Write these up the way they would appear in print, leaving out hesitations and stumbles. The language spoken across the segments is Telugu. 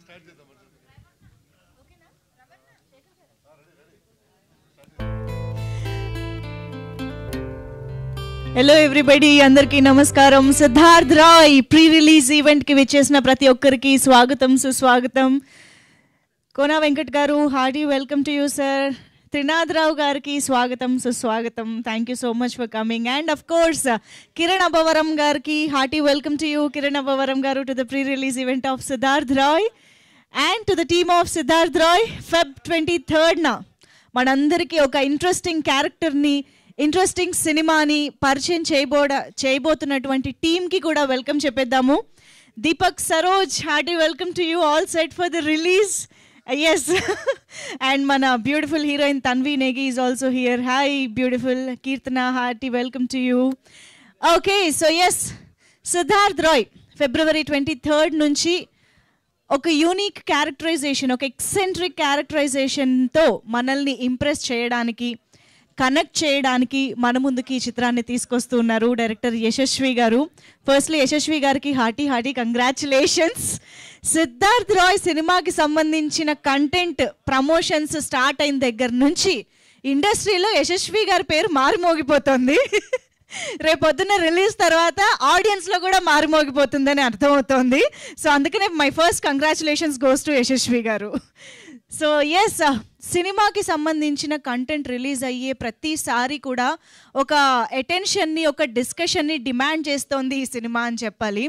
హలో ఎవ్రీబడి, అందరికీ నమస్కారం. సిద్ధార్థ్ రాయ్ ప్రీ రిలీజ్ ఈవెంట్కి విచ్చేసిన ప్రతి ఒక్కరికి స్వాగతం, సుస్వాగతం. Kona Venkat garu, hearty welcome to you sir. Trinath Rao గారికి స్వాగతం, సుస్వాగతం. Thank you so much for coming. And of course Kiran Abbavaram గారికి hearty welcome to you. Kiran Abbavaram garu to the pre release event of Siddharth Roy and to the team of Siddharth Roy. Feb 23rd మనందరికీ ఒక ఇంట్రెస్టింగ్ క్యారెక్టర్ని, ఇంట్రెస్టింగ్ సినిమాని పరిచయం చేయబోతున్నటువంటి టీమ్కి కూడా వెల్కమ్ చెప్పేద్దాము. Deepak Saroj, hearty welcome to you. All set for the release. Yes. And మన beautiful heroine Tanvi Negi is also here. Hi beautiful Keerthana, hearty welcome to you. Okay, so yes, Siddharth Roy February 23rd నుంచి ఒక యూనిక్ క్యారెక్టరైజేషన్, ఒక ఎక్సెంట్రిక్ క్యారెక్టరైజేషన్తో మనల్ని ఇంప్రెస్ చేయడానికి, కనెక్ట్ చేయడానికి మన ముందుకి ఈ చిత్రాన్ని తీసుకొస్తున్నారు డైరెక్టర్ యశస్వి గారు. ఫస్ట్లీ యశస్వి గారికి హార్టీ కంగ్రాచులేషన్స్. సిద్ధార్థ్ రాయ్ సినిమాకి సంబంధించిన కంటెంట్ ప్రమోషన్స్ స్టార్ట్ అయిన దగ్గర నుంచి ఇండస్ట్రీలో యశస్వి గారి పేరు మారుమోగిపోతుంది. రేపొద్దున రిలీజ్ తర్వాత ఆడియన్స్లో కూడా మారుమోగిపోతుందని అర్థమవుతోంది. సో అందుకనే my first congratulations goes to Yashasvi garu. So yes, సినిమాకి సంబంధించిన కంటెంట్ రిలీజ్ అయ్యే ప్రతిసారి కూడా ఒక అటెన్షన్ని, ఒక డిస్కషన్ని డిమాండ్ చేస్తోంది ఈ సినిమా అని చెప్పాలి.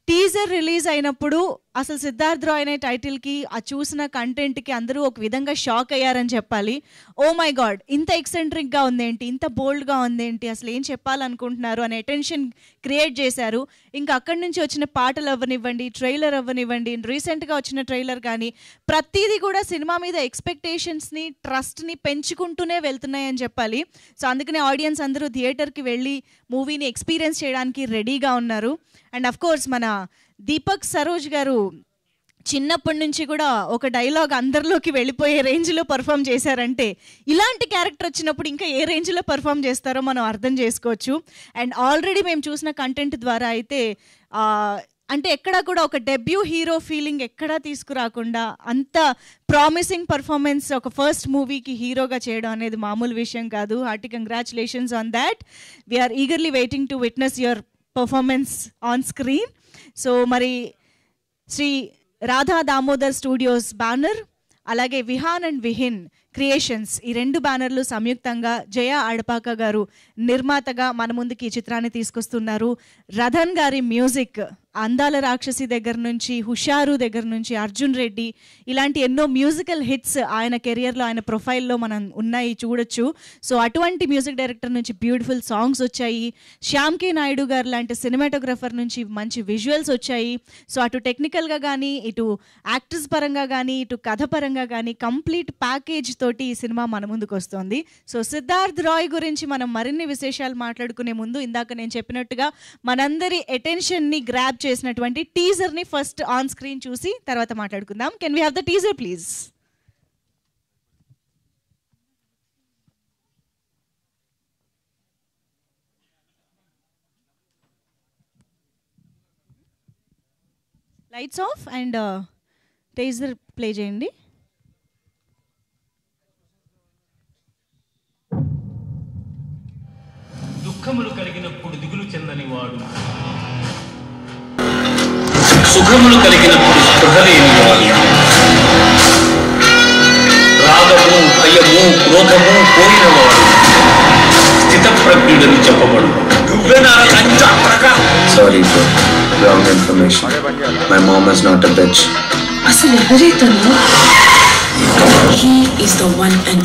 టీజర్ రిలీజ్ అయినప్పుడు అసలు సిద్ధార్థ్ రాయ్ అనే టైటిల్కి, ఆ చూసిన కంటెంట్కి అందరూ ఒక విధంగా షాక్ అయ్యారని చెప్పాలి. ఓ మై గాడ్, ఇంత ఎక్సెంట్రిక్గా ఉందేంటి, ఇంత బోల్డ్గా ఉందేంటి, అసలు ఏం చెప్పాలనుకుంటున్నారు అనే అటెన్షన్ క్రియేట్ చేశారు. ఇంకా అక్కడి నుంచి వచ్చిన పాటలు అవ్వనివ్వండి, ట్రైలర్ అవ్వనివ్వండి, రీసెంట్గా వచ్చిన ట్రైలర్ కానీ ప్రతిదీ కూడా సినిమా మీద ఎక్స్పెక్టేషన్స్ని, ట్రస్ట్ని పెంచుకుంటూనే వెళ్తున్నాయని చెప్పాలి. సో అందుకనే ఆడియన్స్ అందరూ థియేటర్కి వెళ్ళి మూవీని ఎక్స్పీరియన్స్ చేయడానికి రెడీగా ఉన్నారు. అండ్ అఫ్ కోర్స్ మన దీపక్ సరోజ్ గారు చిన్నప్పటి నుంచి కూడా ఒక డైలాగ్ అందరిలోకి వెళ్ళిపోయే రేంజ్లో పర్ఫామ్ చేశారంటే, ఇలాంటి క్యారెక్టర్ వచ్చినప్పుడు ఇంకా ఏ రేంజ్లో పర్ఫామ్ చేస్తారో మనం అర్థం చేసుకోవచ్చు. అండ్ ఆల్రెడీ మేము చూసిన కంటెంట్ ద్వారా అయితే అంటే ఎక్కడా కూడా ఒక డెబ్యూ హీరో ఫీలింగ్ ఎక్కడా తీసుకురాకుండా అంత ప్రామిసింగ్ పర్ఫార్మెన్స్ ఒక ఫస్ట్ మూవీకి హీరోగా చేయడం అనేది మామూలు విషయం కాదు. Hearty congratulations on that. We are eagerly waiting to witness your performance on screen. So మరి శ్రీ రాధా దామోదర్ స్టూడియోస్ బ్యానర్, అలాగే విహాన్ అండ్ విహిన్ క్రియేషన్స్, ఈ రెండు బ్యానర్లు సంయుక్తంగా జయ అడపాక గారు నిర్మాతగా మన ముందుకి ఈ చిత్రాన్ని తీసుకొస్తున్నారు. రథన్ గారి మ్యూజిక్, అందాల రాక్షసి దగ్గర నుంచి, హుషారు దగ్గర నుంచి, అర్జున్ రెడ్డి, ఇలాంటి ఎన్నో మ్యూజికల్ హిట్స్ ఆయన కెరియర్లో, ఆయన ప్రొఫైల్లో మనం ఉన్నాయి చూడొచ్చు. సో అటువంటి మ్యూజిక్ డైరెక్టర్ నుంచి బ్యూటిఫుల్ సాంగ్స్ వచ్చాయి. శ్యామ్ కే నాయుడు గారు లాంటి సినిమాటోగ్రఫర్ నుంచి మంచి విజువల్స్ వచ్చాయి. సో అటు టెక్నికల్గా కానీ, ఇటు యాక్టర్స్ పరంగా కానీ, ఇటు కథ పరంగా కానీ కంప్లీట్ ప్యాకేజ్ తోటి ఈ సినిమా మన ముందుకు వస్తుంది. సో సిద్ధార్థ్ రాయ్ గురించి మనం మరిన్ని విశేషాలు మాట్లాడుకునే ముందు, ఇందాక నేను చెప్పినట్టుగా మనందరి అటెన్షన్ని గ్రాబ్ చేసినటువంటి టీజర్ని ఫస్ట్ ఆన్ స్క్రీన్ చూసి తర్వాత మాట్లాడుకుందాం. Can we have the teaser please? Lights off and teaser play చేయండి. దుఃఖములు కలిగినప్పుడు దిగులు చెందని వాడు, సుఖములు కలిగినప్పుడు స్పృహ లేనివాడు, రాగము, భయము, క్రోధము పోయినవాడు స్థితప్రజ్ఞుడని చెప్పబడు. Sorry bro, wrong information. My mom is not a bitch. అసలు ఎవరైతేనో he is the one and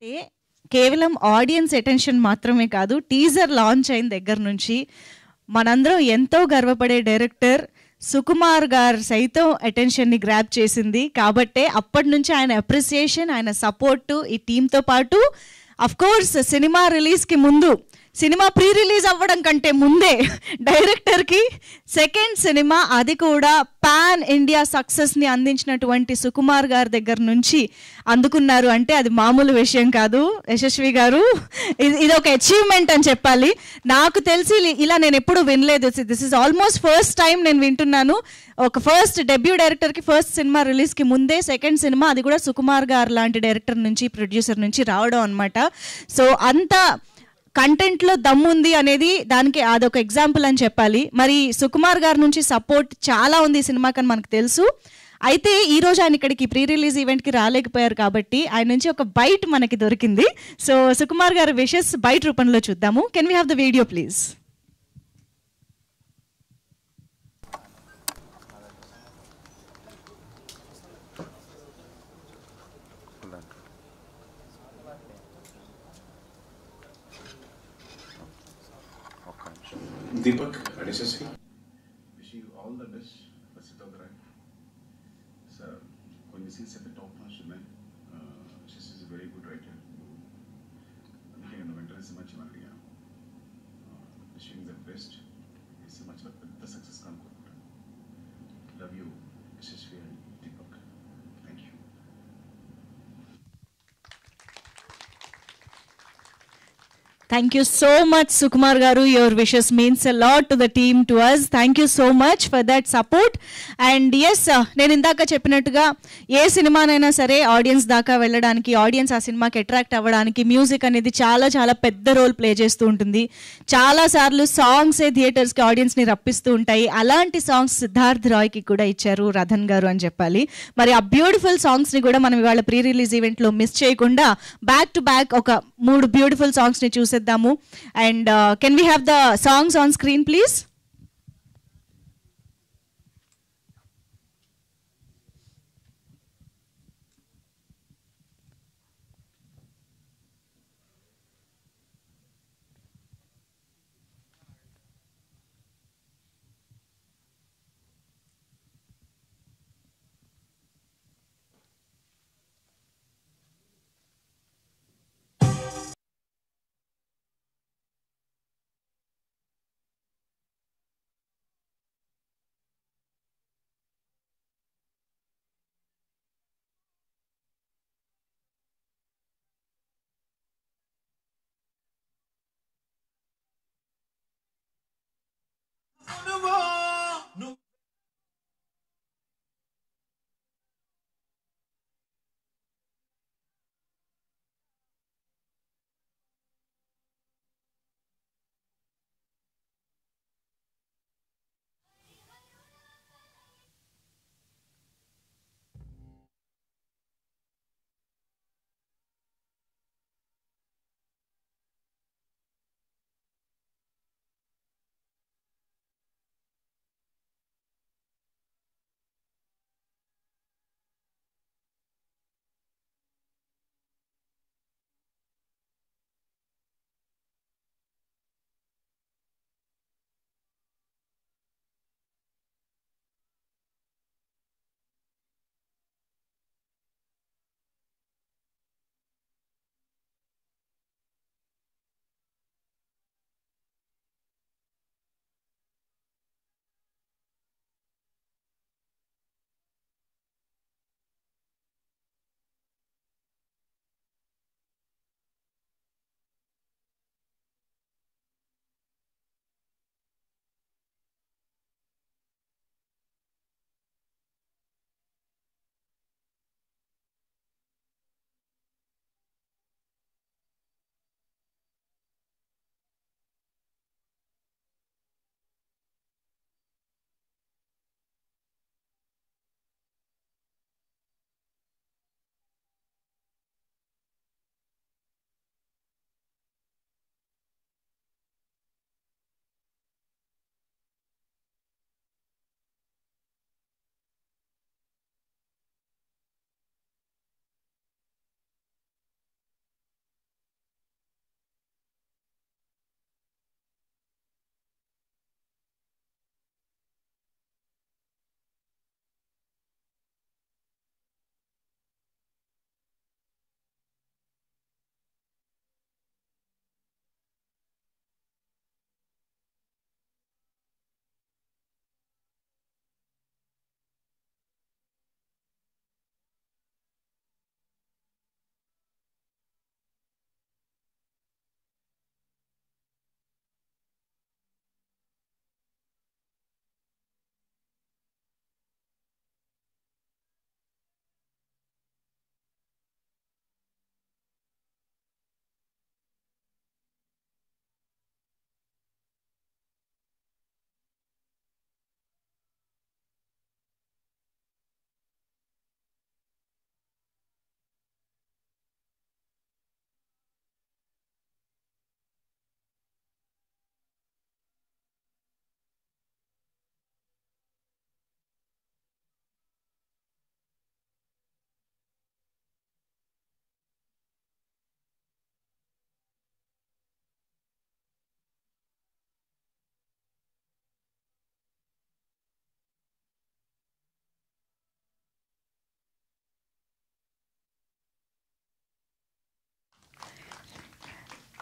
ఏ కేవలం ఆడియన్స్ అటెన్షన్ మాత్రమే కాదు, టీజర్ లాంచ్ అయిన దగ్గర నుంచి మనందరం ఎంతో గర్వపడే డైరెక్టర్ సుకుమార్ గారు సైతం అటెన్షన్ని గ్రాప్ చేసింది. కాబట్టే అప్పటి నుంచి ఆయన అప్రిసియేషన్, ఆయన సపోర్టు ఈ టీంతో పాటు అఫ్ కోర్స్ సినిమా రిలీజ్కి ముందు, సినిమా ప్రీ రిలీజ్ అవ్వడం కంటే ముందే డైరెక్టర్కి సెకండ్ సినిమా, అది కూడా పాన్ ఇండియా సక్సెస్ని అందించినటువంటి సుకుమార్ గారి దగ్గర నుంచి అందుకున్నారు అంటే అది మామూలు విషయం కాదు. యశస్వి గారు, ఇది ఒక అచీవ్మెంట్ అని చెప్పాలి. నాకు తెలిసి ఇలా నేను ఎప్పుడు వినలేదు. This is almost first time నేను వింటున్నాను. ఒక ఫస్ట్ డెబ్యూ డైరెక్టర్కి ఫస్ట్ సినిమా రిలీజ్కి ముందే సెకండ్ సినిమా, అది కూడా సుకుమార్ గారు లాంటి డైరెక్టర్ నుంచి, ప్రొడ్యూసర్ నుంచి రావడం అనమాట. సో అంత కంటెంట్లో దమ్ముంది అనేది దానికి అదొక ఎగ్జాంపుల్ అని చెప్పాలి. మరి సుకుమార్ గారి నుంచి సపోర్ట్ చాలా ఉంది ఈ సినిమాకని మనకు తెలుసు. అయితే ఈరోజు ఆయన ఇక్కడికి ప్రీ రిలీజ్ ఈవెంట్కి రాలేకపోయారు కాబట్టి ఆయన నుంచి ఒక బైట్ మనకి దొరికింది. సో సుకుమార్ గారి విషెస్ బైట్ రూపంలో చూద్దాము. Can we have the video please? Deepak, SSV. Wish you all the best for Sitodra. So, when you see at the top notch, man, she is a very good writer. Looking in the winter is much Maria. Wishing the best. It's much of the success come. Love you, SSV and Deepak. Thank you. Thank you so much, Sukumar Garu. Your wishes means a lot to the team, to us. Thank you so much for that support. And yes, నేను ఇందాక చెప్పినట్టుగా ఏ సినిమానైనా సరే ఆడియన్స్ దాకా వెళ్ళడానికి, ఆడియన్స్ ఆ సినిమాకి అట్రాక్ట్ అవ్వడానికి మ్యూజిక్ అనేది చాలా చాలా పెద్ద రోల్ ప్లే చేస్తూ ఉంటుంది. చాలాసార్లు సాంగ్సే థియేటర్స్కి ఆడియన్స్ని రప్పిస్తూ ఉంటాయి. అలాంటి సాంగ్స్ సిద్ధార్థ్ రాయ్కి కూడా ఇచ్చారు రథన్ గారు అని చెప్పాలి. మరి ఆ బ్యూటిఫుల్ సాంగ్స్ని కూడా మనం ఇవాళ ప్రీ రిలీజ్ ఈవెంట్లో మిస్ చేయకుండా బ్యాక్ టు బ్యాక్ ఒక 3 బ్యూటిఫుల్ సాంగ్స్ని చూసేద్దాము. And can we have the songs on screen please?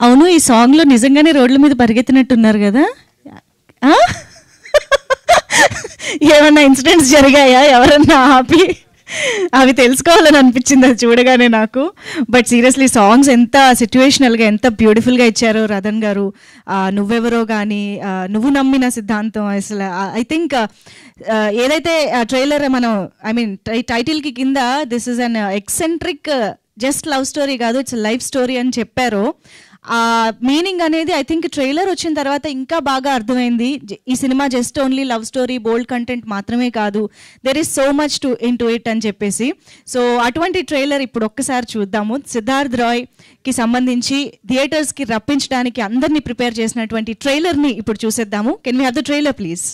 అవును, ఈ సాంగ్లో నిజంగానే రోడ్ల మీద పరిగెత్తినట్టున్నారు కదా. ఆ? ఏమన్నా ఇన్సిడెంట్స్ జరిగాయా, ఎవరన్నా ఆపి? అవి తెలుసుకోవాలని అనిపించింది అది చూడగానే నాకు. బట్ సీరియస్లీ సాంగ్స్ ఎంత సిచ్యువేషనల్గా, ఎంత బ్యూటిఫుల్గా ఇచ్చారో రతన్ గారు. నువ్వెవరో కానీ, నువ్వు నమ్మిన సిద్ధాంతం, అసలు ఐ థింక్ ఏదైతే ట్రైలర్ మనం, ఐ మీన్ టైటిల్కి కింద this is an eccentric just love story కాదు, ఇట్స్ లైఫ్ స్టోరీ అని చెప్పారు. ఆ మీనింగ్ అనేది ఐ థింక్ ట్రైలర్ వచ్చిన తర్వాత ఇంకా బాగా అర్థమైంది. ఈ cinema just only love story, బోల్డ్ కంటెంట్ మాత్రమే కాదు, there is so much in to it అని చెప్పేసి. సో అటువంటి ట్రైలర్ ఇప్పుడు ఒక్కసారి చూద్దాము. సిద్ధార్థ్ రాయ్కి సంబంధించి థియేటర్స్కి రప్పించడానికి అందరినీ ప్రిపేర్ చేసినటువంటి ట్రైలర్ని ఇప్పుడు చూసేద్దాము. Can we have the trailer please?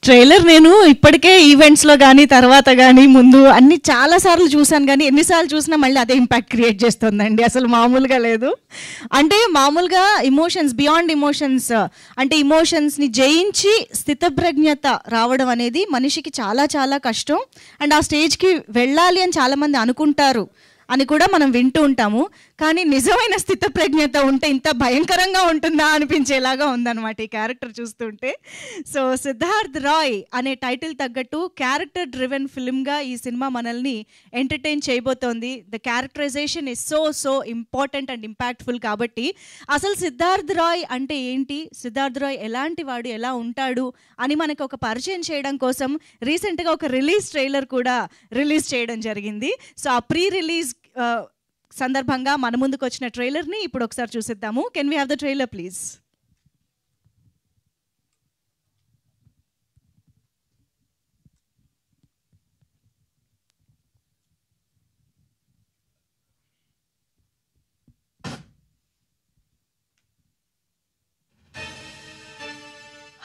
Trailer నేను ఇప్పటికే ఈవెంట్స్లో కానీ, తర్వాత కానీ, ముందు అన్ని చాలాసార్లు చూశాను, కానీ ఎన్నిసార్లు చూసినా మళ్ళీ అదే ఇంపాక్ట్ క్రియేట్ చేస్తుందండి. అసలు మామూలుగా లేదు. అంటే మామూలుగా ఇమోషన్స్, బియాండ్ ఇమోషన్స్, అంటే ఇమోషన్స్ని జయించి స్థితప్రజ్ఞత రావడం అనేది మనిషికి చాలా చాలా కష్టం. అండ్ ఆ స్టేజ్కి వెళ్ళాలి అని చాలామంది అనుకుంటారు అని కూడా మనం వింటూ ఉంటాము. కానీ నిజమైన స్థితప్రజ్ఞత ఉంటే ఇంత భయంకరంగా ఉంటుందా అనిపించేలాగా ఉందన్నమాట ఈ క్యారెక్టర్ చూస్తుంటే. సో సిద్ధార్థ్ రాయ్ అనే టైటిల్ తగ్గట్టు క్యారెక్టర్ డ్రివెన్ ఫిల్మ్గా ఈ సినిమా మనల్ని ఎంటర్టైన్ చేయబోతోంది. The characterization is so so important and impactful. కాబట్టి అసలు సిద్ధార్థ్ రాయ్ అంటే ఏంటి, సిద్ధార్థ్ రాయ్ ఎలాంటి వాడు, ఎలా ఉంటాడు అని మనకు ఒక పరిచయం చేయడం కోసం రీసెంట్గా ఒక రిలీజ్ ట్రైలర్ కూడా రిలీజ్ చేయడం జరిగింది. సో ఆ ప్రీ రిలీజ్ సందర్భంగా మన ముందుకు వచ్చిన ట్రైలర్ని ఇప్పుడు ఒకసారి చూసిద్దాము. Can we have the trailer please?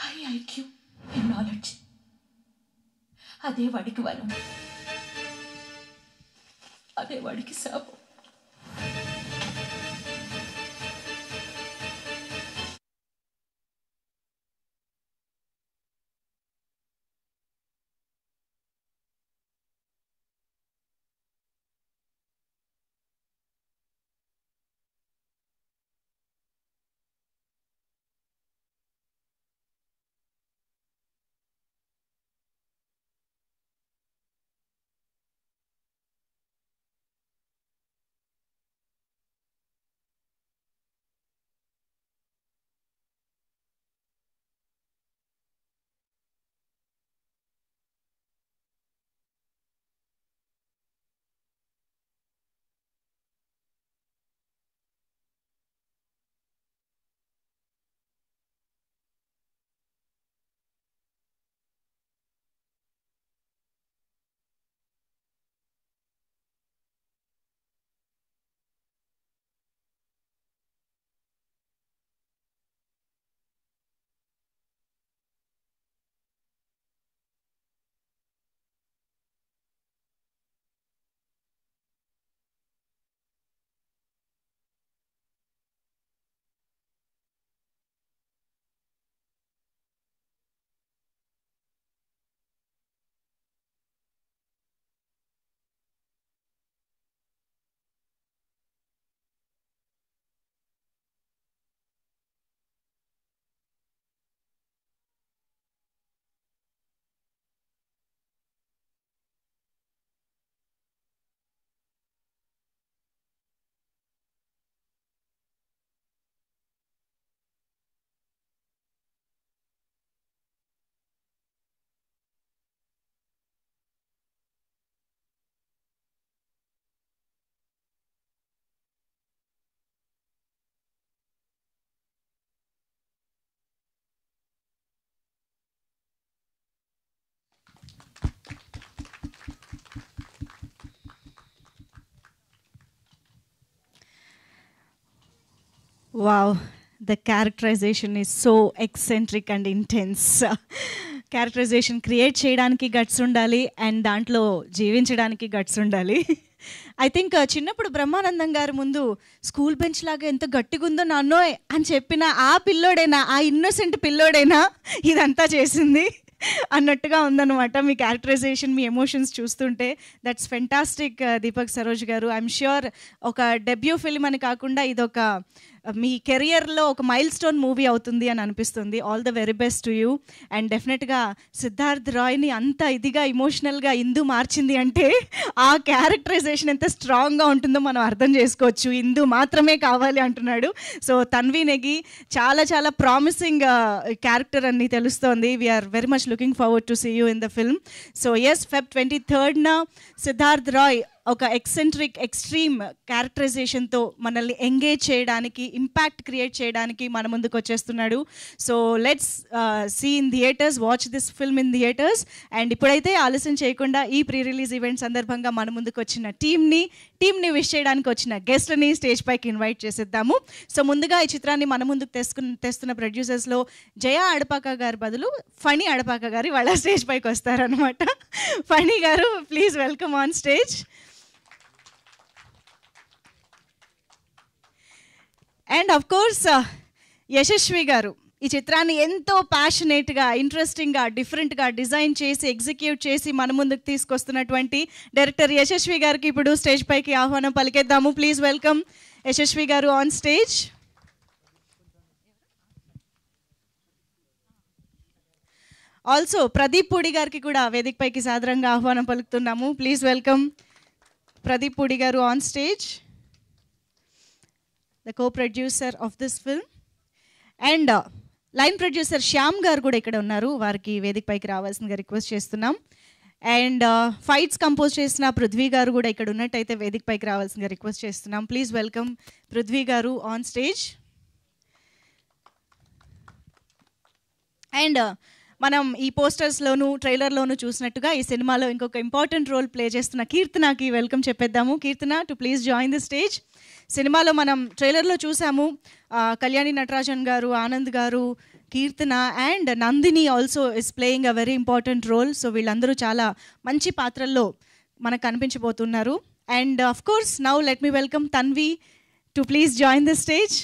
High IQ and knowledge, అదే వాడికి వరం, అదే వాడికి శాపం. Wow, the characterization is so eccentric and intense. Characterization create చేయడానికి గట్స్ ఉండాలి అండ్ దాంట్లో జీవించడానికి గట్స్ ఉండాలి. ఐ థింక్ చిన్నప్పుడు బ్రహ్మానందం గారి ముందు స్కూల్ బెంచ్ లాగా ఎంత గట్టిగా ఉందో నాన్నో అని చెప్పిన ఆ పిల్లోడైనా, ఆ ఇన్నోసెంట్ పిల్లోడైనా ఇదంతా చేసింది అన్నట్టుగా ఉందన్నమాట మీ క్యారెక్టరైజేషన్, మీ ఎమోషన్స్ చూస్తుంటే. దట్స్ ఫెంటాస్టిక్ దీపక్ సరోజ్ గారు. ఐఎమ్ ష్యూర్ ఒక డెబ్యూ ఫిల్మ్ అని కాకుండా ఇదొక మీ కెరియర్లో ఒక మైల్ స్టోన్ మూవీ అవుతుంది అని అనిపిస్తుంది. All the very best to you. And డెఫినెట్గా సిద్ధార్థ్ రాయ్ని అంత ఇదిగా ఇమోషనల్గా ఇందు మార్చింది అంటే ఆ క్యారెక్టరైజేషన్ ఎంత స్ట్రాంగ్గా ఉంటుందో మనం అర్థం చేసుకోవచ్చు. ఇందు మాత్రమే కావాలి అంటున్నాడు. సో తన్వి నెగి చాలా చాలా ప్రామిసింగ్ క్యారెక్టర్ అని తెలుస్తోంది. We are very much looking forward to see you in the film. So yes, Feb 23rd Siddharth Roy ఒక ఎక్సెంట్రిక్ ఎక్స్ట్రీమ్ క్యారెక్టరైజేషన్తో మనల్ని ఎంగేజ్ చేయడానికి, ఇంపాక్ట్ క్రియేట్ చేయడానికి మన ముందుకు వచ్చేస్తున్నాడు. So let's see in theatres, watch this film in theatres. And ఇప్పుడైతే ఆలస్యం చేయకుండా ఈ ప్రీ రిలీజ్ ఈవెంట్ సందర్భంగా మన ముందుకు వచ్చిన టీమ్ని విష్ చేయడానికి వచ్చిన గెస్ట్ని స్టేజ్ పైకి ఇన్వైట్ చేసేద్దాము. సో ముందుగా ఈ చిత్రాన్ని మన ముందుకు తెస్తున్న ప్రొడ్యూసర్స్లో జయ అడపాక గారి బదులు ఫణి అడపాక గారు వాళ్ళ స్టేజ్ పైకి వస్తారనమాట. ఫణి గారు, please welcome on stage. And of course Yashasvi గారు ఈ చిత్రాన్ని ఎంతో ప్యాషనేట్గా, ఇంట్రెస్టింగ్గా, డిఫరెంట్గా డిజైన్ చేసి, ఎగ్జిక్యూట్ చేసి మన ముందుకు తీసుకొస్తున్నటువంటి డైరెక్టర్ యశస్వి గారికి ఇప్పుడు స్టేజ్ పైకి ఆహ్వానం పలికేద్దాము. ప్లీజ్ వెల్కమ్ యశస్వి గారు on stage. Also Pradeep Pudi గారికి కూడా వేదిక పైకి సాదరంగా ఆహ్వానం పలుకుతున్నాము. ప్లీజ్ వెల్కమ్ ప్రదీప్ పూడి గారు on stage, the co-producer of this film. And line producer Shyam గారు కూడా ఇక్కడ ఉన్నారు. వారికి వేదిక పైకి రావాల్సిందిగా రిక్వెస్ట్ చేస్తున్నాం. అండ్ ఫైట్స్ కంపోజ్ చేసిన పృథ్వీ గారు కూడా ఇక్కడ ఉన్నట్టయితే వేదిక పైకి రావాల్సిందిగా రిక్వెస్ట్ చేస్తున్నాం. ప్లీజ్ వెల్కమ్ పృథ్వీ గారు ఆన్ స్టేజ్. అండ్ మనం ఈ పోస్టర్స్లోను ట్రైలర్లోను చూసినట్టుగా ఈ సినిమాలో ఇంకొక ఇంపార్టెంట్ రోల్ ప్లే చేస్తున్న కీర్తనకి వెల్కమ్ చెప్పేద్దాము. Keerthana, to please join the stage. సినిమాలో మనం ట్రైలర్లో చూసాము Kalyani Natarajan garu, Anand garu, Keerthana and Nandini also is playing a very important role. So వీళ్ళందరూ చాలా మంచి పాత్రల్లో మనకు కనిపించబోతున్నారు. And of course now let me welcome Tanvi to please join the stage.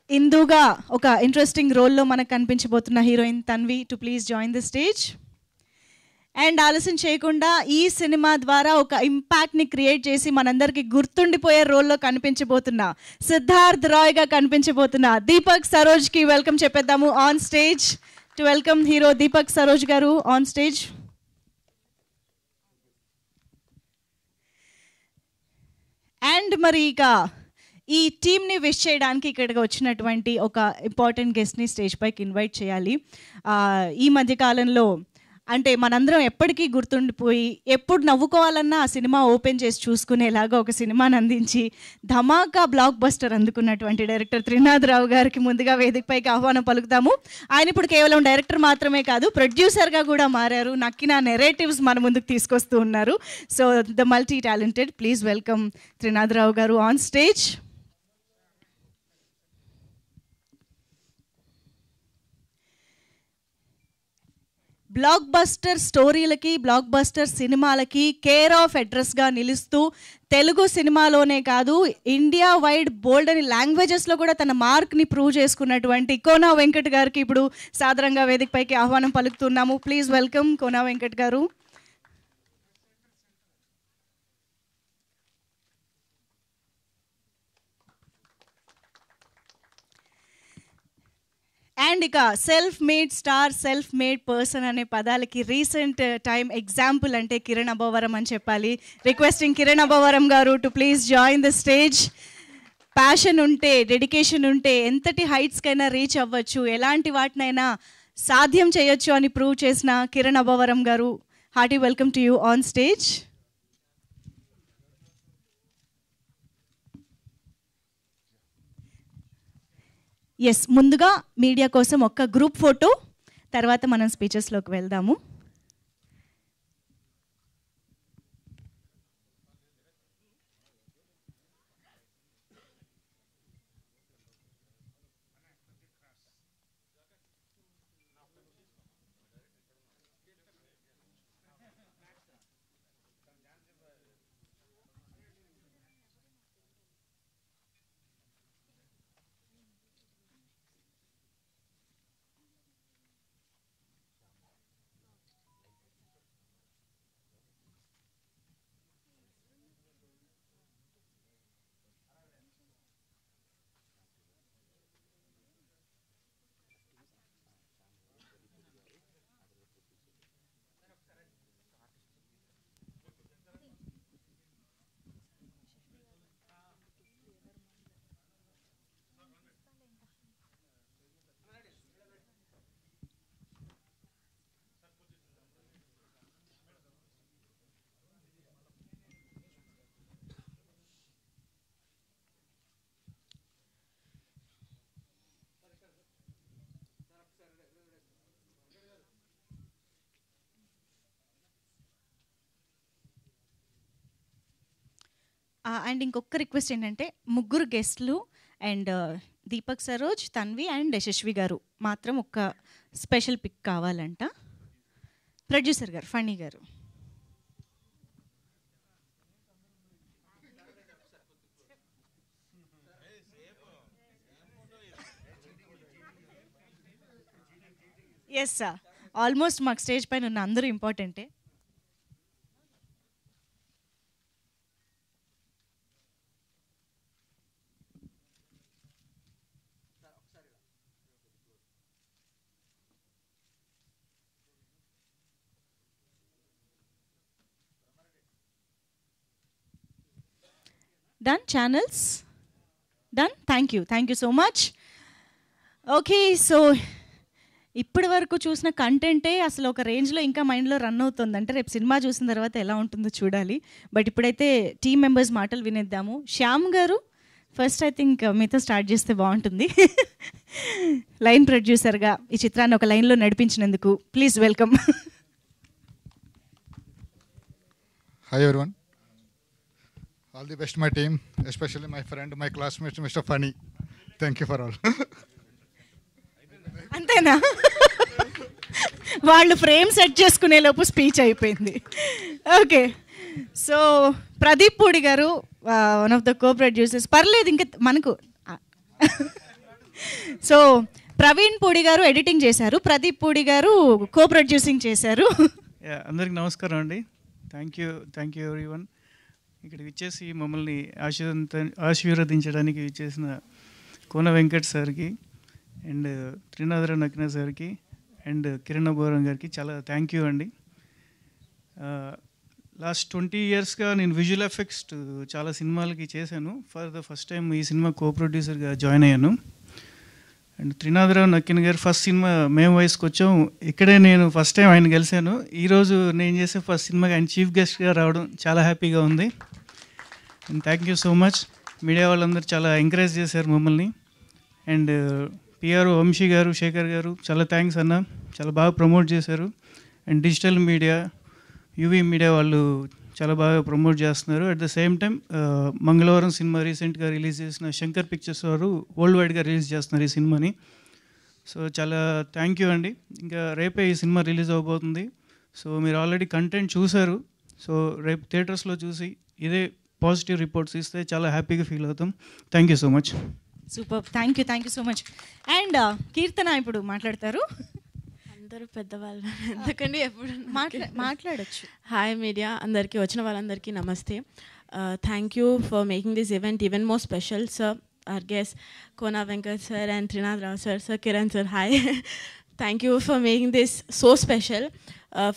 ఇందుగా ఒక ఇంట్రెస్టింగ్ రోల్లో మనకు కనిపించబోతున్న heroine Tanvi to please join the stage. And ఆలస్యం చేయకుండా ఈ సినిమా ద్వారా ఒక ఇంపాక్ట్ని క్రియేట్ చేసి మనందరికీ గుర్తుండిపోయే రోల్లో కనిపించబోతున్న సిద్ధార్థ్ రాయ్గా కనిపించబోతున్న దీపక్ సరోజ్కి వెల్కమ్ చెప్పేద్దాము on stage. To welcome hero Deepak Saroj garu on stage. And మరి ఇక ఈ టీమ్ని విష్ చేయడానికి ఇక్కడికి వచ్చినటువంటి ఒక ఇంపార్టెంట్ గెస్ట్ని స్టేజ్ పైకి ఇన్వైట్ చేయాలి. ఈ మధ్యకాలంలో అంటే మనందరం ఎప్పటికీ గుర్తుండిపోయి ఎప్పుడు నవ్వుకోవాలన్నా ఆ సినిమా ఓపెన్ చేసి చూసుకునేలాగా ఒక సినిమాని అందించి ధమాకా block buster అందుకున్నటువంటి director Trinath Rao గారికి ముందుగా వేదికపైకి ఆహ్వానం పలుకుతాము. ఆయన ఇప్పుడు కేవలం డైరెక్టర్ మాత్రమే కాదు, ప్రొడ్యూసర్గా కూడా మారారు. నక్కిన నెరేటివ్స్ మన ముందుకు తీసుకొస్తూ ఉన్నారు. So the multi talented, please welcome Trinath Rao garu on stage. Blockbuster స్టోరీలకి, బ్లాక్ బస్టర్ సినిమాలకి కేర్ ఆఫ్ అడ్రస్గా నిలుస్తూ తెలుగు సినిమాలోనే కాదు ఇండియా వైడ్ బోల్డ్ అని లాంగ్వేజెస్లో కూడా తన మార్క్ని ప్రూవ్ చేసుకున్నటువంటి కోనా వెంకట్ గారికి ఇప్పుడు సాదరంగా వేదికపైకి ఆహ్వానం పలుకుతున్నాము. ప్లీజ్ వెల్కమ్ కోనా వెంకట్ గారు. అండ్ ఇక self made star, self made person అనే పదాలకి రీసెంట్ టైం ఎగ్జాంపుల్ అంటే కిరణ్ అబ్బవరం అని చెప్పాలి. Requesting Kiran Abbavaram garu to please join the stage. Passion ఉంటే, డెడికేషన్ ఉంటే ఎంతటి హైట్స్కైనా రీచ్ అవ్వచ్చు, ఎలాంటి వాటినైనా సాధ్యం చేయొచ్చు అని ప్రూవ్ చేసిన Kiran Abbavaram garu, hearty welcome to you on stage. Yes, ముందుగా మీడియా కోసం ఒక్క గ్రూప్ ఫోటో, తర్వాత మనం స్పీచెస్లోకి వెళ్దాము. అండ్ ఇంకొక రిక్వెస్ట్ ఏంటంటే ముగ్గురు గెస్ట్లు అండ్ దీపక్ సరోజ్, తన్వి అండ్ యశస్వి గారు మాత్రం ఒక స్పెషల్ పిక్ కావాలంట. ప్రొడ్యూసర్ గారు, ఫణి గారు. ఎస్ సార్, ఆల్మోస్ట్ మాకు స్టేజ్ పైన ఉన్న అందరూ ఇంపార్టెంటే. Done, channels? Done? Thank you so much. Okay, so ఇప్పటి వరకు చూసిన కంటెంటే అసలు ఒక రేంజ్లో ఇంకా మైండ్లో రన్ అవుతుంది. అంటే రేపు సినిమా చూసిన తర్వాత ఎలా ఉంటుందో చూడాలి. బట్ ఇప్పుడైతే టీమ్ మెంబర్స్ మాటలు వినేద్దాము. Shyam garu first, I think మీతో స్టార్ట్ చేస్తే బాగుంటుంది. లైన్ ప్రొడ్యూసర్గా ఈ చిత్రాన్ని ఒక లైన్లో నడిపించినందుకు please welcome. Hi everyone, all the best to my team, especially my friend, my classmate, Mr. Funny. Thank you for all. అంతేనా? వాళ్ళు ఫ్రేమ్ సెట్ చేసుకునే లోపు స్పీచ్ అయిపోయింది. ఓకే, సో ప్రదీప్ పూడి గారు one of the co producers. పర్లేదు, ఇంకా మనకు. సో ప్రవీణ్ పూడి గారు ఎడిటింగ్ చేశారు, ప్రదీప్ పూడి గారు కో ప్రొడ్యూసింగ్ చేశారు. అందరికి నమస్కారం అండి. Thank you everyone. ఇక్కడికి వచ్చేసి మమ్మల్ని ఆశీర్వదించడానికి ఇచ్చేసిన కోన వెంకట్ సార్కి అండ్ త్రినాథరావు నక్కిన సార్కి అండ్ కిరణ్ అబోరం గారికి చాలా థ్యాంక్ యూ అండి. లాస్ట్ 20 yearsగా నేను విజువల్ ఎఫెక్ట్స్ చాలా సినిమాలకి చేశాను. ఫర్ ద ఫస్ట్ టైం ఈ సినిమా కో ప్రొడ్యూసర్గా జాయిన్ అయ్యాను. అండ్ త్రినాథరావు నక్కిన గారు ఫస్ట్ సినిమా మేము వయసుకు వచ్చాం, ఇక్కడే నేను ఫస్ట్ టైం ఆయన కలిశాను. ఈరోజు నేను చేసే ఫస్ట్ సినిమాకి ఆయన చీఫ్ గెస్ట్గా రావడం చాలా హ్యాపీగా ఉంది. And thank you so much. Media వాళ్ళందరూ చాలా ఎంకరేజ్ చేశారు మమ్మల్ని. అండ్ పిఆర్ఓ వంశీ గారు, శేఖర్ గారు చాలా థ్యాంక్స్ అన్న, చాలా బాగా ప్రమోట్ చేశారు. And digital media, UV media వాళ్ళు చాలా బాగా ప్రమోట్ చేస్తున్నారు. అట్ ద సేమ్ టైం మంగళవారం సినిమా రీసెంట్గా రిలీజ్ చేసిన శంకర్ పిక్చర్స్ వారు వరల్డ్ వైడ్గా రిలీజ్ చేస్తున్నారు ఈ సినిమాని. సో చాలా థ్యాంక్ యూ అండి. ఇంకా రేపే ఈ సినిమా రిలీజ్ అవబోతుంది. సో మీరు ఆల్రెడీ కంటెంట్ చూశారు. సో రేపు థియేటర్స్లో చూసి ఇదే పాజిటివ్ రిపోర్ట్స్ ఇస్తే చాలా హ్యాపీగా ఫీల్ అవుతాం. Thank you so much. Super, thank you so much. And Keerthana ఇప్పుడు మాట్లాడతారు. అందరూ పెద్దవాళ్ళు ఎందుకండి ఎప్పుడు మాట్లాడచ్చు. హాయ్ మీడియా అందరికీ, వచ్చిన వాళ్ళందరికీ నమస్తే. Thank you for making this event even more special. Sir, our guests Kona Venkat sir and Trinath Rao sir, Kiran sir, hi. Thank you for making this so special.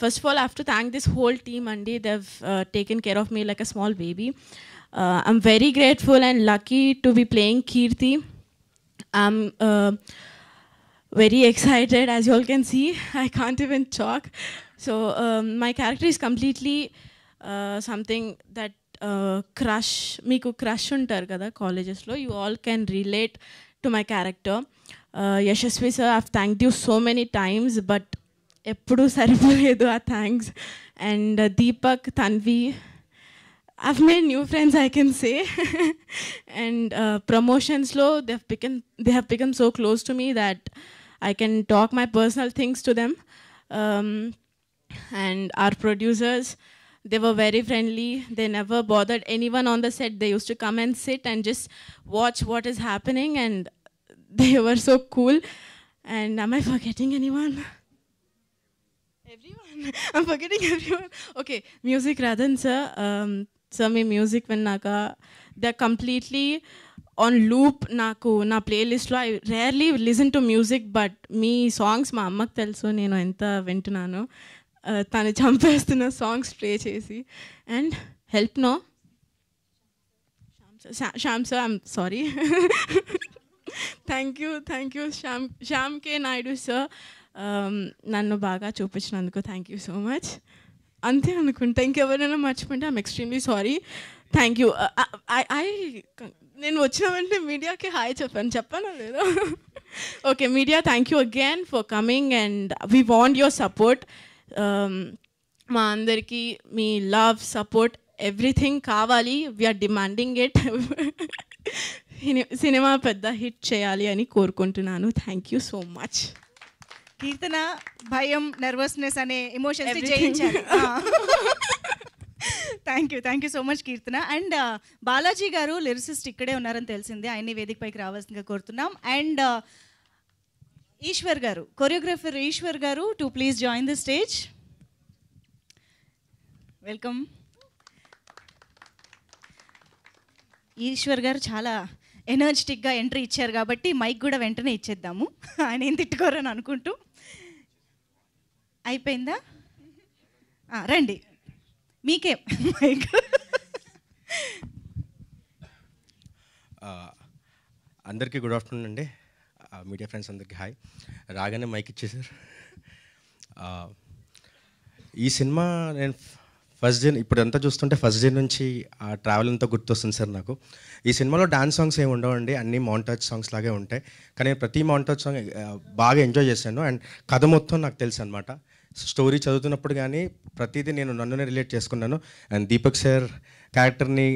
First of all, I have to thank this whole team, Andi. They've taken care of me like a small baby. I'm very grateful and lucky to be playing Kirti. I'm very excited, as you all can see. I can't even talk. So my character is completely something that crush, meeku crush untaru kada colleges lo, you all can relate to my character. Yashasvi sir, I've thanked you so many times but eppudu saripoledu aa thanks. And Deepak, Tanvi, I've made new friends, I can say. And promotions lo they have become so close to me that I can talk my personal things to them. And our producers, they were very friendly. They never bothered anyone on the set. They used to come and sit and just watch what is happening, and they were so cool. And am I forgetting anyone? Everyone. I'm forgetting everyone. Okay, music Radhan sir. Sir, me music vinnaka, they're completely on loop. Naku na playlist lo I rarely listen to music, but me songs ma ammaku telusu nenu enta vintunanu. తను చంపేస్తున్న సాంగ్స్ ప్లే చేసి. And help no Shyam sir, I'm sorry. Thank you Shyam K Naidu sir, నన్ను బాగా చూపించినందుకు థ్యాంక్ యూ సో మచ్. అంతే అనుకుంటా, ఇంకెవరైనా మర్చిపోయింటే ఐమ్ ఎక్స్ట్రీమ్లీ సారీ. Thank you. నేను వచ్చిన వెంటనే మీడియాకి హాయ్ చెప్పానా లేదా? Okay media, thank you again for coming and we want your support. మా అందరికీ మీ లవ్, సపోర్ట్ ఎవ్రీథింగ్ కావాలి, వీఆర్ డిమాండింగ్ ఇట్. సినిమా పెద్ద హిట్ చేయాలి అని కోరుకుంటున్నాను. Thank you so much. Keerthana భయం, నర్వస్నెస్ అనే ఎమోషన్స్ Everything. జయించారు. Thank you so much Keerthana. And Balaji garu lyricist ఇక్కడే ఉన్నారని తెలిసింది, ఆయన్ని వేదిక పైకి రావాల్సిందిగా కోరుతున్నాం. అండ్ ఈశ్వర్ గారు, choreographer Eshwar garu, to please join the stage. Welcome. Eshwar garu చాలా ఎనర్జెటిక్గా ఎంట్రీ ఇచ్చారు కాబట్టి మైక్ కూడా వెంటనే ఇచ్చేద్దాము, ఆయన ఏం తిట్టుకోరని అనుకుంటూ. అయిపోయిందా? రండి, మీకే మైక్. అందరికీ గుడ్ ఆఫ్టర్నూన్ అండి. మీడియా ఫ్రెండ్స్ అందరికీ హాయ్. రాగానే మైక్ ఇచ్చేసారు. ఈ సినిమా నేను ఫస్ట్ డే ఇప్పుడు అంతా చూస్తుంటే ఫస్ట్ డే నుంచి ఆ ట్రావెల్ అంతా గుర్తొస్తుంది సార్ నాకు. ఈ సినిమాలో డాన్స్ సాంగ్స్ ఏమి ఉండవండి, అన్నీ మౌంటాజ్ సాంగ్స్ లాగే ఉంటాయి. కానీ ప్రతి మౌంటాజ్ సాంగ్ బాగా ఎంజాయ్ చేశాను. అండ్ కథ మొత్తం నాకు తెలుసు అనమాట. స్టోరీ చదువుతున్నప్పుడు కానీ ప్రతిదీ నేను నన్నునే రిలేట్ చేసుకున్నాను. అండ్ దీపక్ సార్ క్యారెక్టర్ని,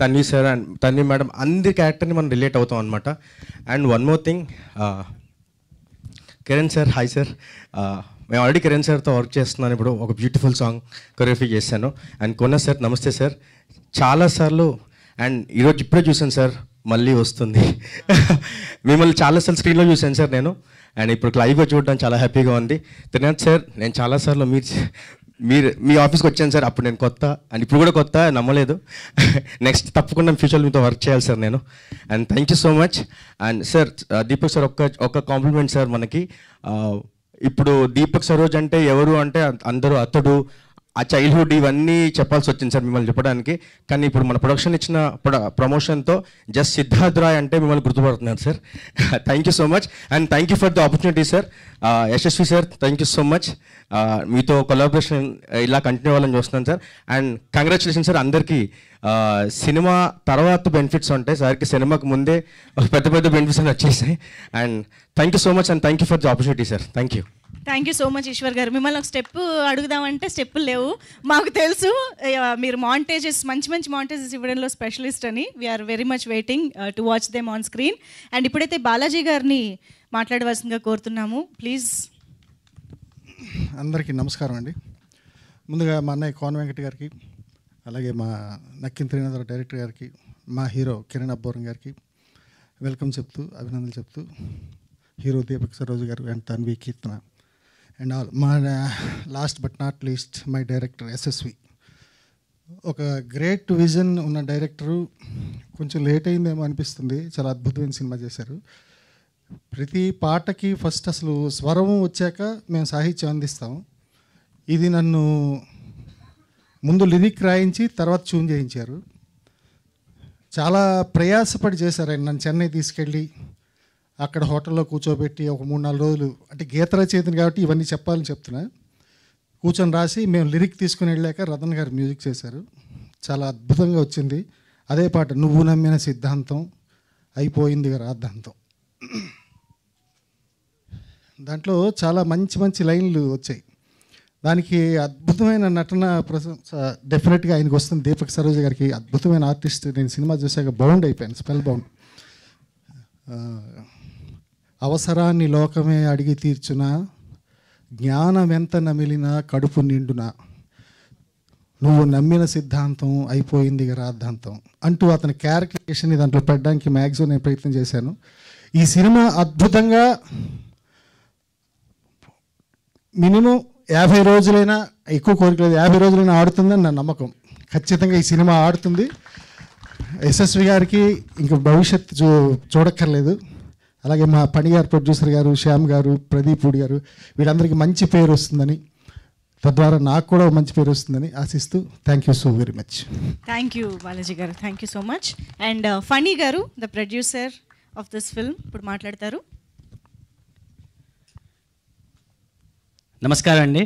Tanvi sir and Tanvi madam, అందరి క్యారెక్టర్ని మనం రిలేట్ అవుతాం అనమాట. And one more thing, Kiran sir, hi sir. మేము ఆల్రెడీ కిరణ్ సార్తో వర్క్ చేస్తున్నాను. ఇప్పుడు ఒక బ్యూటిఫుల్ సాంగ్ కొరియోగ్రఫీ చేశాను. అండ్ కొన్న సార్, నమస్తే సార్. చాలాసార్లు అండ్ ఈరోజు ఇప్పుడే చూశాను సార్, మళ్ళీ వస్తుంది. మిమ్మల్ని చాలాసార్లు స్క్రీన్లో చూశాను సార్ నేను. అండ్ ఇప్పుడు లైవ్గా చూడడం చాలా హ్యాపీగా ఉంది. త్రినాథ్ సార్, నేను చాలాసార్లు మీరు మీ ఆఫీస్కి వచ్చాను సార్. అప్పుడు నేను కొత్త, అండ్ ఇప్పుడు కూడా కొత్త, నమ్మలేదు. నెక్స్ట్ తప్పకుండా ఫ్యూచర్లో మీతో వర్క్ చేయాలి సార్ నేను. And thank you so much. And sir, Deepak sir ఒక కాంప్లిమెంట్ సార్ మనకి. ఇప్పుడు దీపక్ సరోజ్ అంటే ఎవరు అంటే అందరూ అతడు, ఆ చైల్డ్హుడ్ ఇవన్నీ చెప్పాల్సి వచ్చింది సార్ మిమ్మల్ని చెప్పడానికి. కానీ ఇప్పుడు మన ప్రొడక్షన్ ఇచ్చిన ప్రమోషన్తో జస్ట్ సిద్ధార్థ్ రాయ్ అంటే మిమ్మల్ని గుర్తుపడుతున్నారు sir. Thank you so much. And thank you for the opportunity sir. Yashasvi sir, thank you so much. మీతో కొలాబరేషన్ ఇలా కంటిన్యూ అవ్వాలని చూస్తున్నాను సార్. అండ్ కంగ్రాచులేషన్ సార్ అందరికీ. సినిమా తర్వాత బెనిఫిట్స్ ఉంటాయి సార్కి, సినిమాకి ముందే పెద్ద పెద్ద బెనిఫిట్స్ అని వచ్చేసాయి. And thank you so much. And thank you for the opportunity sir. Thank you. Thank you so much Eshwar garu. మిమ్మల్ని ఒక స్టెప్ అడుగుదామంటే స్టెప్పులు లేవు, మాకు తెలుసు. మీరు మాంటేజెస్, మంచి మంచి మాంటేజెస్ ఇవ్వడంలో స్పెషలిస్ట్ అని. We are very much waiting to watch them on screen. And ఇప్పుడైతే బాలాజీ గారిని మాట్లాడవలసిందిగా కోరుతున్నాము, ప్లీజ్. అందరికీ నమస్కారం అండి. ముందుగా మా అన్నయ్య కోన వెంకట గారికి, అలాగే మా నక్కిన త్రినాథరావు డైరెక్టర్ గారికి, మా హీరో కిరణ్ అబ్బోరం గారికి వెల్కమ్ చెప్తూ, అభినందనలు చెప్తూ, hero Deepak Saroj garu and Tanvi, Keerthana and all, మా last but not least my director Yashasvi. ఒక గ్రేట్ విజన్ ఉన్న డైరెక్టరు. కొంచెం లేట్ అయిందేమో అనిపిస్తుంది, చాలా అద్భుతమైన సినిమా చేశారు. ప్రతి పాటకి ఫస్ట్ అసలు స్వరం వచ్చాక మేము సాహిత్యం అందిస్తాం. ఇది నన్ను ముందు లిరిక్ రాయించి తర్వాత ట్యూన్ చేయించారు. చాలా ప్రయాసపడి చేశారు ఆయన. నన్ను చెన్నై తీసుకెళ్ళి అక్కడ హోటల్లో కూర్చోబెట్టి ఒక 3-4 రోజులు, అంటే గీత రచయితని కాబట్టి ఇవన్నీ చెప్పాలని చెప్తున్నా, కూర్చొని రాసి మేము లిరిక్ తీసుకుని వెళ్ళాక రతన్ గారు మ్యూజిక్ చేశారు. చాలా అద్భుతంగా వచ్చింది. అదే పాట, నువ్వు నమ్మిన సిద్ధాంతం అయిపోయింది రాద్ధాంతం. దాంట్లో చాలా మంచి మంచి లైన్లు వచ్చాయి. దానికి అద్భుతమైన నటన ప్రశంస డెఫినెట్గా ఆయనకు వస్తుంది. దీపక్ సరోజ్ గారికి అద్భుతమైన ఆర్టిస్ట్. నేను సినిమా చూసాక బౌండ్ అయిపోయాను, స్పెల్ బౌండ్. అవసరాన్ని లోకమే అడిగి తీర్చునా, జ్ఞానం ఎంత నమిలినా కడుపు నిండునా, నువ్వు నమ్మిన సిద్ధాంతం అయిపోయింది రాద్ధాంతం అంటూ అతని క్యారెక్టరేషన్ని దాంట్లో పెట్టడానికి మ్యాక్సిమం నేను ప్రయత్నం చేశాను. ఈ సినిమా అద్భుతంగా మినిమం 50 రోజులైనా, ఎక్కువ కోరికలేదు, 50 రోజులైనా ఆడుతుందని నా నమ్మకం. ఖచ్చితంగా ఈ సినిమా ఆడుతుంది. యశస్వి గారికి ఇంకా భవిష్యత్తు చూడక్కర్లేదు. అలాగే మా పని గారు, ప్రొడ్యూసర్ గారు, శ్యామ్ గారు, ప్రదీప్ పూడి గారు, వీళ్ళందరికీ మంచి పేరు వస్తుందని, తద్వారా నాకు కూడా మంచి పేరు వస్తుందని ఆశిస్తూ thank you so very much. Thank you Balaji garu, thank you so much. And Phani garu, the producer of this film, ఇప్పుడు మాట్లాడతారు. నమస్కారం అండి.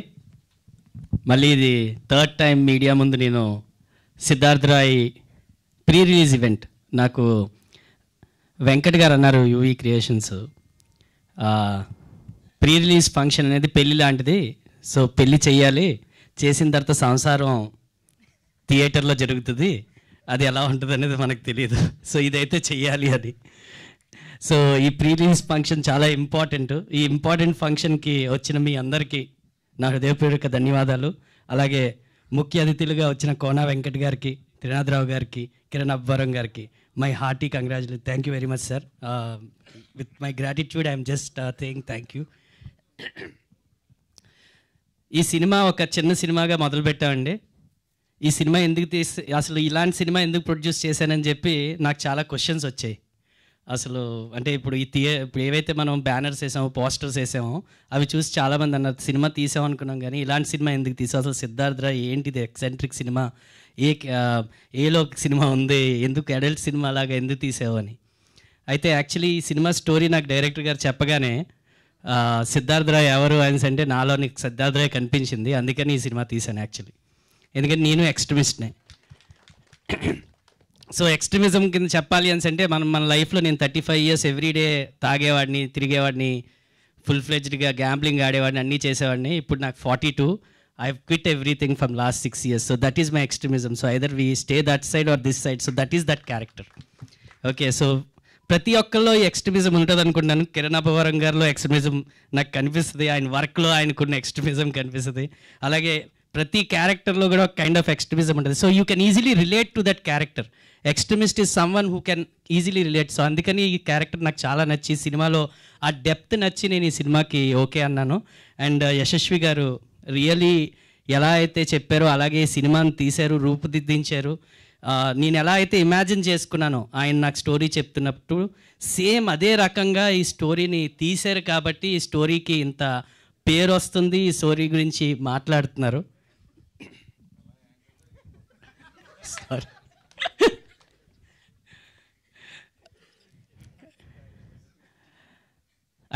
మళ్ళీ ఇది 3rd టైం మీడియా ముందు నేను Siddharth Roy pre release event. నాకు వెంకట్ గారు అన్నారు UV creations, pre release function అనేది పెళ్ళి లాంటిది, సో పెళ్ళి చెయ్యాలి, చేసిన తర్వాత సంసారం థియేటర్లో జరుగుతుంది, అది ఎలా ఉంటుంది అనేది మనకు తెలియదు. సో ఇదైతే చెయ్యాలి అని. సో ఈ ప్రీ రిలీజ్ ఫంక్షన్ చాలా ఇంపార్టెంట్. ఈ ఇంపార్టెంట్ ఫంక్షన్కి వచ్చిన మీ అందరికీ నా హృదయపూర్వక ధన్యవాదాలు. అలాగే ముఖ్య అతిథులుగా వచ్చిన కోన వెంకట్ గారికి, త్రినాథరావు గారికి, కిరణ్ అబ్బవరం గారికి my hearty congratulation. Thank you very much sir. With my gratitude I'm just thing thank you. ఈ సినిమా ఒక చిన్న సినిమాగా మొదలుపెట్టామండి. ఈ సినిమా ఎందుకు అసలు ఇలాంటి సినిమా ఎందుకు ప్రొడ్యూస్ చేశానని చెప్పి నాకు చాలా క్వశ్చన్స్ వచ్చాయి. అసలు అంటే ఇప్పుడు ఇప్పుడు ఏవైతే మనం బ్యానర్స్ వేసామో, పోస్టర్స్ వేసామో అవి చూసి చాలామంది అన్నారు సినిమా తీసాం అనుకున్నాం, కానీ ఇలాంటి సినిమా ఎందుకు తీసాం, అసలు సిద్ధార్థ రాయ్ ఏంటిది ఎక్సెంట్రిక్ సినిమా, ఏలో సినిమా ఉంది, ఎందుకు అడల్ట్ సినిమా లాగా ఎందుకు తీసావు అని. అయితే యాక్చువల్లీ ఈ సినిమా స్టోరీ నాకు డైరెక్టర్ గారు చెప్పగానే సిద్ధార్థ రాయ్ ఎవరు అని అంటే నాలో నీకు సిద్ధార్థ రాయ్ కనిపించింది, అందుకని ఈ సినిమా తీశాను యాక్చువల్లీ. ఎందుకంటే నేను ఎక్స్ట్రీమిస్ట్నే. సో ఎక్స్ట్రీమిజం కింద చెప్పాలి అని అంటే మన లైఫ్లో నేను 35 years ఎవ్రీడే తాగేవాడిని, తిరిగేవాడిని, ఫుల్ ఫ్లెజ్డ్గా గ్యాంబ్లింగ్ ఆడేవాడిని, అన్నీ చేసేవాడిని. ఇప్పుడు నాకు 42. I quit everything from last 6 years. So that is my extremism. So either we stay that side or this side. So that is that character. Okay, so ప్రతి ఒక్కరిలో ఈ ఎక్స్ట్రీమిజం ఉంటుంది అనుకుంటున్నాను. కిరణ్ అబ్బవరం గారిలో ఎక్స్ట్రీమిజం నాకు కనిపిస్తుంది, ఆయన వర్క్లో ఆయనకున్న ఎక్స్ట్రీమిజం కనిపిస్తుంది. అలాగే ప్రతి క్యారెక్టర్లో కూడా ఒక కైండ్ ఆఫ్ ఎక్స్ట్రీమిజం ఉంటుంది. So you can easily relate to that character. Extremist is someone who can easily relate. So అందుకని ఈ క్యారెక్టర్ నాకు చాలా నచ్చి, సినిమాలో ఆ డెప్త్ నచ్చి నేను ఈ సినిమాకి ఓకే అన్నాను. అండ్ యశస్వి గారు రియలీ ఎలా అయితే చెప్పారో అలాగే ఈ సినిమాని తీశారు, రూపుదిద్దించారు. నేను ఎలా అయితే ఇమాజిన్ చేసుకున్నానో ఆయన నాకు స్టోరీ చెప్తున్నప్పుడు సేమ్ అదే రకంగా ఈ స్టోరీని తీశారు. కాబట్టి ఈ స్టోరీకి ఇంత పేరు వస్తుంది, ఈ స్టోరీ గురించి మాట్లాడుతున్నారు. సారీ.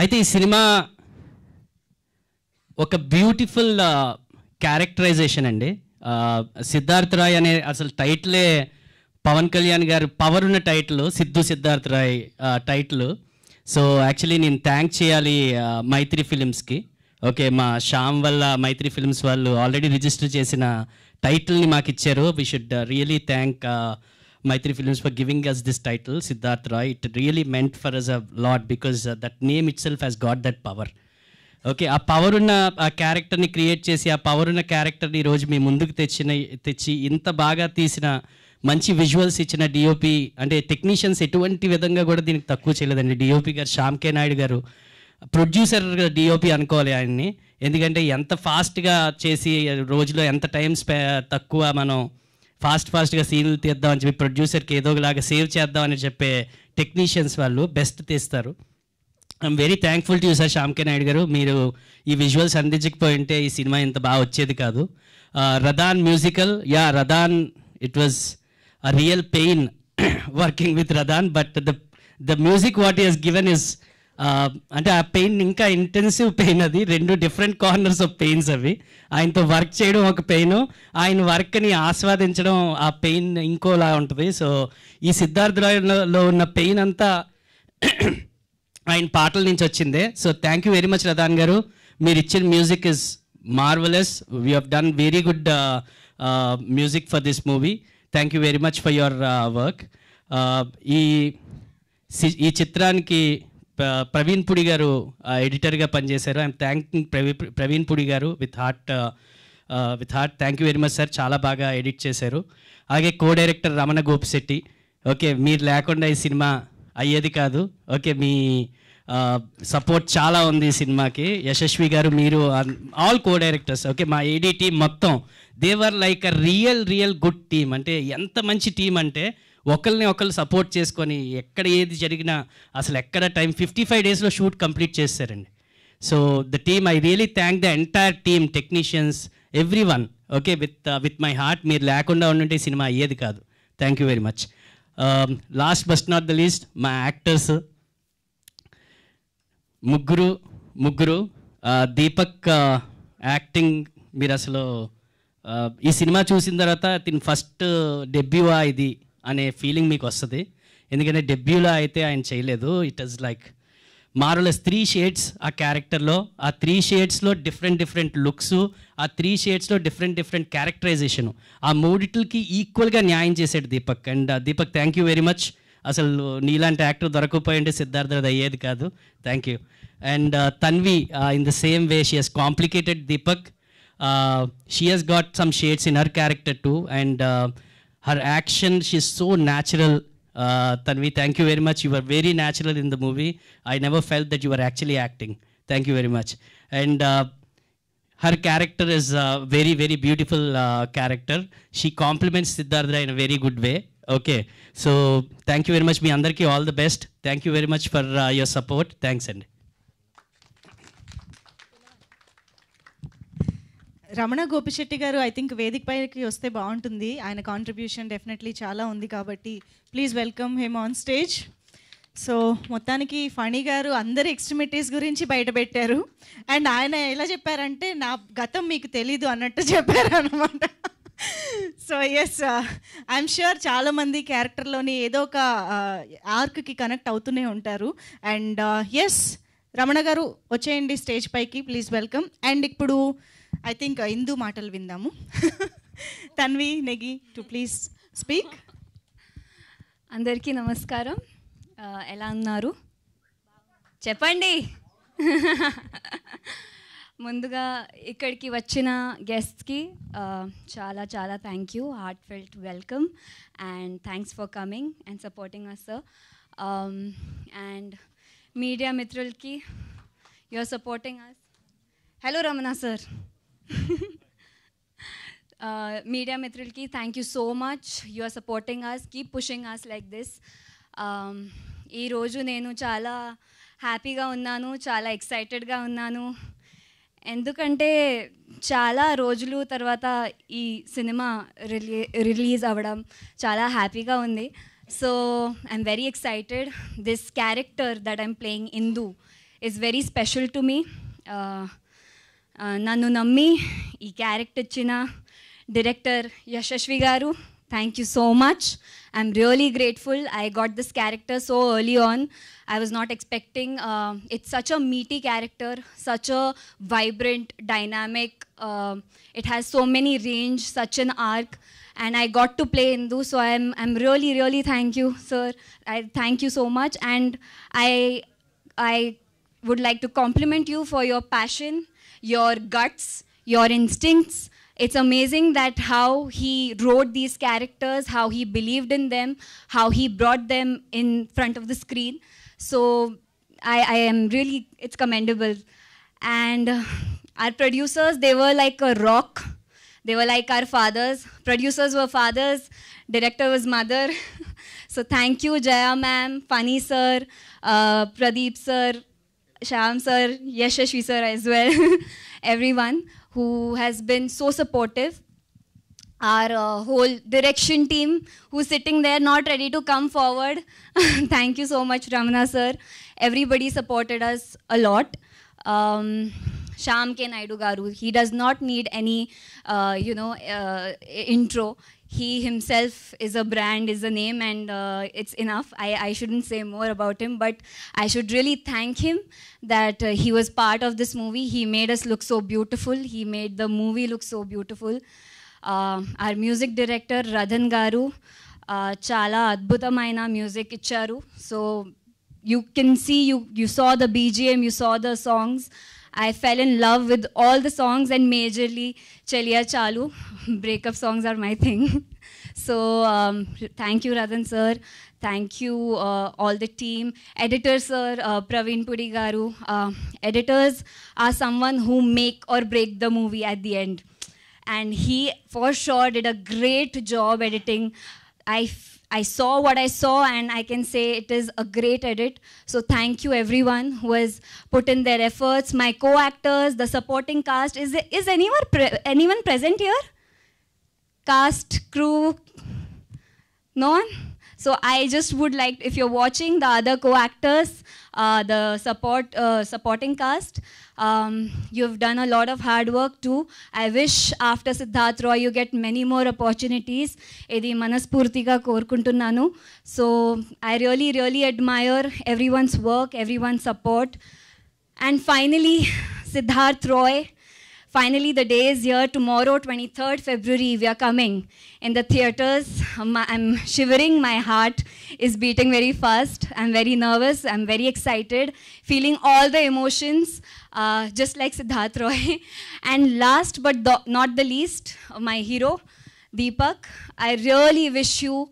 అయితే ఈ సినిమా ఒక బ్యూటిఫుల్ క్యారెక్టరైజేషన్ అండి. సిద్ధార్థ రాయ్ అనే అసలు టైటిలే పవన్ కళ్యాణ్ గారు పవర్ ఉన్న title, Siddhartha Roy title. So actually నేను థ్యాంక్ చేయాలి మైత్రి ఫిలిమ్స్కి. ఓకే, మా శ్యామ్ వల్ల మైత్రి ఫిలిమ్స్ వాళ్ళు ఆల్రెడీ రిజిస్టర్ చేసిన టైటిల్ని మాకు ఇచ్చారు. We should really thank Maitri Films for giving us this title, Siddharth Roy. It really meant for us a lot because that name itself has got that power. Okay, ఆ పవర్ ఉన్న ఆ క్యారెక్టర్ని క్రియేట్ చేసి ఆ పవర్ ఉన్న క్యారెక్టర్ని ఈరోజు మీ ముందుకు తెచ్చి ఇంత బాగా తీసిన, మంచి విజువల్స్ ఇచ్చిన డిఓపి అంటే టెక్నీషియన్స్ ఎటువంటి విధంగా కూడా దీనికి తక్కువ చేయలేదండి. డిఓపి గారు శ్యామ్ కే నాయుడు గారు, ప్రొడ్యూసర్ డిఓపి అనుకోవాలి ఆయన్ని. ఎందుకంటే ఎంత ఫాస్ట్గా చేసి రోజులో ఎంత టైం తక్కువ మనం ఫాస్ట్గా సీన్లు తీద్దామని చెప్పి ప్రొడ్యూసర్కి ఏదో ఒకలాగా సేవ్ చేద్దామని చెప్పే టెక్నీషియన్స్ వాళ్ళు బెస్ట్ తీస్తారు. I'm very thankful to you sir Shyam K Naidu garu. మీరు ఈ విజువల్స్ అందించకపోయి ఉంటే ఈ సినిమా ఇంత బాగా వచ్చేది కాదు. Radhan musical, Radhan, it was a real pain working with Radhan. But the music what he has given is అంటే ఆ పెయిన్ ఇంకా ఇంటెన్సివ్ పెయిన్. అది రెండు డిఫరెంట్ కార్నర్స్ ఆఫ్ పెయిన్స్ అవి. ఆయనతో వర్క్ చేయడం ఒక పెయిన్, ఆయన వర్క్ని ఆస్వాదించడం ఆ పెయిన్ ఇంకోలా ఉంటుంది. సో ఈ సిద్ధార్థ రాయ్లో ఉన్న పెయిన్ అంతా ఆయన పాటల నుంచి వచ్చిందే. So thank you very much Radhan garu. మీరు ఇచ్చిన music is marvellous. We have done very good music for this movie. Thank you very much for your work. ఈ చిత్రానికి ప్రవీణ్ పుడి గారు ఎడిటర్గా పనిచేశారు. ఐఎమ్ థ్యాంకింగ్ ప్రవీణ్ పుడి గారు with heart. Thank you very much sir, చాలా బాగా ఎడిట్ చేశారు. అలాగే co director Ramana Gopisetty. Okay, మీరు లేకుండా ఈ సినిమా అయ్యేది కాదు. ఓకే, మీ సపోర్ట్ చాలా ఉంది ఈ సినిమాకి. యశస్వి గారు, మీరు, ఆల్ కో డైరెక్టర్స్. ఓకే, మా ఏడీ టీం మొత్తం they're like a real good team. అంటే ఎంత మంచి టీం అంటే ఒకరిని ఒకరు సపోర్ట్ చేసుకొని ఎక్కడ ఏది జరిగినా అసలు ఎక్కడ టైం 55 daysలో షూట్ కంప్లీట్ చేస్తారండి. So the team, I really thank the entire team, technicians, every one. Okay, with my heart. మీరు లేకుండా ఉండుంటే ఈ సినిమా అయ్యేది కాదు. Thank you very much. Last but not the least, మా యాక్టర్స్ ముగ్గురు. దీపక్ యాక్టింగ్, మీరు అసలు ఈ సినిమా చూసిన తర్వాత తిని ఫస్ట్ డెబ్యూవా ఇది అనే ఫీలింగ్ మీకు వస్తుంది. ఎందుకంటే డెబ్యూలో అయితే ఆయన చేయలేదు. ఇట్ ఈస్ లైక్ మారలెస్ 3 షేడ్స్ ఆ క్యారెక్టర్లో, ఆ 3 షేడ్స్లో డిఫరెంట్ లుక్స్, ఆ 3 షేడ్స్లో డిఫరెంట్ క్యారెక్టరైజేషను, ఆ మూడిట్లకి ఈక్వల్గా న్యాయం చేసాడు Deepak. And Deepak thank you very much. అసలు నీలాంటి యాక్టర్ దొరకకపోయింటే సిద్ధార్థ్ అది అయ్యేది కాదు. Thank you. And Tanvi in the same way she has complicated Deepak. She has got some shades in her character too, and her action, she's so natural. Tanvi, thank you very much. You were very natural in the movie. I never felt that you were actually acting. Thank you very much. And her character is a very beautiful character. She complements Siddhartha in a very good way. Okay, so thank you very much. Me andarki all the best. Thank you very much for your support. Thanks and Ramana Gopisetty గారు ఐ థింక్ వేదిక పైకి వస్తే బాగుంటుంది. ఆయన కాంట్రిబ్యూషన్ డెఫినెట్లీ చాలా ఉంది కాబట్టి please welcome him on stage. So మొత్తానికి ఫణి గారు అందరి ఎక్స్ట్రిమిటీస్ గురించి బయటపెట్టారు. అండ్ ఆయన ఎలా చెప్పారంటే నా గతం మీకు తెలీదు అన్నట్టు చెప్పారు అనమాట. సో ఎస్, ఐఎమ్ ష్యూర్ చాలామంది క్యారెక్టర్లోని ఏదో ఒక ఆర్క్కి కనెక్ట్ అవుతూనే ఉంటారు. అండ్ ఎస్, రమణ గారు వచ్చేయండి స్టేజ్ పైకి, ప్లీజ్ వెల్కమ్. అండ్ ఇప్పుడు ఐ థింక్ ఇందు మాటలు విందాము. Tanvi, Negi to please speak. అందరికీ నమస్కారం. ఎలా ఉన్నారు చెప్పండి. ముందుగా ఇక్కడికి వచ్చిన గెస్ట్స్కి చాలా చాలా thank you, heartfelt welcome and thanks for coming and supporting us sir. And media మిత్రులకి you are supporting us. Hello Ramana sir. Media మిత్రులకి thank you so much. You are supporting us, keep pushing us like this. ఈరోజు నేను చాలా హ్యాపీగా ఉన్నాను, చాలా ఎక్సైటెడ్గా ఉన్నాను. ఎందుకంటే చాలా రోజులు తర్వాత ఈ సినిమా రిలీజ్ అవ్వడం చాలా హ్యాపీగా ఉంది. So I'm very excited. This character that I'm playing Indu is very special to me. నన్ను నమ్మి ఈ క్యారెక్టర్ ఇచ్చిన director Yashasvi garu, thank you so much. I'm really grateful. I got this character so early on. I was not expecting. It's such a meaty character, such a vibrant, dynamic. It has so many range, such an arc, and I got to play Indu. So I'm really thank you, sir. I thank you so much, and I would like to compliment you for your passion, your guts, your instincts. It's amazing that how he wrote these characters, how he believed in them, how he brought them in front of the screen. So I am really, it's commendable. And our producers, they were like a rock. They were like our fathers. Producers were fathers, director was mother. So thank you, Jaya ma'am, Funny sir, Pradeep sir, Shyam sir, Yashashvi sir as well. Everyone who has been so supportive. Our whole direction team who's sitting there not ready to come forward. Thank you so much, Ramana sir. Everybody supported us a lot. Shyam K. Naidu Garu, he does not need any, intro. He himself is a brand, is a name, and it's enough. I shouldn't say more about him, but I should really thank him that he was part of this movie. He made us look so beautiful. He made the movie look so beautiful. Our music director, Radhan Garu, chala adbhutamaina music icharu. So you can see, you saw the BGM, you saw the songs. I fell in love with all the songs, and majorly Chaliya Chalu. Breakup songs are my thing. So thank you, Radhan sir. Thank you, all the team. Editor sir, Praveen Pudi Garu. Editors are someone who make or break the movie at the end. And he for sure did a great job editing. I saw what I saw, and I can say it is a great edit. So thank you everyone who has put in their efforts. My co-actors, the supporting cast. Is anyone present here? Cast, crew, No one? So I just would like, if you're watching the other co-actors, the supporting cast, you've done a lot of hard work too. I wish after Siddharth Roy you get many more opportunities. Edi manaspurtiga korukuntunnanu. So I really, really admire everyone's work, everyone's support. And finally, Siddharth Roy. Finally, the day is here. Tomorrow, 23rd February, we are coming in the theatres. I'm shivering. My heart is beating very fast. I'm very nervous. I'm very excited. Feeling all the emotions, just like Siddharth Roy. And last but not the least, my hero, Deepak. I really wish you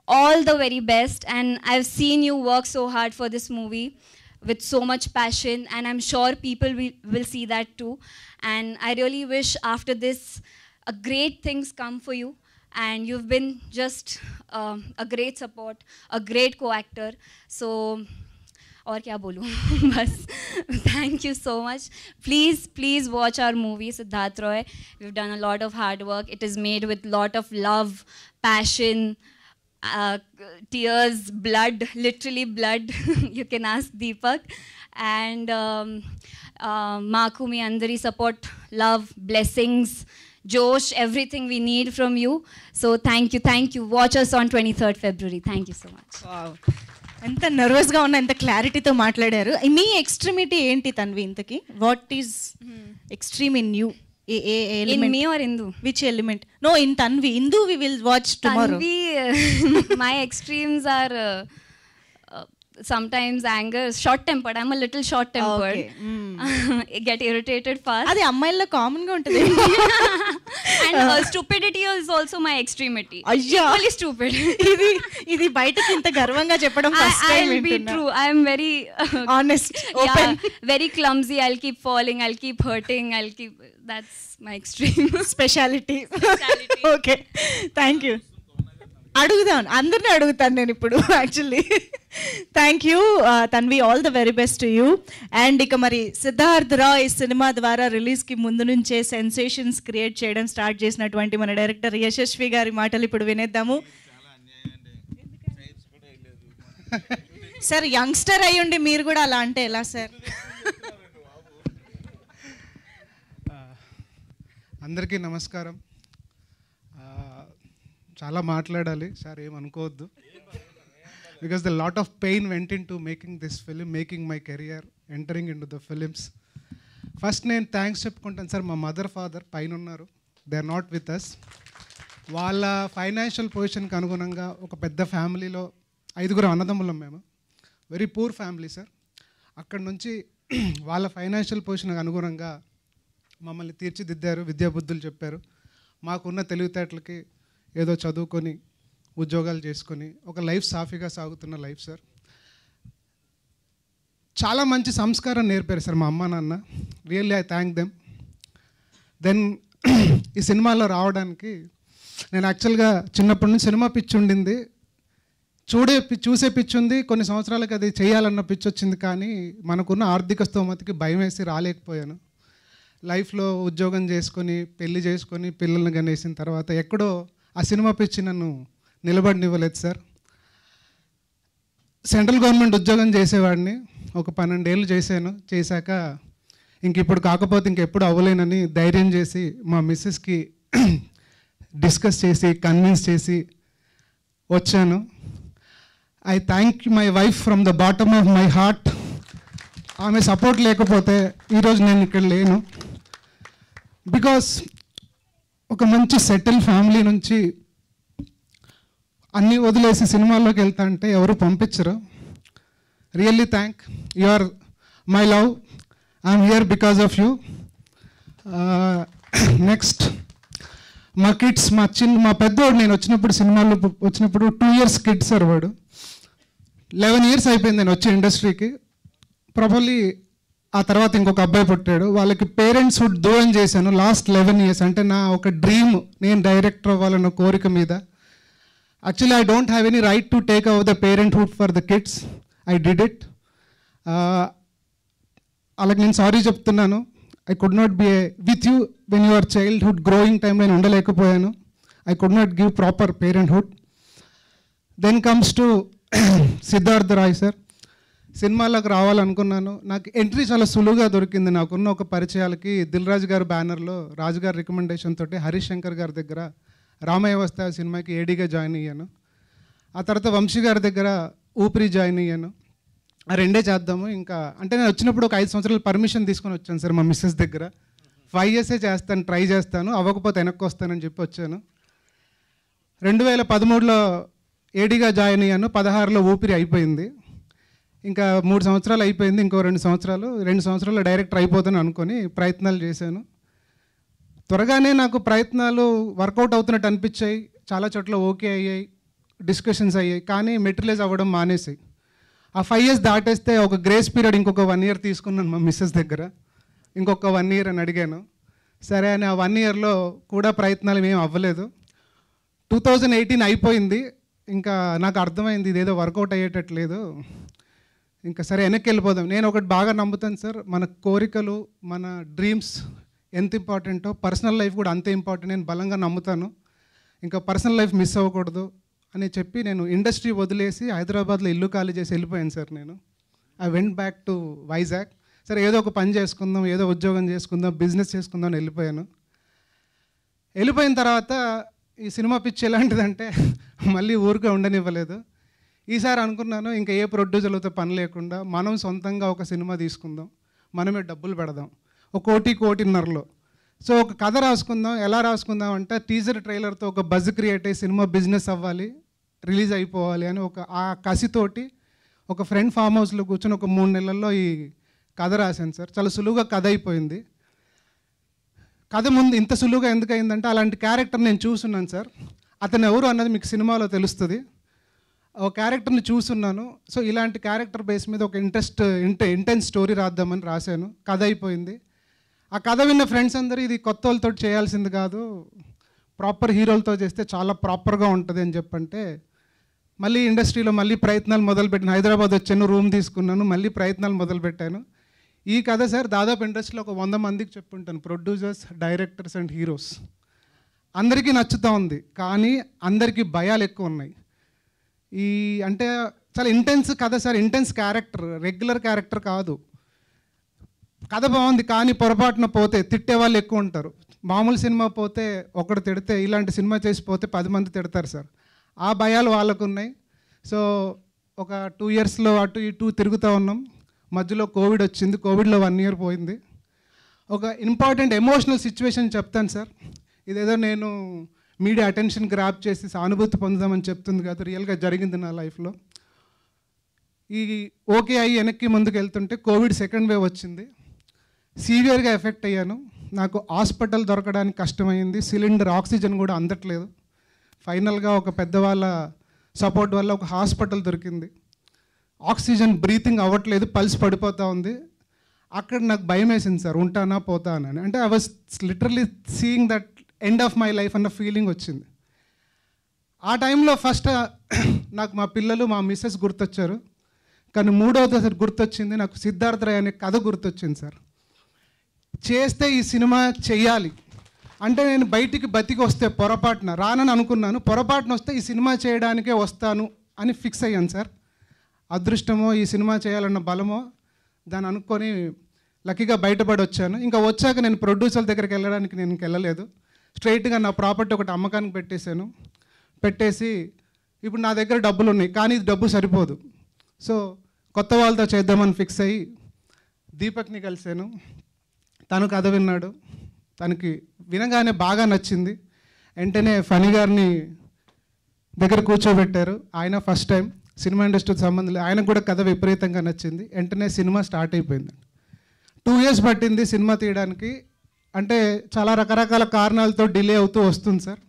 all the very best. And I've seen you work so hard for this movie with so much passion, and I'm sure people will see that too. And I really wish after this, great things come for you. And you've been just a great support, a great co-actor. So, और क्या बोलूँ बस. Thank you so much. Please watch our movie, Siddharth Roy. We've done a lot of hard work. It is made with lot of love, passion, tears, blood, literally blood. You can ask Deepak. And Maku mi andari support, love, blessings, Josh, everything we need from you. So thank you. Watch us on 23rd February. Thank you so much. Wow. ఎంత నర్వస్గా ఉన్నా ఎంత క్లారిటీతో మాట్లాడారు. మీ ఎక్స్ట్రీమిటీ ఏంటి తన్వి ఇంతకి? What is extreme in you? In me or Indu? Which element? No, in Tanvi. Indu we will watch tomorrow. Tanvi, my extremes are sometimes anger, short-tempered. I'm a little short-tempered. Okay. Get irritated fast. అది అమ్మాయిల్లో కామన్ గా ఉంటుంది. And stupidity is also my extremity. అయ్యా, Equally stupid. ఇది బయటకి ఇంత గర్వంగా చెప్పడం first time I'll be true. I'm very honest, open. Yeah, very clumsy. I'll keep falling. I'll keep hurting. That's my extreme speciality. Okay, thank you. అడుగుదాం, అందరినీ అడుగుతాను నేను ఇప్పుడు actually. Thank you Tanvi, all the very best to you. And ఇక మరి సిద్ధార్థ్ రాయ్ సినిమా ద్వారా రిలీజ్కి ముందు నుంచే సెన్సేషన్స్ క్రియేట్ చేయడం స్టార్ట్ చేసినటువంటి మన డైరెక్టర్ యశస్వి గారి మాటలు ఇప్పుడు వినేద్దాము. సార్, యంగ్స్టర్ అయ్యుండి మీరు కూడా అలా అంటే ఎలా సార్? అందరికీ నమస్కారం. చాలా మాట్లాడాలి సార్, ఏమనుకోవద్దు. Because the lot of pain went in to making this film, making my career, entering in to the films. First నేను థ్యాంక్స్ చెప్పుకుంటాను సార్. మా మదర్ ఫాదర్ పైన ఉన్నారు, they are not with us. వాళ్ళ ఫైనాన్షియల్ పొజిషన్కి అనుగుణంగా ఒక పెద్ద ఫ్యామిలీలో 5 అన్నదమ్ములం మేము. Very poor family sir. అక్కడ నుంచి వాళ్ళ ఫైనాన్షియల్ పొజిషన్కి అనుగుణంగా మమ్మల్ని తీర్చిదిద్దారు, విద్యాబుద్ధులు చెప్పారు. మాకున్న తెలివితేటలకి ఏదో చదువుకొని ఉద్యోగాలు చేసుకొని ఒక లైఫ్ సాఫీగా సాగుతున్న లైఫ్ సార్. చాలా మంచి సంస్కారం నేర్పారు సార్ మా అమ్మ నాన్న. Really I thank them. Then ఈ సినిమాలో రావడానికి నేను యాక్చువల్గా చిన్నప్పటి నుంచి సినిమా పిచ్చి ఉండింది, చూసే పిచ్చి ఉంది. కొన్ని సంవత్సరాలకు అది చేయాలన్న పిచ్చి వచ్చింది, కానీ మనకున్న ఆర్థిక స్తోమతకి భయం వేసి రాలేకపోయాను. లైఫ్లో ఉద్యోగం చేసుకొని పెళ్లి చేసుకొని పిల్లల్ని కనేసిన తర్వాత ఎక్కడో ఆ సినిమా పిచ్చి నన్ను నిలబడినివ్వలేదు సార్. సెంట్రల్ గవర్నమెంట్ ఉద్యోగం చేసేవాడిని, ఒక 12 ఏళ్ళు చేశాను. చేశాక ఇప్పుడు కాకపోతే ఇంకెప్పుడు అవ్వలేనని ధైర్యం చేసి మా మిస్సెస్కి డిస్కస్ చేసి కన్విన్స్ చేసి వచ్చాను. I thank my wife from the bottom of my heart. ఆమె సపోర్ట్ లేకపోతే ఈరోజు నేను ఇక్కడ లేను. బికాస్ ఒక మంచి సెటిల్ ఫ్యామిలీ నుంచి అన్నీ వదిలేసి సినిమాల్లోకి వెళ్తా అంటే ఎవరు పంపించరు. Really thank you are my love. I'm here because of you. Next మా కిడ్స్, మా పెద్దవాడు నేను సినిమాల్లో వచ్చినప్పుడు 2 years కిడ్ సార్. వాడు 11 years అయిపోయింది నేను వచ్చే ఇండస్ట్రీకి. ప్రాబబ్లీ ఆ తర్వాత ఇంకొక అబ్బాయి పుట్టాడు. వాళ్ళకి పేరెంట్స్ హుడ్ దూరం చేశాను లాస్ట్ 11 years. అంటే నా ఒక డ్రీమ్, నేను డైరెక్టర్ అవ్వాలన్న కోరిక మీద. Actually I don't have any right to take over the parenthood for the kids. I did it. అలాగే నేను సారీ చెప్తున్నాను. I could not be with you when your childhood growing time నేను ఉండలేకపోయాను. I could not give proper parenthood. Then comes to Siddharth Roy sir. సినిమాలోకి రావాలనుకున్నాను. నాకు ఎంట్రీ చాలా సులువుగా దొరికింది. నాకున్న ఒక పరిచయాలకి దిల్ రాజు గారి బ్యానర్లో రాజు గారి రికమెండేషన్ తోటి హరీష్ శంకర్ గారి దగ్గర రామయ్య వస్తా సినిమాకి ఏడీగా జాయిన్ అయ్యాను. ఆ తర్వాత వంశీ గారి దగ్గర ఊపిరి జాయిన్ అయ్యాను. ఆ రెండే చేద్దాము ఇంకా అంటే నేను వచ్చినప్పుడు ఒక 5 సంవత్సరాలు పర్మిషన్ తీసుకొని వచ్చాను సార్ మా మిస్సెస్ దగ్గర. 5 yearsే చేస్తాను, ట్రై చేస్తాను, అవ్వకపోతే వెనక్కి వస్తానని చెప్పి వచ్చాను. 2013లో ఏడీగా జాయిన్ అయ్యాను. 16లో ఊపిరి అయిపోయింది. ఇంకా 3 సంవత్సరాలు అయిపోయింది. ఇంకో 2 సంవత్సరాల్లో డైరెక్టర్ అయిపోతాను అనుకొని ప్రయత్నాలు చేశాను. త్వరగానే నాకు ప్రయత్నాలు వర్కౌట్ అవుతున్నట్టు అనిపించాయి. చాలా చోట్ల ఓకే అయ్యాయి, డిస్కషన్స్ అయ్యాయి, కానీ మెటీరియలైజ్ అవ్వడం మానేసాయి. ఆ 5 years దాటేస్తే ఒక గ్రేస్ పీరియడ్ ఇంకొక 1 year తీసుకున్నాను మా మిస్సెస్ దగ్గర. ఇంకొక 1 year అని అడిగాను. సరే అని ఆ 1 yearలో కూడా ప్రయత్నాలు ఏం అవ్వలేదు. 2018 అయిపోయింది. ఇంకా నాకు అర్థమైంది ఇదేదో వర్కౌట్ అయ్యేటట్లేదు. ఇంకా సరే వెనక్కి వెళ్ళిపోదాం. నేను ఒకటి బాగా నమ్ముతాను సార్, మన కోరికలు, మన డ్రీమ్స్ ఎంత ఇంపార్టెంటో పర్సనల్ లైఫ్ కూడా అంతే ఇంపార్టెంట్. నేను బలంగా నమ్ముతాను. ఇంకా పర్సనల్ లైఫ్ మిస్ అవ్వకూడదు అని చెప్పి నేను ఇండస్ట్రీ వదిలేసి హైదరాబాద్లో ఇల్లు ఖాళీ చేసి వెళ్ళిపోయాను sir. I went back to Vizag. సరే ఏదో ఒక పని చేసుకుందాం, ఏదో ఉద్యోగం చేసుకుందాం, బిజినెస్ చేసుకుందాం అని వెళ్ళిపోయాను. వెళ్ళిపోయిన తర్వాత ఈ సినిమా పిచ్చి ఎలాంటిదంటే మళ్ళీ ఊరికే ఉండనివ్వలేదు. ఈసారి అనుకున్నాను ఇంకా ఏ ప్రొడ్యూసర్లతో పని లేకుండా మనం సొంతంగా ఒక సినిమా తీసుకుందాం, మనమే డబ్బులు పెడదాం. 1 కోటిన్నరలో సో ఒక కథ రాసుకుందాం. ఎలా రాసుకుందాం అంటే టీజర్ ట్రైలర్తో ఒక బజ్ క్రియేట్ అయ్యి సినిమా బిజినెస్ అవ్వాలి, రిలీజ్ అయిపోవాలి అని ఆ కసితోటి ఒక ఫ్రెండ్ ఫామ్ హౌస్లో కూర్చొని ఒక 3 నెలల్లో ఈ కథ రాశాను సార్. చాలా సులువుగా కథ అయిపోయింది. కథ ముందు ఇంత సులువుగా ఎందుకు అయిందంటే అలాంటి క్యారెక్టర్ నేను చూస్తున్నాను సార్. అతను ఎవరు అన్నది మీకు సినిమాలో తెలుస్తుంది. ఒక క్యారెక్టర్ని చూస్తున్నాను. సో ఇలాంటి క్యారెక్టర్ బేస్ మీద ఒక ఇంటెన్స్ స్టోరీ రాద్దామని రాశాను. కథ అయిపోయింది. ఆ కథ విన్న ఫ్రెండ్స్ అందరూ ఇది కొత్త వాళ్ళతో చేయాల్సింది కాదు, ప్రాపర్ హీరోలతో చేస్తే చాలా ప్రాపర్గా ఉంటుంది అని చెప్పంటే మళ్ళీ ఇండస్ట్రీలో మళ్ళీ ప్రయత్నాలు మొదలుపెట్టాను. హైదరాబాద్ వచ్చాను, రూమ్ తీసుకున్నాను, మళ్ళీ ప్రయత్నాలు మొదలుపెట్టాను. ఈ కథ సార్ దాదాపు ఇండస్ట్రీలో ఒక 100 మందికి చెప్పుంటాను, ప్రొడ్యూసర్స్, డైరెక్టర్స్ అండ్ హీరోస్. అందరికీ నచ్చుతూ ఉంది, కానీ అందరికీ భయాలు ఎక్కువ ఉన్నాయి. ఈ అంటే చాలా ఇంటెన్స్ కథ sir, intense character, regular character కాదు. కథ బాగుంది కానీ పొరపాటున పోతే తిట్టే వాళ్ళు ఎక్కువ ఉంటారు. మామూలు సినిమా పోతే ఒకడు తిడితే ఇలాంటి సినిమా చేసి పోతే 10 మంది తిడతారు సార్. ఆ భయాలు వాళ్ళకు ఉన్నాయి. సో ఒక 2 yearsలో అటు ఇటు తిరుగుతూ ఉన్నాం. మధ్యలో కోవిడ్ వచ్చింది. కోవిడ్లో 1 year పోయింది. ఒక ఇంపార్టెంట్ ఎమోషనల్ సిచ్యువేషన్ చెప్తాను సార్. ఇదేదో నేను మీడియా అటెన్షన్ గ్రాప్ చేసి సానుభూతి పొందుదామని చెప్తుంది కాదు, రియల్గా జరిగింది నా లైఫ్లో. ఈ ఓకే అయ్యి వెనక్కి ముందుకు వెళ్తుంటే కోవిడ్ 2nd wave వచ్చింది. సీవియర్గా ఎఫెక్ట్ అయ్యాను. నాకు హాస్పిటల్ దొరకడానికి కష్టమైంది. సిలిండర్, ఆక్సిజన్ కూడా అందట్లేదు. ఫైనల్గా ఒక పెద్దవాళ్ళ సపోర్ట్ వల్ల ఒక హాస్పిటల్ దొరికింది. ఆక్సిజన్ బ్రీతింగ్ అవ్వట్లేదు, పల్స్ పడిపోతూ ఉంది. అక్కడ నాకు భయం వేసింది సార్, ఉంటానా పోతానా అని. అంటే I was literally seeing that end of my life అన్న ఫీలింగ్ వచ్చింది. ఆ టైంలో ఫస్ట్ నాకు మా పిల్లలు, మా మిస్సెస్ గుర్తొచ్చారు. కానీ 3వది సార్ గుర్తొచ్చింది నాకు, సిద్ధార్థ రాయ్ అనే కథ గుర్తొచ్చింది సార్. చేస్తే ఈ సినిమా చెయ్యాలి అంటే నేను బయటికి బతికి వస్తే పొరపాటున రానని అనుకున్నాను. పొరపాటున వస్తే ఈ సినిమా చేయడానికే వస్తాను అని ఫిక్స్ అయ్యాను సార్. అదృష్టమో ఈ సినిమా చేయాలన్న బలమో దాన్ని అనుకొని లక్కీగా బయటపడి వచ్చాను. ఇంకా వచ్చాక నేను ప్రొడ్యూసర్ల దగ్గరికి వెళ్ళడానికి నేను వెళ్ళలేదు. స్ట్రైట్గా నా ప్రాపర్టీ ఒకటి అమ్మకానికి పెట్టేశాను. పెట్టేసి ఇప్పుడు నా దగ్గర డబ్బులు ఉన్నాయి, కానీ ఇది డబ్బు సరిపోదు. సో కొత్త వాళ్ళతో చేద్దామని ఫిక్స్ అయ్యి దీపక్ని కలిశాను. తను కథ విన్నాడు. తనకి వినగానే బాగా నచ్చింది. వెంటనే ఫణి గారిని దగ్గర కూర్చోబెట్టారు. ఆయన ఫస్ట్ టైం సినిమా ఇండస్ట్రీకి సంబంధం లేదు, ఆయనకు కూడా కథ విపరీతంగా నచ్చింది. వెంటనే సినిమా స్టార్ట్ అయిపోయింది. 2 years పట్టింది సినిమా తీయడానికి. అంటే చాలా రకరకాల కారణాలతో డిలే అవుతూ వస్తుంది సార్.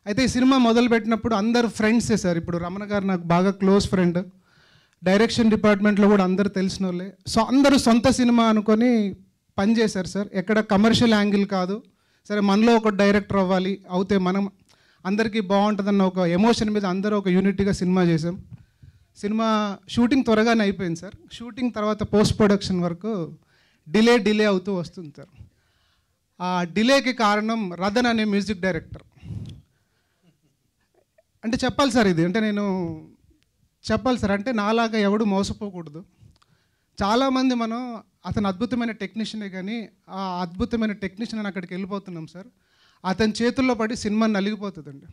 అయితే ఈ సినిమా మొదలుపెట్టినప్పుడు అందరు ఫ్రెండ్సే సార్. ఇప్పుడు రమణ గారు నాకు బాగా క్లోజ్ ఫ్రెండ్, డైరెక్షన్ డిపార్ట్మెంట్లో కూడా అందరు తెలిసిన వాళ్ళే. సో అందరూ సొంత సినిమా అనుకొని పనిచేశారు సార్. ఎక్కడ కమర్షియల్ యాంగిల్ కాదు. సరే మనలో ఒక డైరెక్టర్ అవ్వాలి, అవుతే మనం అందరికీ బాగుంటుందన్న ఒక ఎమోషన్ మీద అందరూ ఒక యూనిటీగా సినిమా చేసాం. సినిమా షూటింగ్ త్వరగానే అయిపోయింది సార్. షూటింగ్ తర్వాత పోస్ట్ ప్రొడక్షన్ వరకు డిలే అవుతూ వస్తుంది సార్. ఆ డిలేకి కారణం రదన్ అనే మ్యూజిక్ డైరెక్టర్. అంటే చెప్పాలి సార్ ఇది, అంటే నేను చెప్పాలి సార్, అంటే నాలాగా ఎవడు మోసపోకూడదు. చాలామంది మనం అతను అద్భుతమైన టెక్నీషియనే కానీ ఆ అద్భుతమైన టెక్నీషియన్ అని అక్కడికి వెళ్ళిపోతున్నాం సార్. అతని చేతుల్లో పడి సినిమా నలిగిపోతుందండి.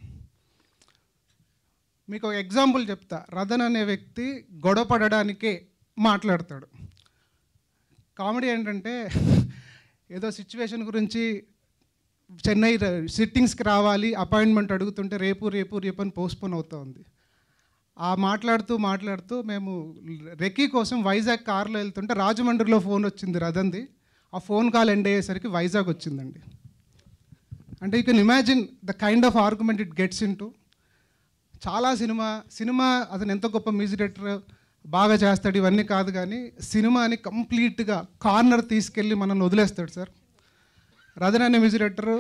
మీకు ఒక ఎగ్జాంపుల్ చెప్తా. రదన్ అనే వ్యక్తి గొడవ పడడానికే మాట్లాడతాడు. కామెడీ ఏంటంటే ఏదో సిచ్యువేషన్ గురించి చెన్నై సిట్టింగ్స్కి రావాలి, అపాయింట్మెంట్ అడుగుతుంటే రేపు అని పోస్ట్పోన్ అవుతూ ఉంది. ఆ మాట్లాడుతూ మేము రెక్కీ కోసం వైజాగ్ కార్లో వెళ్తుంటే రాజమండ్రిలో ఫోన్ వచ్చింది రదంది. ఆ ఫోన్ కాల్ ఎండ్ అయ్యేసరికి వైజాగ్ వచ్చిందండి. అంటే you can imagine the kind of argument it gets in to. చాలా సినిమా అతను ఎంత గొప్ప మ్యూజిక్ డైరెక్టర్, బాగా చేస్తాడు, ఇవన్నీ కాదు కానీ సినిమాని కంప్లీట్గా కార్నర్ తీసుకెళ్ళి మనల్ని వదిలేస్తాడు సార్. రదన్ అనే మ్యూజిక్ డైరెక్టర్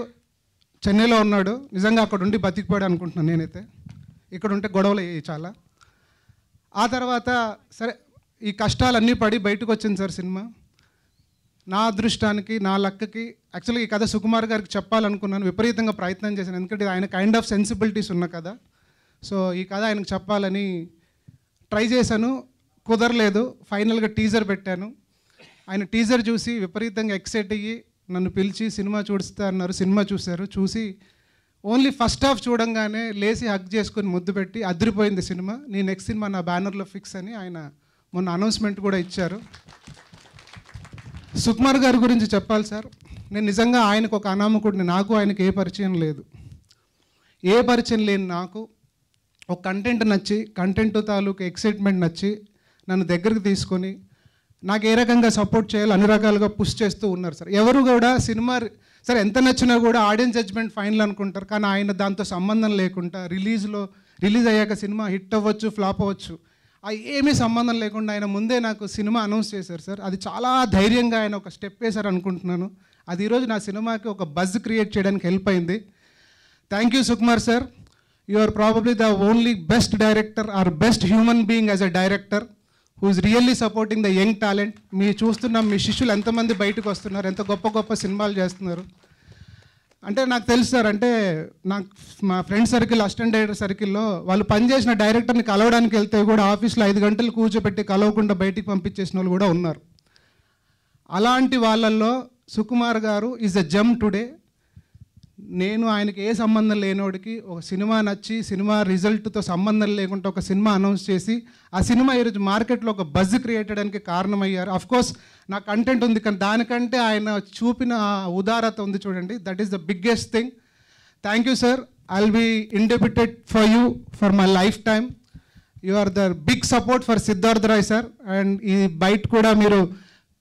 చెన్నైలో ఉన్నాడు, నిజంగా అక్కడ ఉండి బతికిపోయాడు అనుకుంటున్నాను నేనైతే. ఇక్కడ ఉంటే గొడవలు అయ్యాయి చాలా. ఆ తర్వాత సరే ఈ కష్టాలన్నీ పడి బయటకు వచ్చింది సార్ సినిమా. నా అదృష్టానికి, నా లక్కకి యాక్చువల్గా ఈ కథ సుకుమార్ గారికి చెప్పాలనుకున్నాను, విపరీతంగా ప్రయత్నం చేశాను, ఎందుకంటే ఆయన కైండ్ ఆఫ్ సెన్సిబిలిటీస్ ఉన్న కథ. సో ఈ కథ ఆయనకు చెప్పాలని ట్రై చేశాను, కుదరలేదు. ఫైనల్గా టీజర్ పెట్టాను. ఆయన టీజర్ చూసి విపరీతంగా ఎక్సైట్ అయ్యి నన్ను పిలిచి సినిమా చూస్తా అన్నారు. సినిమా చూశారు. చూసి ఓన్లీ ఫస్ట్ హాఫ్ చూడంగానే లేచి హగ్ చేసుకొని ముద్దు పెట్టి అదిరిపోయింది సినిమా, నీ నెక్స్ట్ సినిమా నా బ్యానర్లో ఫిక్స్ అని ఆయన మొన్న అనౌన్స్మెంట్ కూడా ఇచ్చారు. సుకుమార్ గారి గురించి చెప్పాలి సార్. నేను నిజంగా ఆయనకు ఒక అనామకుడిని. నాకు ఆయనకు ఏ పరిచయం లేని నాకు ఒక కంటెంట్ నచ్చి, కంటెంట్ తాలూకు ఎక్సైట్మెంట్ నచ్చి నన్ను దగ్గరికి తీసుకొని నాకు ఏ రకంగా సపోర్ట్ చేయాలో అన్ని రకాలుగా పుష్ చేస్తూ ఉన్నారు సార్. ఎవరు కూడా సినిమా సరే ఎంత నచ్చినా కూడా ఆడియన్స్ జడ్జ్మెంట్ ఫైనల్ అనుకుంటారు, కానీ ఆయన దాంతో సంబంధం లేకుండా రిలీజ్ అయ్యాక సినిమా హిట్ అవ్వచ్చు, ఫ్లాప్ అవ్వచ్చు, ఏమీ సంబంధం లేకుండా ఆయన ముందే నాకు సినిమా అనౌన్స్ చేశారు సార్. అది చాలా ధైర్యంగా ఆయన ఒక స్టెప్ వేశారు అనుకుంటున్నాను. అది ఈరోజు నా సినిమాకి ఒక బజ్ క్రియేట్ చేయడానికి హెల్ప్ అయింది. Thank you Sukumar sir. You are probably the only best director or best human being as a director who is really supporting the young talent. మీ చూస్తున్నాం, మీ శిష్యులు ఎంతమంది బయటకు వస్తున్నారు, ఎంత గొప్ప సినిమాలు చేస్తున్నారు. అంటే నాకు తెలుసు సార్, అంటే నాకు మా ఫ్రెండ్ సర్కిల్, అసిస్టెంట్ డైరెక్టర్ సర్కిల్లో వాళ్ళు పనిచేసిన డైరెక్టర్ని కలవడానికి వెళ్తే కూడా ఆఫీస్లో 5 గంటలు కూర్చోబెట్టి కలవకుండా బయటికి పంపించేసిన వాళ్ళు కూడా ఉన్నారు. అలాంటి వాళ్ళల్లో సుకుమార్ గారు ఈజ్ అ జమ్ టుడే. నేను ఆయనకి ఏ సంబంధం లేనోడికి ఒక సినిమా నచ్చి, సినిమా రిజల్ట్తో సంబంధం లేకుండా ఒక సినిమా అనౌన్స్ చేసి ఆ సినిమా ఈరోజు మార్కెట్లో ఒక బజ్ క్రియేట్ చేయడానికి కారణమయ్యారు. అఫ్కోర్స్ నా కంటెంట్ ఉంది, కానీ దానికంటే ఆయన చూపిన ఉదారత ఉంది చూడండి, that is the biggest thing. Thank you sir. I will be indebted for you for my lifetime. You are the big support for Siddharth Roy sir. And ఈ బయట కూడా మీరు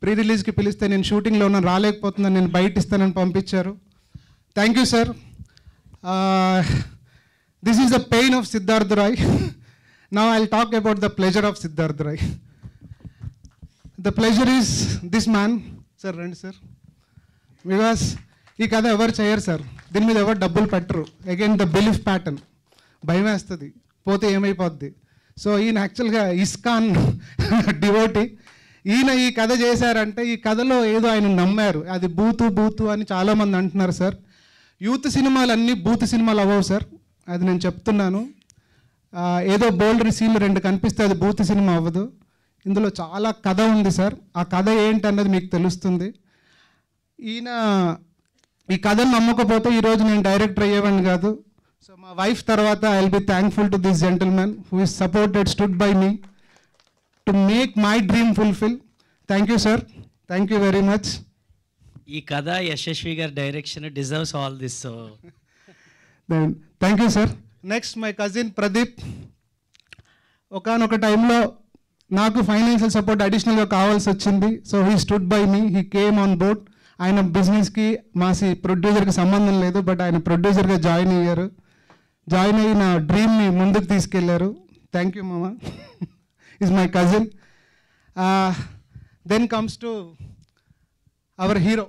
ప్రీ రిలీజ్కి పిలిస్తే నేను షూటింగ్లో ఉన్నాను, రాలేకపోతున్నాను, నేను బయట ఇస్తానని పంపించారు. Thank you, sir. This is the pain of Siddharth Roy. Now I'll talk about the pleasure of Siddharth Roy. The pleasure is this man. Sir, run, sir. Because ఈ కథ ఎవరు చేయరు సార్, దీని మీద ఎవరు డబ్బులు పెట్టరు. అగైన్ ద బిలీఫ్ ప్యాటర్న్, భయం వేస్తుంది పోతే ఏమైపోద్ది. సో ఈయన యాక్చువల్గా ఇస్కాన్ డివోటీ. ఈయన ఈ కథ చేశారంటే ఈ కథలో ఏదో ఆయన నమ్మారు. అది బూతు అని చాలామంది అంటున్నారు సార్. యూత్ సినిమాలన్నీ బూత్ సినిమాలు అవ్వవు సార్, అది నేను చెప్తున్నాను. ఏదో బోల్డ్ సీన్లు 2 కనిపిస్తే అది బూత్ సినిమా అవ్వదు. ఇందులో చాలా కథ ఉంది సార్. ఆ కథ ఏంటి అన్నది మీకు తెలుస్తుంది. ఈయన ఈ కథను నమ్మకపోతే ఈరోజు నేను డైరెక్టర్ అయ్యేవాడిని కాదు. సో మా వైఫ్ తర్వాత I will be thankful to this gentlemen who is supported, stood by me to make my dream fulfil. Thank you sir. Thank you very much. ఈ కథ యశస్వి గారి direction deserves all this. So thank you sir. Next my cousin Pradeep. ఒకనొక టైంలో నాకు ఫైనాన్షియల్ సపోర్ట్ అడిషనల్గా కావాల్సి వచ్చింది. So he stood by me, he came on board. ఆయన బిజినెస్కి మాసి ప్రొడ్యూసర్కి సంబంధం లేదు, బట్ ఆయన ప్రొడ్యూసర్గా జాయిన్ అయ్యారు. జాయిన్ అయ్యి నా డ్రీమ్ని ముందుకు తీసుకెళ్లారు. థ్యాంక్ యూ మామ. Is my cousin. Then comes to our hero.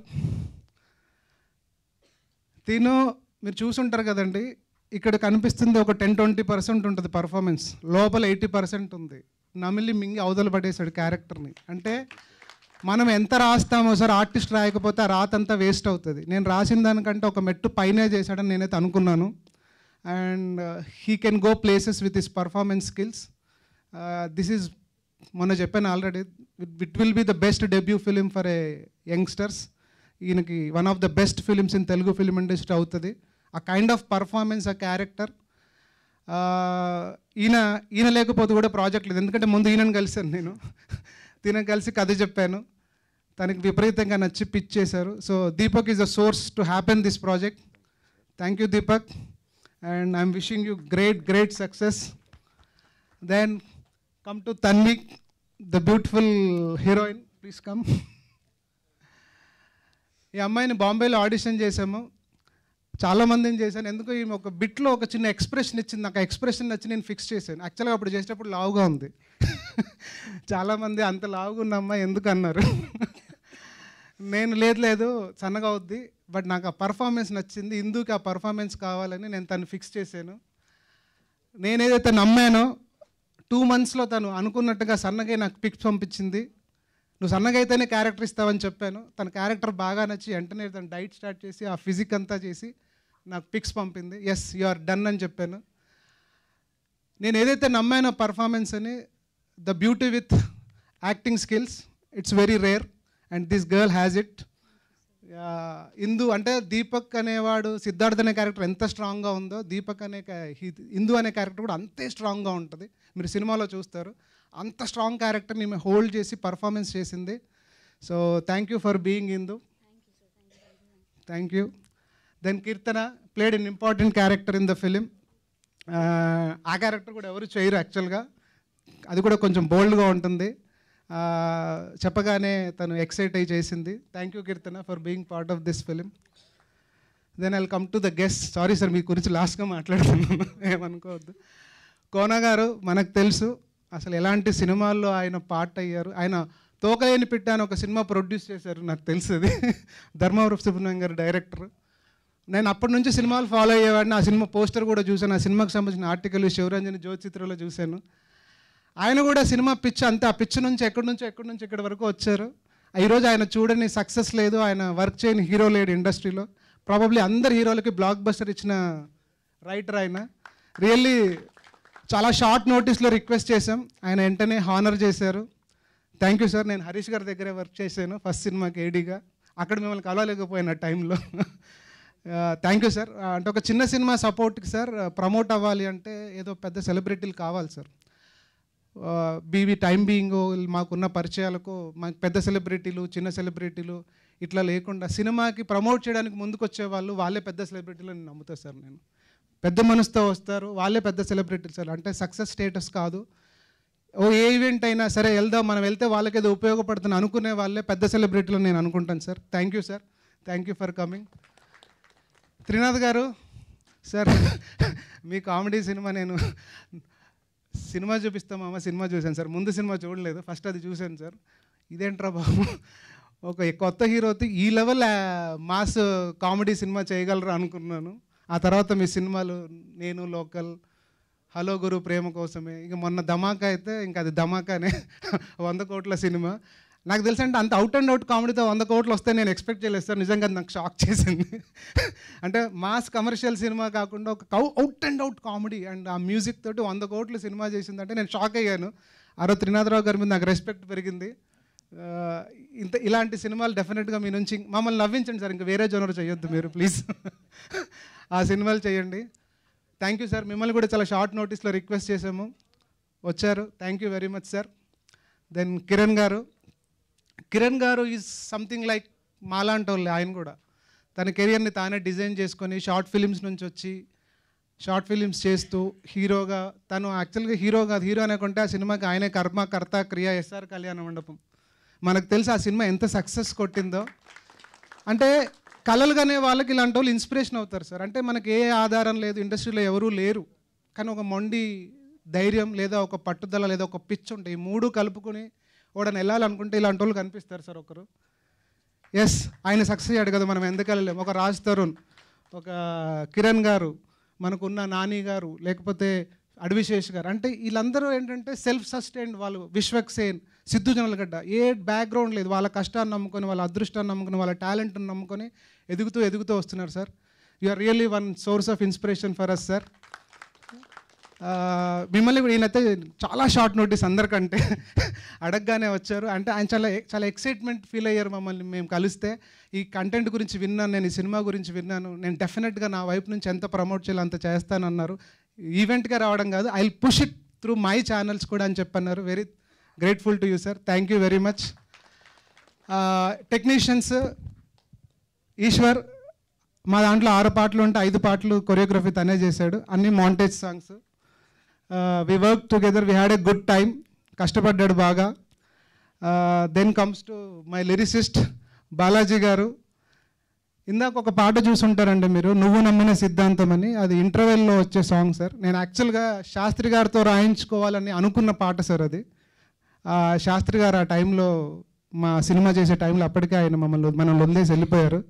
తిను మీరు చూసుంటారు కదండి, ఇక్కడ కనిపిస్తుంది ఒక 10-20% ఉంటుంది పర్ఫార్మెన్స్, లోపల 80% ఉంది. నమిలి మింగి అవతల పడేశాడు క్యారెక్టర్ని. అంటే మనం ఎంత రాస్తామో సార్, ఆర్టిస్ట్ రాయకపోతే ఆ రాత అంతా వేస్ట్ అవుతుంది. నేను రాసిన దానికంటే ఒక మెట్టు పైనే చేశాడని నేనైతే అనుకున్నాను. and he can go places with his performance skills. This is మొన్న చెప్పాను already, it will be the best debut film for a youngsters. ఈయనకి one of the best films in Telugu film industry అవుతుంది. ఆ కైండ్ ఆఫ్ పర్ఫార్మెన్స్, ఆ క్యారెక్టర్, ఈయన లేకపోతే కూడా ప్రాజెక్ట్ లేదు. ఎందుకంటే ముందు ఈయనను కలిశాను నేను, ఈయన కలిసి కథ చెప్పాను, తనకి విపరీతంగా నచ్చి పిచ్ చేశారు. So Deepak is the source to happen this project. Thank you Deepak, and I'm wishing you great success. Then come to Tanvi, the beautiful heroine. Please come. ఈ అమ్మాయిని బాంబేలో ఆడిషన్ చేసాము, చాలామందిని చేశాను. ఎందుకు ఈమె ఒక బిట్లో ఒక చిన్న ఎక్స్ప్రెషన్ ఇచ్చింది, నాకు ఆ ఎక్స్ప్రెషన్ నచ్చి నేను ఫిక్స్ చేశాను. యాక్చువల్గా అప్పుడు చేసేటప్పుడు లావుగా ఉంది, చాలామంది అంత లావుగా ఉన్న అమ్మాయి ఎందుకు అన్నారు. నేను లేదు సన్నగా అవుద్ది, బట్ నాకు ఆ పర్ఫార్మెన్స్ నచ్చింది, ఇందుకు ఆ పర్ఫార్మెన్స్ కావాలని నేను తను ఫిక్స్ చేశాను. నేనేదైతే నమ్మానో 2 monthsలో తను అనుకున్నట్టుగా సన్నగా నాకు పిక్స్ పంపించింది. నువ్వు సన్నగా అయితేనే క్యారెక్టర్ ఇస్తావని చెప్పాను. తన క్యారెక్టర్ బాగా నచ్చి వెంటనే తను డైట్ స్టార్ట్ చేసి ఆ ఫిజిక్ అంతా చేసి నాకు పిక్స్ పంపింది. ఎస్, యు ఆర్ డన్ అని చెప్పాను. నేను ఏదైతే నమ్మానో పర్ఫార్మెన్స్ అని, the beauty with acting skills, it's very rare and this girl has it. Indu అంటే దీపక్ అనేవాడు, సిద్ధార్థ్ అనే క్యారెక్టర్ ఎంత స్ట్రాంగ్గా ఉందో, దీపక్ అనే ఇందు అనే క్యారెక్టర్ కూడా అంతే స్ట్రాంగ్గా ఉంటుంది. మీరు సినిమాలో చూస్తారు, అంత స్ట్రాంగ్ క్యారెక్టర్ని మేము హోల్డ్ చేసి పర్ఫార్మెన్స్ చేసింది. So thank you for being ఇందు. Thank you. Then Keerthana played an important character in the film. ఆ క్యారెక్టర్ కూడా ఎవరు చేయరు యాక్చువల్గా, అది కూడా కొంచెం బోల్డ్గా ఉంటుంది. చెప్పగానే తను ఎక్సైట్ అయ్యి చేసింది. Thank you Keerthana for being part of this film. Then I'll come to the guest. Sorry sir, మీ గురించి లాస్ట్గా మాట్లాడుతున్నాను, ఏమనుకోవద్దు. కోన గారు మనకు తెలుసు, అసలు ఎలాంటి సినిమాల్లో ఆయన పార్ట్ అయ్యారు. ఆయన తోకలేని పిట్ట అని ఒక సినిమా ప్రొడ్యూస్ చేశారు, నాకు తెలుసు. అది ధర్మవరపు సుబ్రహ్మణ్యం గారు డైరెక్టర్. నేను అప్పటి నుంచి సినిమాలు ఫాలో అయ్యేవాడిని. ఆ సినిమా పోస్టర్ కూడా చూశాను, ఆ సినిమాకి సంబంధించిన ఆర్టికల్ శివరంజని జ్యోతిచిత్రలో చూశాను. ఆయన కూడా సినిమా పిచ్ అంతే, ఆ పిచ్ నుంచి ఎక్కడి నుంచి ఇక్కడి వరకు వచ్చారు. ఈరోజు ఆయన చూడని సక్సెస్ లేదు, ఆయన వర్క్ చేయని హీరో లేడు ఇండస్ట్రీలో. ప్రాబబ్లీ అందరు హీరోలకి బ్లాక్ బస్టర్ ఇచ్చిన రైటర్ ఆయన. రియల్లీ చాలా షార్ట్ నోటీస్లో రిక్వెస్ట్ చేశాం, ఆయన వెంటనే హానర్ చేశారు. Thank you sir. నేను హరీష్ గారి దగ్గరే వర్క్ చేశాను ఫస్ట్ సినిమాకి ఏడీగా, అక్కడ మిమ్మల్ని కలవలేకపోయిన టైంలో. Thank you sir. అంటే ఒక చిన్న సినిమా సపోర్ట్కి సార్ ప్రమోట్ అవ్వాలి అంటే ఏదో పెద్ద సెలబ్రిటీలు కావాలి సార్. టైం బీయింగ్ మాకున్న పరిచయాలకు మాకు పెద్ద సెలబ్రిటీలు, చిన్న సెలబ్రిటీలు ఇట్లా లేకుండా సినిమాకి ప్రమోట్ చేయడానికి ముందుకు వచ్చేవాళ్ళు వాళ్ళే పెద్ద సెలబ్రిటీలు అని నమ్ముతాను సార్. నేను పెద్ద మనసుతో వస్తారు, వాళ్ళే పెద్ద సెలబ్రిటీలు సార్. అంటే సక్సెస్ స్టేటస్ కాదు, ఏ ఈవెంట్ అయినా సరే వెళ్దాం, మనం వెళ్తే వాళ్ళకి ఏదో ఉపయోగపడుతుంది అనుకునే వాళ్ళే పెద్ద సెలబ్రిటీలు నేను అనుకుంటాను sir. Thank you sir, thank you for coming. Trinath గారు సార్, మీ కామెడీ సినిమా నేను సినిమా చూపిస్తామమ్మ, సినిమా చూశాను సార్. ముందు సినిమా చూడలేదు, ఫస్ట్ అది చూశాను సార్. ఇదేంట్రా బాబు, ఒక కొత్త హీరోతో ఈ లెవెల్ మాస్ కామెడీ సినిమా చేయగలరా అనుకున్నాను. ఆ తర్వాత మీ సినిమాలు నేను, లోకల్, హలో గురు, ప్రేమ కోసమే, ఇక మొన్న ధమాకా అయితే ఇంకా అది ధమాకానే 100 కోట్ల సినిమా. నాకు తెలుసు అంటే అంత అవుట్ అండ్ అవుట్ కామెడీతో 100 కోట్లు వస్తే నేను ఎక్స్పెక్ట్ చేయలేదు సార్. నిజంగా నాకు షాక్ చేసింది. అంటే మాస్ కమర్షియల్ సినిమా కాకుండా ఒక out and out comedy and ఆ మ్యూజిక్ తోటి 100 కోట్లు సినిమా చేసిందంటే నేను షాక్ అయ్యాను. ఆ రోజు త్రినాథరావు గారి మీద నాకు రెస్పెక్ట్ పెరిగింది. ఇలాంటి సినిమాలు డెఫినెట్గా మీ నుంచి మమ్మల్ని నవ్వించండి సార్, ఇంకా వేరే జోనర్ చేయొద్దు మీరు ప్లీజ్. ఆ సినిమాలు చేయండి. Thank you sir. మిమ్మల్ని కూడా చాలా షార్ట్ నోటీస్లో రిక్వెస్ట్ చేసాము, వచ్చారు. Thank you very much sir. Then Kiran garu is something like మాలాంటి వాళ్ళు. ఆయన కూడా తన కెరియర్ని తానే డిజైన్ చేసుకొని షార్ట్ ఫిలిమ్స్ నుంచి వచ్చి షార్ట్ ఫిలిమ్స్ చేస్తూ హీరోగా, తను యాక్చువల్గా హీరో కాదు, హీరో అనుకుంటే ఆ సినిమాకి ఆయనే కర్మ కర్త క్రియ ఎస్ఆర్ కళ్యాణ మండపం. మనకు తెలుసు ఆ సినిమా ఎంత సక్సెస్ కొట్టిందో. అంటే కళలుగానే వాళ్ళకి ఇలాంటి వాళ్ళు ఇన్స్పిరేషన్ అవుతారు సార్. అంటే మనకి ఏ ఆధారం లేదు, ఇండస్ట్రీలో ఎవరూ లేరు, కానీ ఒక మొండి ధైర్యం లేదా ఒక పట్టుదల లేదా ఒక పిచ్ ఉంటాయి. ఈ మూడు కలుపుకొని వాడని వెళ్ళాలనుకుంటే ఇలాంటి వాళ్ళు కనిపిస్తారు సార్ ఒకరు. ఎస్, ఆయన సక్సెస్ అయ్యాడు కదా, మనం ఎందుకు వెళ్ళలేము. ఒక రాజ్ తరుణ్, ఒక కిరణ్ గారు, మనకున్న నాని గారు, లేకపోతే అడవిశేష్ గారు, అంటే వీళ్ళందరూ ఏంటంటే సెల్ఫ్ సస్టైన్డ్ వాళ్ళు. విశ్వక్ సేన్, సిద్ధు జనలగడ్డ, ఏ బ్యాక్గ్రౌండ్ లేదు, వాళ్ళ కష్టాన్ని నమ్ముకొని, వాళ్ళ అదృష్టాన్ని నమ్ముకొని, వాళ్ళ టాలెంట్ని నమ్ముకొని ఎదుగుతూ వస్తున్నారు sir. You are really one source of inspiration for us sir. మిమ్మల్ని ఈయనైతే చాలా షార్ట్ నోటీస్ అందరికంటే అడగగానే వచ్చారు. అంటే ఆయన చాలా ఎక్సైట్మెంట్ ఫీల్ అయ్యారు మమ్మల్ని మేము కలిస్తే. ఈ కంటెంట్ గురించి విన్నాను, నేను ఈ సినిమా గురించి విన్నాను, నేను డెఫినెట్గా నా వైపు నుంచి ఎంత ప్రమోట్ చేయాలో అంత చేస్తానన్నారు. ఈవెంట్గా రావడం కాదు, I will push it through my channels కూడా అని చెప్పన్నారు. Very grateful to you sir, thank you very much. Technicians Eshwar, మా దాంట్లో 6 పాటలు ఉంటే 5 పాటలు కొరియోగ్రఫీ తనే చేశాడు, అన్ని montage songs. We work together, we had a good time, కష్టపడ్డాడు బాగా. Then comes to my lyricist Balaji garu. ఇందాక ఒక పాట చూసుంటారండి మీరు, నువ్వు నమ్మిన సిద్ధాంతం అని, అది ఇంటర్వెల్లో వచ్చే సాంగ్ సార్. నేను యాక్చువల్గా శాస్త్రి గారితో రాయించుకోవాలని అనుకున్న పాట సార్ అది. శాస్త్రి గారు ఆ టైంలో మా సినిమా చేసే టైంలో అప్పటికే ఆయన మనం వదిలేసి వెళ్ళిపోయారు.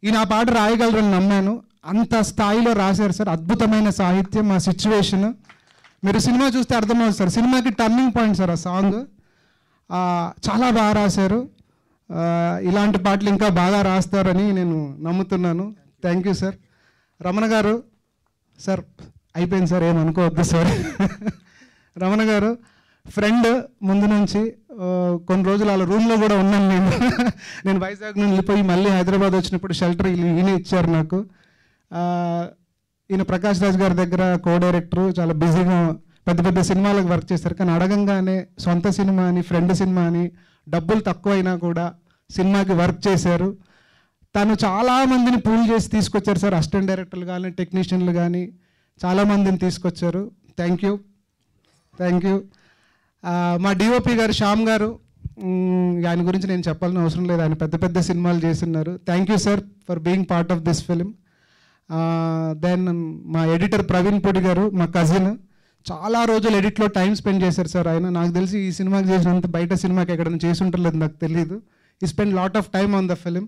ఈయన ఆ పాట రాయగలరని నమ్మాను, అంత స్థాయిలో రాశారు సార్. అద్భుతమైన సాహిత్యం, ఆ సిచ్యువేషన్ మీరు సినిమా చూస్తే అర్థమవుతుంది సార్. సినిమాకి టర్నింగ్ పాయింట్ సార్ ఆ సాంగ్. చాలా బాగా రాశారు. ఇలాంటి పాటలు ఇంకా బాగా రాస్తారని నేను నమ్ముతున్నాను. Thank you sir. రమణ గారు సార్, అయిపోయింది సార్, ఏమనుకోవద్దు సార్. రమణ గారు ఫ్రెండ్ ముందు నుంచి, కొన్ని రోజులు వాళ్ళ రూమ్లో కూడా ఉన్నాను నేను. నేను వైజాగ్ నుండి వెళ్ళిపోయి మళ్ళీ హైదరాబాద్ వచ్చినప్పుడు షెల్టర్ ఈయన ఇచ్చారు నాకు. ఈయన ప్రకాష్ రాజ్ గారి దగ్గర కో డైరెక్టరు, చాలా బిజీగా పెద్ద పెద్ద సినిమాలకు వర్క్ చేశారు. కానీ అడగంగానే సొంత సినిమా అని, ఫ్రెండ్ సినిమా అని, డబ్బులు తక్కువైనా కూడా సినిమాకి వర్క్ చేశారు. తను చాలామందిని పూల్ చేసి తీసుకొచ్చారు సార్, అసిస్టెంట్ డైరెక్టర్లు కానీ, టెక్నీషియన్లు కానీ చాలామందిని తీసుకొచ్చారు. Thank you, thank you. మా డిఓపి గారు శ్యామ్ గారు, ఆయన గురించి నేను చెప్పాలని అవసరం లేదు, ఆయన పెద్ద పెద్ద సినిమాలు చేస్తున్నారు. Thank you sir for being part of this film. Then మా ఎడిటర్ ప్రవీణ్ పొడి గారు, మా కజిన్, చాలా రోజులు ఎడిట్లో టైం స్పెండ్ చేశారు సార్ ఆయన. నాకు తెలిసి ఈ సినిమాకి చేసినంత బయట సినిమాకి ఎక్కడైనా చేసి ఉంటలేదు నాకు తెలియదు. ఈ spend lot of time on the film,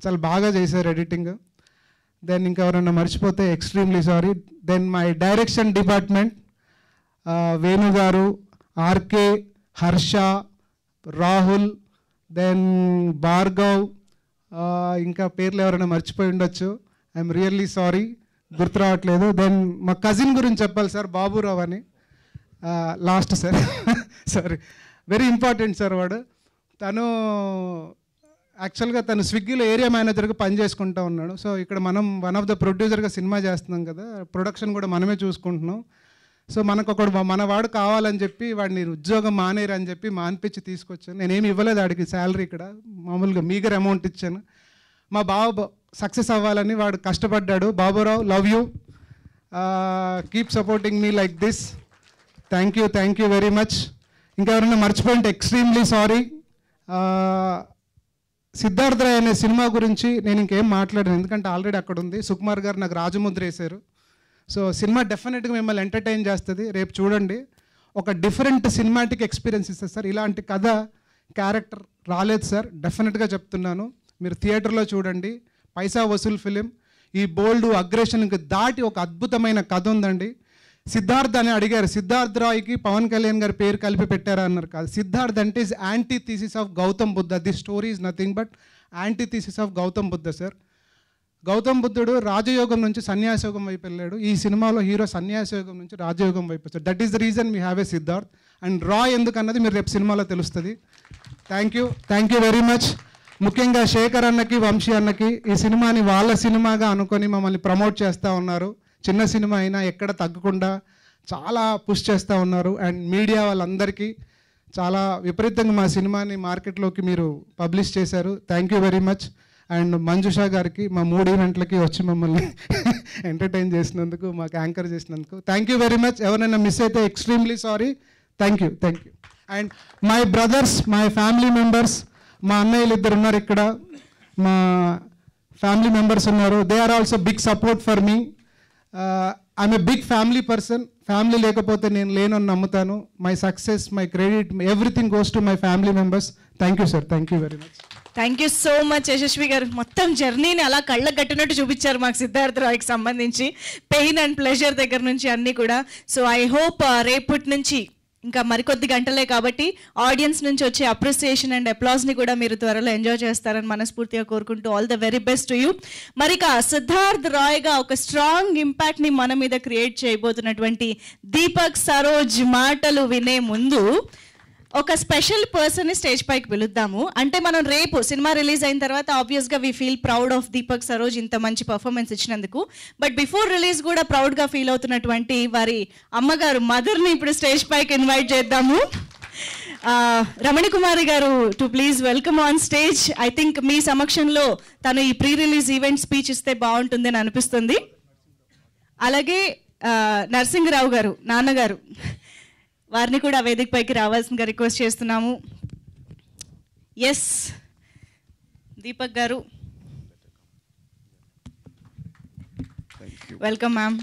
చాలా బాగా చేశారు ఎడిటింగ్. దెన్ ఇంకా ఎవరైనా మర్చిపోతే extremely sorry. Then my direction department, Venu garu, RK, Harsha, Rahul, then Bhargav, ఇంకా పేర్లు ఎవరైనా మర్చిపోయి ఉండొచ్చు, ఐఎమ్ రియల్లీ సారీ, గుర్తు రావట్లేదు. దెన్ మా కజిన్ గురించి చెప్పాలి సార్, బాబురావు అని, last sir sorry, very important sir వాడు. తను యాక్చువల్గా తను స్విగ్గీలో ఏరియా మేనేజర్గా పనిచేసుకుంటూ ఉన్నాడు. సో ఇక్కడ మనం వన్ ఆఫ్ ద ప్రొడ్యూసర్గా సినిమా చేస్తున్నాం కదా, ప్రొడక్షన్ కూడా మనమే చూసుకుంటున్నాం. సో మనకు ఒకడు మనవాడు కావాలని చెప్పి వాడిని ఉద్యోగం మానేరు అని చెప్పి మానిపించి తీసుకొచ్చాను. నేనేమి ఇవ్వలేదు ఆడికి శాలరీ, ఇక్కడ మామూలుగా మీగర్ అమౌంట్ ఇచ్చాను. మా బాబు సక్సెస్ అవ్వాలని వాడు కష్టపడ్డాడు. Baburao, love you, keep supporting me like this. Thank you very much. ఇంకా ఎవరైనా మర్చిపోయింటే ఎక్స్ట్రీమ్లీ సారీ. సిద్ధార్థ రాయ్ అనే సినిమా గురించి నేను ఇంకేం మాట్లాడాను, ఎందుకంటే ఆల్రెడీ అక్కడ ఉంది. సుకుమార్ గారు నాకు రాజముద్ర వేశారు. సో సినిమా డెఫినెట్గా మిమ్మల్ని ఎంటర్టైన్ చేస్తుంది, రేపు చూడండి. ఒక డిఫరెంట్ సినిమాటిక్ ఎక్స్పీరియన్స్ ఇస్తుంది సార్. ఇలాంటి కథ, క్యారెక్టర్ రాలేదు సార్, డెఫినెట్గా చెప్తున్నాను. మీరు థియేటర్లో చూడండి, పైసా వసూల్ ఫిలిం. ఈ బోల్డ్ అగ్రెషన్కి దాటి ఒక అద్భుతమైన కథ ఉందండి. సిద్ధార్థ్ అని అడిగారు, సిద్ధార్థ్ రాయ్కి పవన్ కళ్యాణ్ గారి పేరు కలిపి పెట్టారా అన్నారు. కాదు, సిద్ధార్థ్ అంటే is antithesis of Gautam Buddha. The story is nothing but antithesis of Gautam Buddha sir. Gautam బుద్ధుడు రాజయోగం నుంచి సన్యాసయోగం వైపు వెళ్ళాడు. ఈ సినిమాలో హీరో సన్యాసయోగం నుంచి రాజయోగం వైపు వచ్చాడు. That is the reason we have a Siddharth. And Roy ఎందుకన్నది మీరు రేపు సినిమాలో తెలుస్తుంది. Thank you very much. ముఖ్యంగా శేఖర్ అన్నకి, వంశీ అన్నకి ఈ సినిమాని వాళ్ళ సినిమాగా అనుకొని మమ్మల్ని ప్రమోట్ చేస్తూ ఉన్నారు. చిన్న సినిమా అయినా ఎక్కడ తగ్గకుండా చాలా పుష్ చేస్తూ ఉన్నారు. అండ్ మీడియా వాళ్ళందరికీ చాలా విపరీతంగా మా సినిమాని మార్కెట్లోకి మీరు పబ్లిష్ చేశారు. Thank you very much. And Manjusha గారికి మా 3 ఈవెంట్లకి వచ్చి మమ్మల్ని ఎంటర్టైన్ చేసినందుకు, మాకు యాంకర్ చేసినందుకు థ్యాంక్ యూ వెరీ మచ్. ఎవరైనా మిస్ అయితే extremely sorry. Thank you. And my brothers, my family members, మా అన్నయ్యలు 2 ఉన్నారు ఇక్కడ, మా ఫ్యామిలీ మెంబర్స్ ఉన్నారు. They are also big support for me. I'm a big family person. Family లేకపోతే నేను లేనని నమ్ముతాను. My success, my credit, everything goes to my family members. Thank you sir, thank you very much. Thank you so much Yashasvi గారు. మొత్తం జర్నీని అలా కళ్ళకు కట్టినట్టు చూపించారు మాకు సిద్ధార్థ రాయ్కి సంబంధించి, పెయిన్ అండ్ ప్లెజర్ దగ్గర నుంచి అన్నీ కూడా. సో ఐ హోప్ రేపటి నుంచి ఇంకా మరికొద్ది గంటలే కాబట్టి ఆడియన్స్ నుంచి వచ్చే అప్రిసియేషన్ అండ్ అప్లాస్ని కూడా మీరు త్వరలో ఎంజాయ్ చేస్తారని మనస్ఫూర్తిగా కోరుకుంటూ all the very best to you. మరిక సిద్ధార్థ్ రాయ్గా ఒక స్ట్రాంగ్ ఇంపాక్ట్ని మన మీద క్రియేట్ చేయబోతున్నటువంటి దీపక్ సరోజ్ మాటలు వినే ముందు ఒక స్పెషల్ పర్సన్ని స్టేజ్ పైకి పిలుద్దాము. అంటే మనం రేపు సినిమా రిలీజ్ అయిన తర్వాత ఆబ్వియస్గా we feel proud of Deepak Saroj ఇంత మంచి పర్ఫార్మెన్స్ ఇచ్చినందుకు. బట్ బిఫోర్ రిలీజ్ కూడా ప్రౌడ్గా ఫీల్ అవుతున్నటువంటి వారి అమ్మగారు మదర్ని ఇప్పుడు స్టేజ్ పైకి ఇన్వైట్ చేద్దాము. Ramani Kumari garu to please welcome on stage. I think మీ సమక్షంలో తను ఈ ప్రీ రిలీజ్ ఈవెంట్ స్పీచ్ ఇస్తే బాగుంటుంది అని అనిపిస్తుంది. అలాగే నరసింహరావు గారు నాన్నగారు, వారిని కూడా వేదిక పైకి రావాల్సిందిగా రిక్వెస్ట్ చేస్తున్నాము. Yes Deepak garu, welcome ma'am.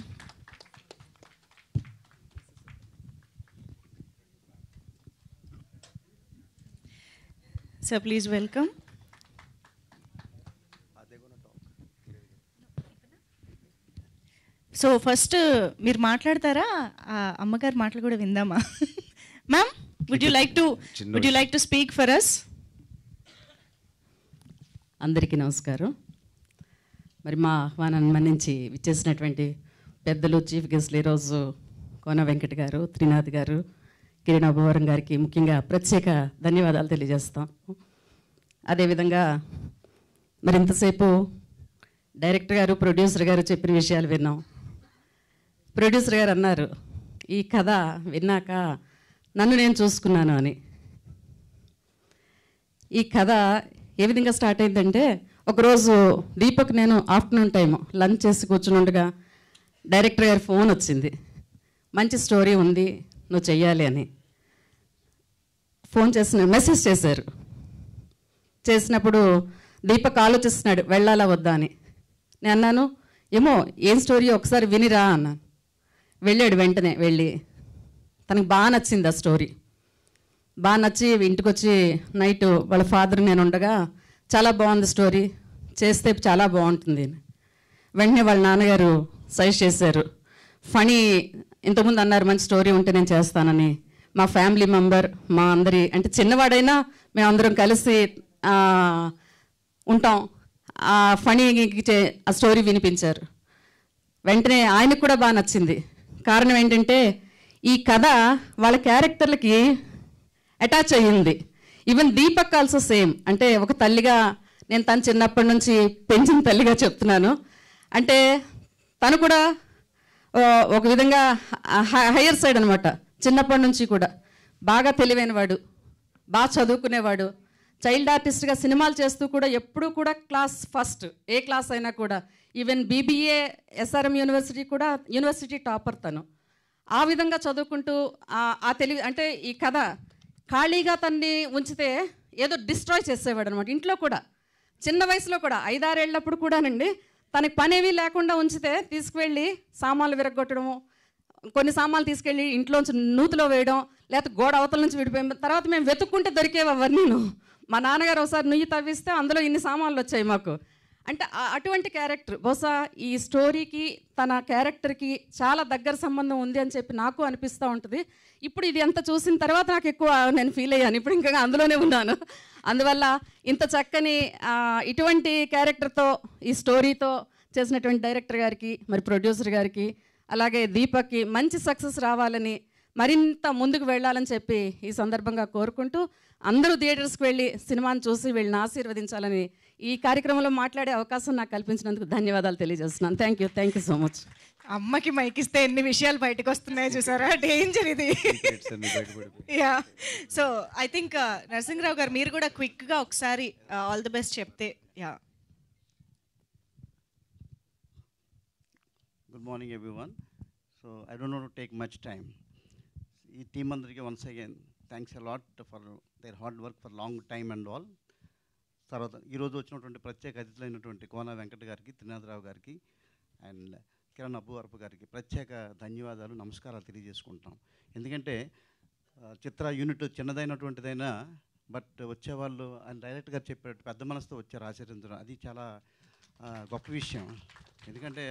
Sir please welcome. So first మీరు మాట్లాడతారా, అమ్మగారి మాటలు కూడా విందామా? Ma'am, would you like to speak for us? అందరికీ నమస్కారం. మరి మా ఆహ్వానాన్ని మన్నించి విచ్చేసినటువంటి పెద్దలు, చీఫ్ గెస్ట్లు ఈరోజు కోన వెంకట్ గారు, త్రినాథ్ గారు, కిరణ్ అబ్బవరం గారికి ముఖ్యంగా ప్రత్యేక ధన్యవాదాలు తెలియజేస్తాం. అదేవిధంగా మరి ఇంతసేపు డైరెక్టర్ గారు, ప్రొడ్యూసర్ గారు చెప్పిన విషయాలు విన్నాం. ప్రొడ్యూసర్ గారు అన్నారు ఈ కథ విన్నాక నన్ను నేను చూసుకున్నాను అని. ఈ కథ ఏ విధంగా స్టార్ట్ అయిందంటే, ఒకరోజు దీపక్ నేను ఆఫ్టర్నూన్ టైం లంచ్ చేసి కూర్చుని ఉండగా డైరెక్టర్ గారి ఫోన్ వచ్చింది, మంచి స్టోరీ ఉంది నువ్వు చెయ్యాలి అని. మెసేజ్ చేశారు. చేసినప్పుడు దీపక్ ఆలోచిస్తున్నాడు వెళ్ళాలా వద్దా అని. నేను అన్నాను ఏమో ఏం స్టోరీ ఒకసారి వినిరా అన్నాను. వెళ్ళాడు. వెంటనే వెళ్ళి తనకు బాగా నచ్చింది ఆ స్టోరీ. బాగా నచ్చి ఇంటికి వచ్చి నైట్ వాళ్ళ ఫాదర్ నేను ఉండగా చాలా బాగుంది స్టోరీ, చేస్తే చాలా బాగుంటుంది. వెంటనే వాళ్ళ నాన్నగారు సజెస్ట్ చేశారు, ఫనీ ఇంతకుముందు అన్నారు మంచి స్టోరీ ఉంటే నేను చేస్తానని. మా ఫ్యామిలీ మెంబర్, మా అందరి అంటే చిన్నవాడైనా మేమందరం కలిసి ఉంటాం. ఆ ఫనీకి ఆ స్టోరీ వినిపించారు. వెంటనే ఆయనకు కూడా బాగా నచ్చింది. కారణం ఏంటంటే ఈ కథ వాళ్ళ క్యారెక్టర్లకి అటాచ్ అయ్యింది. Even Deepak also same. అంటే ఒక తల్లిగా నేను తను చిన్నప్పటి నుంచి పెంచిన తల్లిగా చెప్తున్నాను. అంటే తను కూడా ఒక విధంగా హయ్యర్ సైడ్ అనమాట. చిన్నప్పటి నుంచి కూడా బాగా తెలివైనవాడు, బాగా చదువుకునేవాడు, చైల్డ్ ఆర్టిస్ట్గా సినిమాలు చేస్తూ కూడా ఎప్పుడూ కూడా క్లాస్ ఫస్ట్, ఏ క్లాస్ అయినా కూడా. ఈవెన్ బీబీఏ ఎస్ఆర్ఎం యూనివర్సిటీ కూడా యూనివర్సిటీ టాపర్ తను. ఆ విధంగా చదువుకుంటూ ఆ తెలివి అంటే ఈ కథ ఖాళీగా తన్ని ఉంచితే ఏదో డిస్ట్రాయ్ చేసేవాడు అనమాట. ఇంట్లో కూడా చిన్న వయసులో కూడా 5-6 ఏళ్ళప్పుడు కూడానండి తనకి పనేవి లేకుండా ఉంచితే తీసుకువెళ్ళి సామాన్లు విరగొట్టడము, కొన్ని సామాన్లు తీసుకెళ్ళి ఇంట్లోంచి నూతిలో వేయడం, లేకపోతే గోడ అవతల నుంచి విడిపోయిన తర్వాత మేము వెతుక్కుంటే దొరికేవి అవన్నీ. మా నాన్నగారు ఒకసారి నుయ్యి తవ్విస్తే అందులో ఇన్ని సామాన్లు వచ్చాయి మాకు. అంటే అటువంటి క్యారెక్టర్ బహుశా ఈ స్టోరీకి తన క్యారెక్టర్కి చాలా దగ్గర సంబంధం ఉంది అని చెప్పి నాకు అనిపిస్తూ ఉంటుంది. ఇప్పుడు ఇది అంత చూసిన తర్వాత నాకు ఎక్కువ నేను ఫీల్ అయ్యాను. ఇప్పుడు ఇంకా అందులోనే ఉన్నాను. అందువల్ల ఇంత చక్కని ఇటువంటి క్యారెక్టర్తో ఈ స్టోరీతో చేసినటువంటి డైరెక్టర్ గారికి, మరి ప్రొడ్యూసర్ గారికి, అలాగే దీపక్కి మంచి సక్సెస్ రావాలని, మరింత ముందుకు వెళ్ళాలని చెప్పి ఈ సందర్భంగా కోరుకుంటూ అందరూ థియేటర్స్కి వెళ్ళి సినిమాని చూసి వీళ్ళని ఆశీర్వదించాలని ఈ కార్యక్రమంలో మాట్లాడే అవకాశం నాకు కల్పించినందుకు ధన్యవాదాలు తెలియజేస్తున్నాను. Thank you so much. అమ్మకి మైక్ ఇస్తే ఎన్ని విషయాలు బయటకు వస్తున్నాయో చూసారా, డేంజర్ ఇది. Yeah, so I think Narasimharao garu మీరు కూడా క్విక్గా ఒకసారి ఆల్ ది బెస్ట్ చెప్తే. Yeah, good morning everyone. So I don't know to take much time. ఈ టీమ్ అందరికీ once again thanks a lot for their hard work for long time and all. తర్వాత ఈరోజు వచ్చినటువంటి ప్రత్యేక అతిథులైనటువంటి కోన వెంకట్ గారికి, త్రినాథరావు గారికి అండ్ కిరణ్ అబ్బవరపు గారికి ప్రత్యేక ధన్యవాదాలు, నమస్కారాలు తెలియజేసుకుంటాం. ఎందుకంటే చిత్ర యూనిట్ చిన్నదైనటువంటిదైనా బట్ వచ్చేవాళ్ళు ఆయన డైరెక్ట్ గారు చెప్పేటట్టు పెద్ద మనసుతో వచ్చారు ఆచరించడం. అది చాలా గొప్ప విషయం. ఎందుకంటే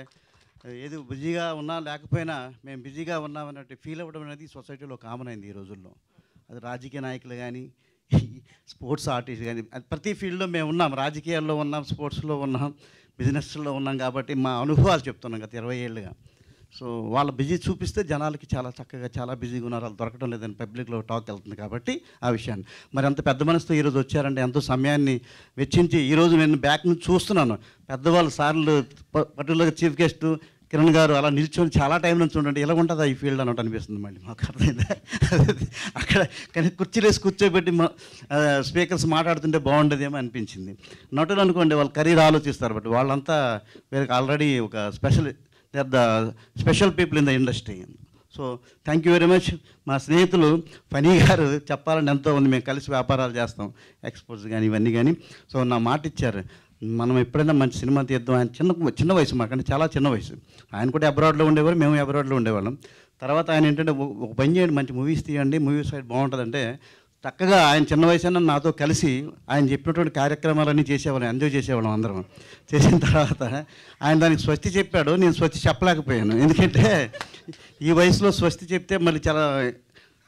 ఏది బిజీగా ఉన్నా లేకపోయినా మేము బిజీగా ఉన్నామన్నట్టు ఫీల్ అవ్వడం అనేది సొసైటీలో కామన్ అయింది ఈ రోజుల్లో. అది రాజకీయ నాయకులు కానీ స్పోర్ట్స్ ఆర్టిస్ట్ కానీ ప్రతి ఫీల్డ్లో మేము ఉన్నాం, రాజకీయాల్లో ఉన్నాం, స్పోర్ట్స్లో ఉన్నాం, బిజినెస్లో ఉన్నాం. కాబట్టి మా అనుభవాలు చెప్తున్నాం గత 20 ఏళ్ళుగా. సో వాళ్ళ బిజీ చూపిస్తే జనాలకి చాలా చక్కగా చాలా బిజీగా ఉన్నారు, వాళ్ళు దొరకడం లేదని పబ్లిక్లో టాక్ వెళ్తుంది. కాబట్టి ఆ విషయాన్ని మరి అంత పెద్ద మనసుతో ఈరోజు వచ్చారంటే ఎంతో సమయాన్ని వెచ్చించి ఈరోజు నేను బ్యాక్ నుంచి చూస్తున్నాను. పెద్దవాళ్ళు సార్లు పర్టికులర్గా చీఫ్ గెస్ట్ కిరణ్ గారు అలా నిల్చొని చాలా టైం నుంచి ఉండండి, ఇలా ఉంటుందా ఈ ఫీల్డ్ అన్నట్టు అనిపిస్తుంది. మళ్ళీ మాకు అర్థమైందా అక్కడ కానీ కుర్చీలేసి కూర్చోబెట్టి స్పీకర్స్ మాట్లాడుతుంటే బాగుండేదేమో అనిపించింది. నటులు అనుకోండి వాళ్ళు కెరీర్ ఆలోచిస్తారు, బట్ వాళ్ళంతా వీళ్ళకి ఆల్రెడీ ఒక they are the special people in the industry. So thank you very much. మా స్నేహితులు ఫనీ గారు చెప్పాలని ఎంతో ఉంది, మేము కలిసి వ్యాపారాలు చేస్తాం, ఎక్స్పోర్ట్స్ కానీ ఇవన్నీ కానీ. సో నా మాట ఇచ్చారు, మనం ఎప్పుడైనా మంచి సినిమా తీద్దాం. ఆయన చిన్న వయసు, మాకంటే చాలా చిన్న వయసు. ఆయన కూడా అబ్రాడ్లో ఉండేవారు, మేము అబ్రాడ్లో ఉండేవాళ్ళం. తర్వాత ఆయన ఏంటంటే ఒక పని చేయండి, మంచి మూవీస్ తీయండి, మూవీ సైడ్ బాగుంటుందంటే చక్కగా ఆయన చిన్న వయసు నాతో కలిసి ఆయన చెప్పినటువంటి కార్యక్రమాలన్నీ చేసేవాళ్ళం, ఎంజాయ్ చేసేవాళ్ళం అందరం. చేసిన తర్వాత ఆయన దానికి స్వస్తి చెప్పాడు, నేను స్వస్తి చెప్పలేకపోయాను. ఎందుకంటే ఈ వయసులో స్వస్తి చెప్తే మళ్ళీ చాలా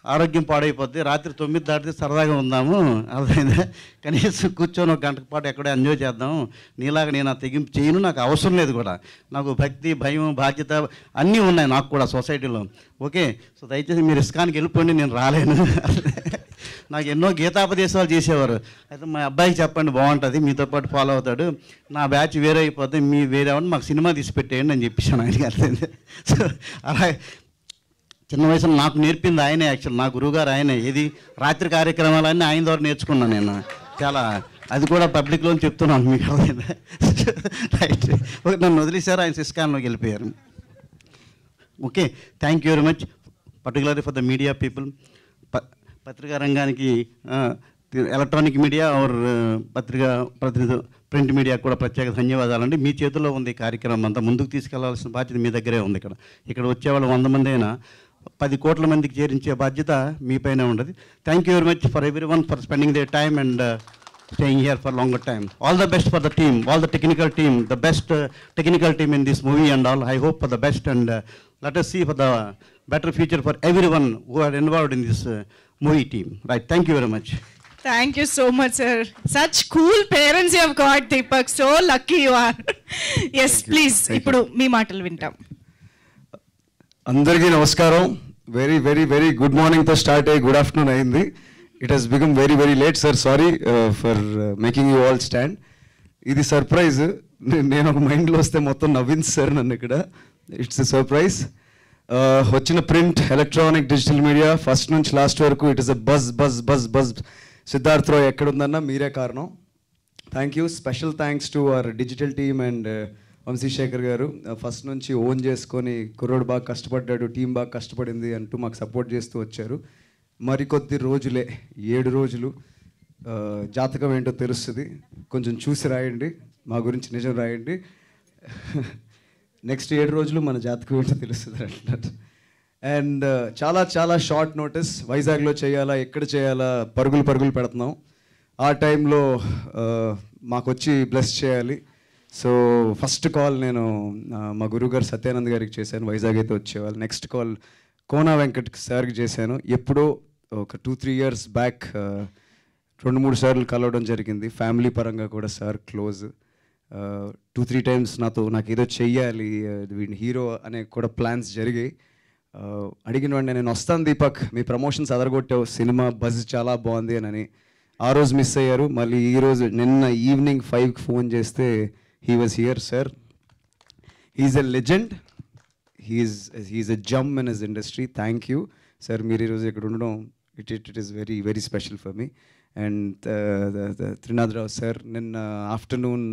ఆరోగ్యం పాడైపోద్ది, రాత్రి 9 దాటితే సరదాగా ఉందాము, అర్థమైందా, కనీసం కూర్చొని ఒక గంట పాటు ఎక్కడో ఎంజాయ్ చేద్దాం, నీలాగా నేను ఆ తెగింపు చేయను, నాకు అవసరం లేదు కూడా, నాకు భక్తి భయం బాధ్యత అన్నీ ఉన్నాయి నాకు కూడా సొసైటీలో. ఓకే, సో దయచేసి మీరు ఇస్కాన్కి వెళ్ళిపోండి, నేను రాలేను. నాకు ఎన్నో గీతాపదేశాలు చేసేవారు, అయితే మా అబ్బాయికి చెప్పండి బాగుంటుంది, మీతో పాటు ఫాలో అవుతాడు, నా బ్యాచ్ వేరే అయిపోతే మీ వేరే అవ్వండి, మాకు సినిమా తీసి పెట్టేయండి అని చెప్పేసాను ఆయనకి. అర్థమైంది. సో అలా చిన్న వయసులో నాకు నేర్పింది ఆయనే, యాక్చువల్ నా గురువుగారు ఆయనే. ఏది రాత్రి కార్యక్రమాలన్నీ ఆయన ద్వారా నేర్చుకున్నాను నేను చాలా, అది కూడా పబ్లిక్లో చెప్తున్నాను మీకు. అర్థమైందా? రైట్, నన్ను వదిలేశారు, ఆయన ఇస్కాన్లోకి వెళ్ళిపోయారు. Okay, thank you very much particularly for the media people. పత్రికా రంగానికి ఎలక్ట్రానిక్ మీడియా ఆర్ పత్రికా ప్రతినిధులు ప్రింట్ మీడియా కూడా ప్రత్యేక ధన్యవాదాలండి. మీ చేతుల్లో ఉంది ఈ కార్యక్రమం అంతా, ముందుకు తీసుకెళ్లాల్సిన బాధ్యత మీ దగ్గరే ఉంది. ఇక్కడ వచ్చేవాళ్ళు 100 మంది అయినా 10 కోట్ల మందికి చేరించే బాధ్యత మీపైనే ఉండదు. Thank you very much for everyone for spending their time and staying here for longer time. All the best for the team, all the technical team, the best technical team in this movie and all. I hope for the best and let us see for the better future for everyone who are involved in this movie team. Right, thank you very much. Thank you so much, sir. Such cool parents you have got, Deepak. So lucky you are. Yes, please. ఇప్పుడు మీ మాటలు వింటాం. అందరికీ నమస్కారం. వెరీ వెరీ వెరీ గుడ్ మార్నింగ్తో స్టార్ట్ అయ్యి గుడ్ ఆఫ్టర్నూన్ అయింది. It has become very very late sir, sorry for making you all stand. ఇది సర్ప్రైజ్, నేను ఒక మైండ్లో వస్తే మొత్తం నవ్వింది సార్ నన్ను ఇక్కడ. It's a surprise. వచ్చిన print, electronic, digital media first నుంచి లాస్ట్ వరకు it is a buzz buzz buzz buzz. Siddharth Roy ఎక్కడుందన్నా మీరే కారణం. Thank you, special thanks to our digital team and Vamsi Sekhar గారు. ఫస్ట్ నుంచి ఓన్ చేసుకొని కుర్రోడు బాగా కష్టపడ్డాడు, టీం బాగా కష్టపడింది అంటూ మాకు సపోర్ట్ చేస్తూ వచ్చారు. మరికొద్ది రోజులే, 7 రోజులు, జాతకం ఏంటో తెలుస్తుంది. కొంచెం చూసి రాయండి, మా గురించి నిజం రాయండి. నెక్స్ట్ 7 రోజులు మన జాతకం ఏంటో తెలుస్తుంది అంటున్నారు. అండ్ చాలా చాలా షార్ట్ నోటీస్, వైజాగ్లో చేయాలా, ఎక్కడ చేయాలా, పరుగులు పెడుతున్నాం. ఆ టైంలో మాకు వచ్చి బ్లెస్ చేయాలి. సో ఫస్ట్ కాల్ నేను మా గురువుగారు సత్యానంద్ గారికి చేశాను, వైజాగ్ అయితే వచ్చేవాళ్ళు. నెక్స్ట్ కాల్ కోనా వెంకట్ సార్కి చేశాను. ఎప్పుడో ఒక 2-3 years బ్యాక్ 2-3 సార్లు కలవడం జరిగింది. ఫ్యామిలీ పరంగా కూడా సార్ క్లోజ్. 2-3 times నాకు ఏదో చెయ్యాలి, వీడిని హీరో అనే కూడా ప్లాన్స్ జరిగాయి. అడిగిన వాడిని, నేను వస్తాను దీపక్, మీ ప్రమోషన్స్ అదరగొట్టావు, సినిమా బజ్ చాలా బాగుంది అని. ఆ రోజు మిస్ అయ్యారు. మళ్ళీ ఈరోజు నిన్న ఈవినింగ్ 5కి ఫోన్ చేస్తే he was here. Sir, he's a legend, he's a Jammu in his industry. Thank you sir, మీరు ఈరోజు ఇక్కడ ఉండడం it is very very special for me. And Trinatha Rao sir, నిన్న ఆఫ్టర్నూన్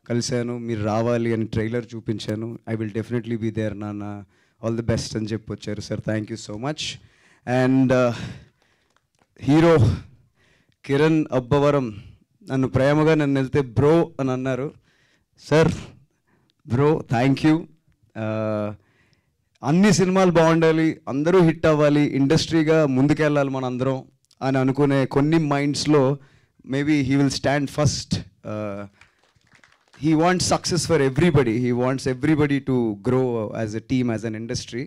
కలిశాను, మీరు రావాలి అని ట్రైలర్ చూపించాను. I will definitely be there నాన్న, ఆల్ ది బెస్ట్ అని చెప్పి వచ్చారు sir. Thank you so much. And hero Kiran Abbavaram నన్ను ప్రేమగా నన్ను వెళ్తే బ్రో అని అన్నారు. Sir bro, thank you. అన్ని సినిమాలు బాగుండాలి, అందరూ హిట్ అవ్వాలి, ఇండస్ట్రీగా ముందుకెళ్ళాలి మన అందరం అని అనుకునే కొన్ని మైండ్స్లో maybe he will stand first. he wants success for everybody. He wants everybody to grow as a team, as an industry.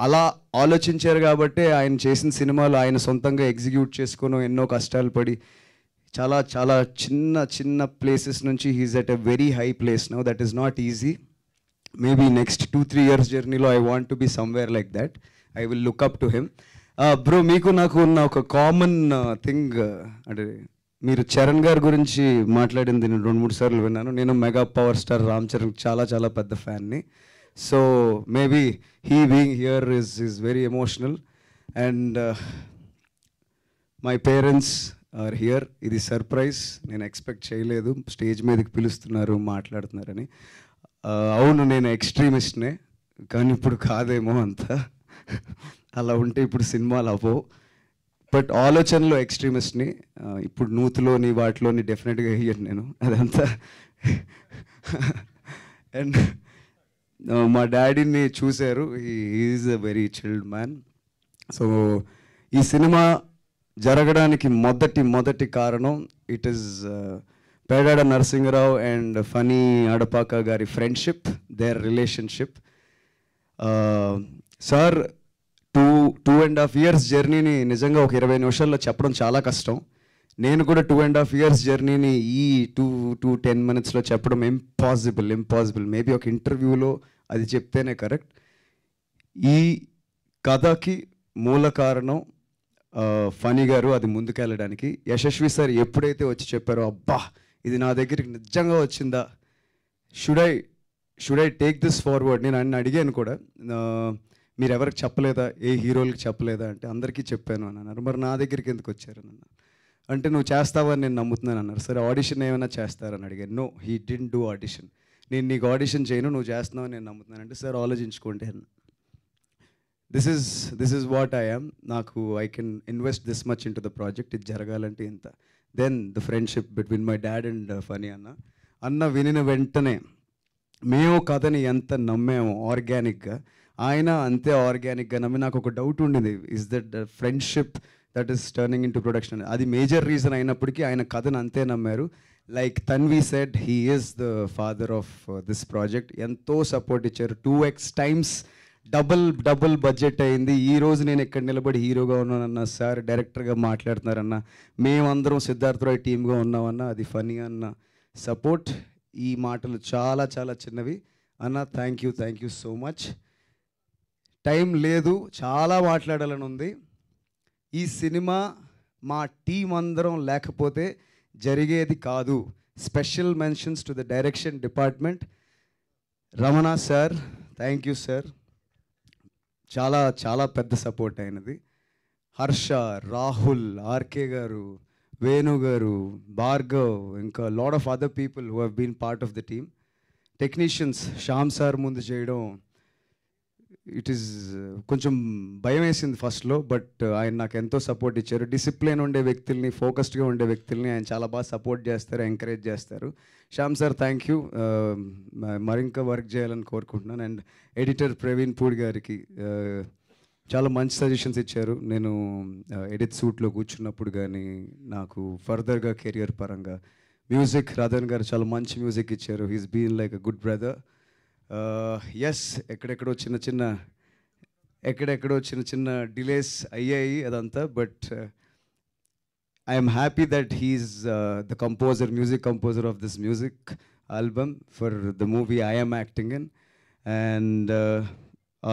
అలా ఆలోచించారు కాబట్టి ఆయన చేసిన సినిమాలు ఆయన సొంతంగా ఎగ్జిక్యూట్ చేసుకుని ఎన్నో కష్టాలు పడి చాలా చాలా చిన్న చిన్న ప్లేసెస్ నుంచి he's at a very high place now. That is not easy. Maybe next 2-3 years జర్నీలో I want to be somewhere like that. I will look up to him. Bro, మీకు నాకు ఉన్న ఒక కామన్ థింగ్ అంటే మీరు చరణ్ గారి గురించి మాట్లాడింది నేను 2-3 సార్లు విన్నాను. నేను mega power star Ram Charan చాలా చాలా పెద్ద ఫ్యాన్ని. So maybe he being here is very emotional. And my parents are here. ఇది సర్ప్రైజ్, నేను ఎక్స్పెక్ట్ చేయలేదు. స్టేజ్ మీదకి పిలుస్తున్నారు, మాట్లాడుతున్నారని. అవును, నేను ఎక్స్ట్రీమిస్ట్నే, కానీ ఇప్పుడు కాదేమో అంతా. అలా ఉంటే ఇప్పుడు సినిమాలు అవ్వవు. బట్ ఆలోచనలో ఎక్స్ట్రీమిస్ట్ని. ఇప్పుడు నూతులోని వాటిలోని డెఫినెట్గా వేయను నేను అదంతా. అండ్ మా డాడీని చూశారు. Is a very chilled man. So ఈ సినిమా జరగడానికి మొదటి కారణం it is Pedada Narasimharao and Phani Adapaka గారి friendship, their relationship. Sir 2.5 years జర్నీని నిజంగా ఒక 20 నిమిషాల్లో చెప్పడం చాలా కష్టం. నేను కూడా 2.5 years జర్నీని ఈ 2-10 minutes చెప్పడం ఇంపాసిబుల్. మేబీ ఒక ఇంటర్వ్యూలో అది చెప్తేనే కరెక్ట్. ఈ కథకి మూల కారణం ఫనీ గారు. అది ముందుకెళ్ళడానికి యశస్వి సార్ ఎప్పుడైతే వచ్చి చెప్పారో, అబ్బా ఇది నా దగ్గరికి నిజంగా వచ్చిందా, should I take this forward. నేను అన్ని అడిగాను కూడా, మీరు ఎవరికి చెప్పలేదా, ఏ హీరోలకి చెప్పలేదా అంటే అందరికీ చెప్పాను అని అన్నారు. మరి నా దగ్గరికి ఎందుకు వచ్చారు అన్న అంటే, నువ్వు చేస్తావని నేను నమ్ముతున్నాను అన్నారు. సరే ఆడిషన్ ఏమైనా చేస్తారని అడిగాను. No, he didn't do audition. నేను నీకు ఆడిషన్ చేయను, నువ్వు చేస్తున్నావని నేను నమ్ముతున్నాను అంటే, సార్ ఆలోచించుకోండి అన్న. This is what I am. నాకు I can invest this much in to the project. ఇది జరగాలంటే ఇంత. Then the friendship between my dad and Phani అన్న వినిన వెంటనే మేము కథని ఎంత నమ్మాము ఆర్గానిక్గా, ఆయన అంతే ఆర్గానిక్గా నమ్మి. నాకు ఒక డౌట్ ఉండింది, is that friendship that is turning in to production. అది మేజర్ రీజన్ అయినప్పటికీ ఆయన కథను అంతే నమ్మారు. Like Tanvi said, he is the father of this project. ఎంతో సపోర్ట్ ఇచ్చారు. 2x times డబుల్ బడ్జెట్ అయింది. ఈరోజు నేను ఇక్కడ నిలబడి హీరోగా ఉన్నానన్న, సార్ డైరెక్టర్గా మాట్లాడుతున్నారన్న, మేమందరం సిద్ధార్థ రాయ్ టీమ్గా ఉన్నామన్న, అది ఫనీ అన్న సపోర్ట్. ఈ మాటలు చాలా చాలా చిన్నవి అన్న. Thank you so much. Time లేదు, చాలా మాట్లాడాలని ఉంది. ఈ సినిమా మా టీం అందరం లేకపోతే జరిగేది కాదు. Special mentions to the direction department. Ramana sir, thank you sir, చాలా చాలా పెద్ద సపోర్ట్ అయినది. హర్ష, రాహుల్, ఆర్కే గారు, వేణు గారు, భార్గవ్, ఇంకా lot of other people who have been part of the team. Technicians Shyam sir ముందు చేయడం ఇట్ ఈస్ కొంచెం భయం వేసింది ఫస్ట్లో, బట్ ఆయన నాకు ఎంతో సపోర్ట్ ఇచ్చారు. డిసిప్లిన్ ఉండే వ్యక్తుల్ని, ఫోకస్డ్గా ఉండే వ్యక్తుల్ని ఆయన చాలా బాగా సపోర్ట్ చేస్తారు, ఎంకరేజ్ చేస్తారు. Shyam sir thank you. మరింకా వర్క్ చేయాలని కోరుకుంటున్నాను. అండ్ ఎడిటర్ ప్రవీణ్ పూడి గారికి చాలా మంచి సజెషన్స్ ఇచ్చారు. నేను ఎడిట్ సూట్లో కూర్చున్నప్పుడు కానీ, నాకు ఫర్దర్గా కెరియర్ పరంగా. మ్యూజిక్ రాధన్ గారు చాలా మంచి మ్యూజిక్ ఇచ్చారు. He's been like a good brother. Yes, ఎక్కడెక్కడో చిన్న చిన్న డిలేస్ అయ్యాయి అదంతా, but I'm happy that he's the composer, music composer of this music album for the movie I am acting in. And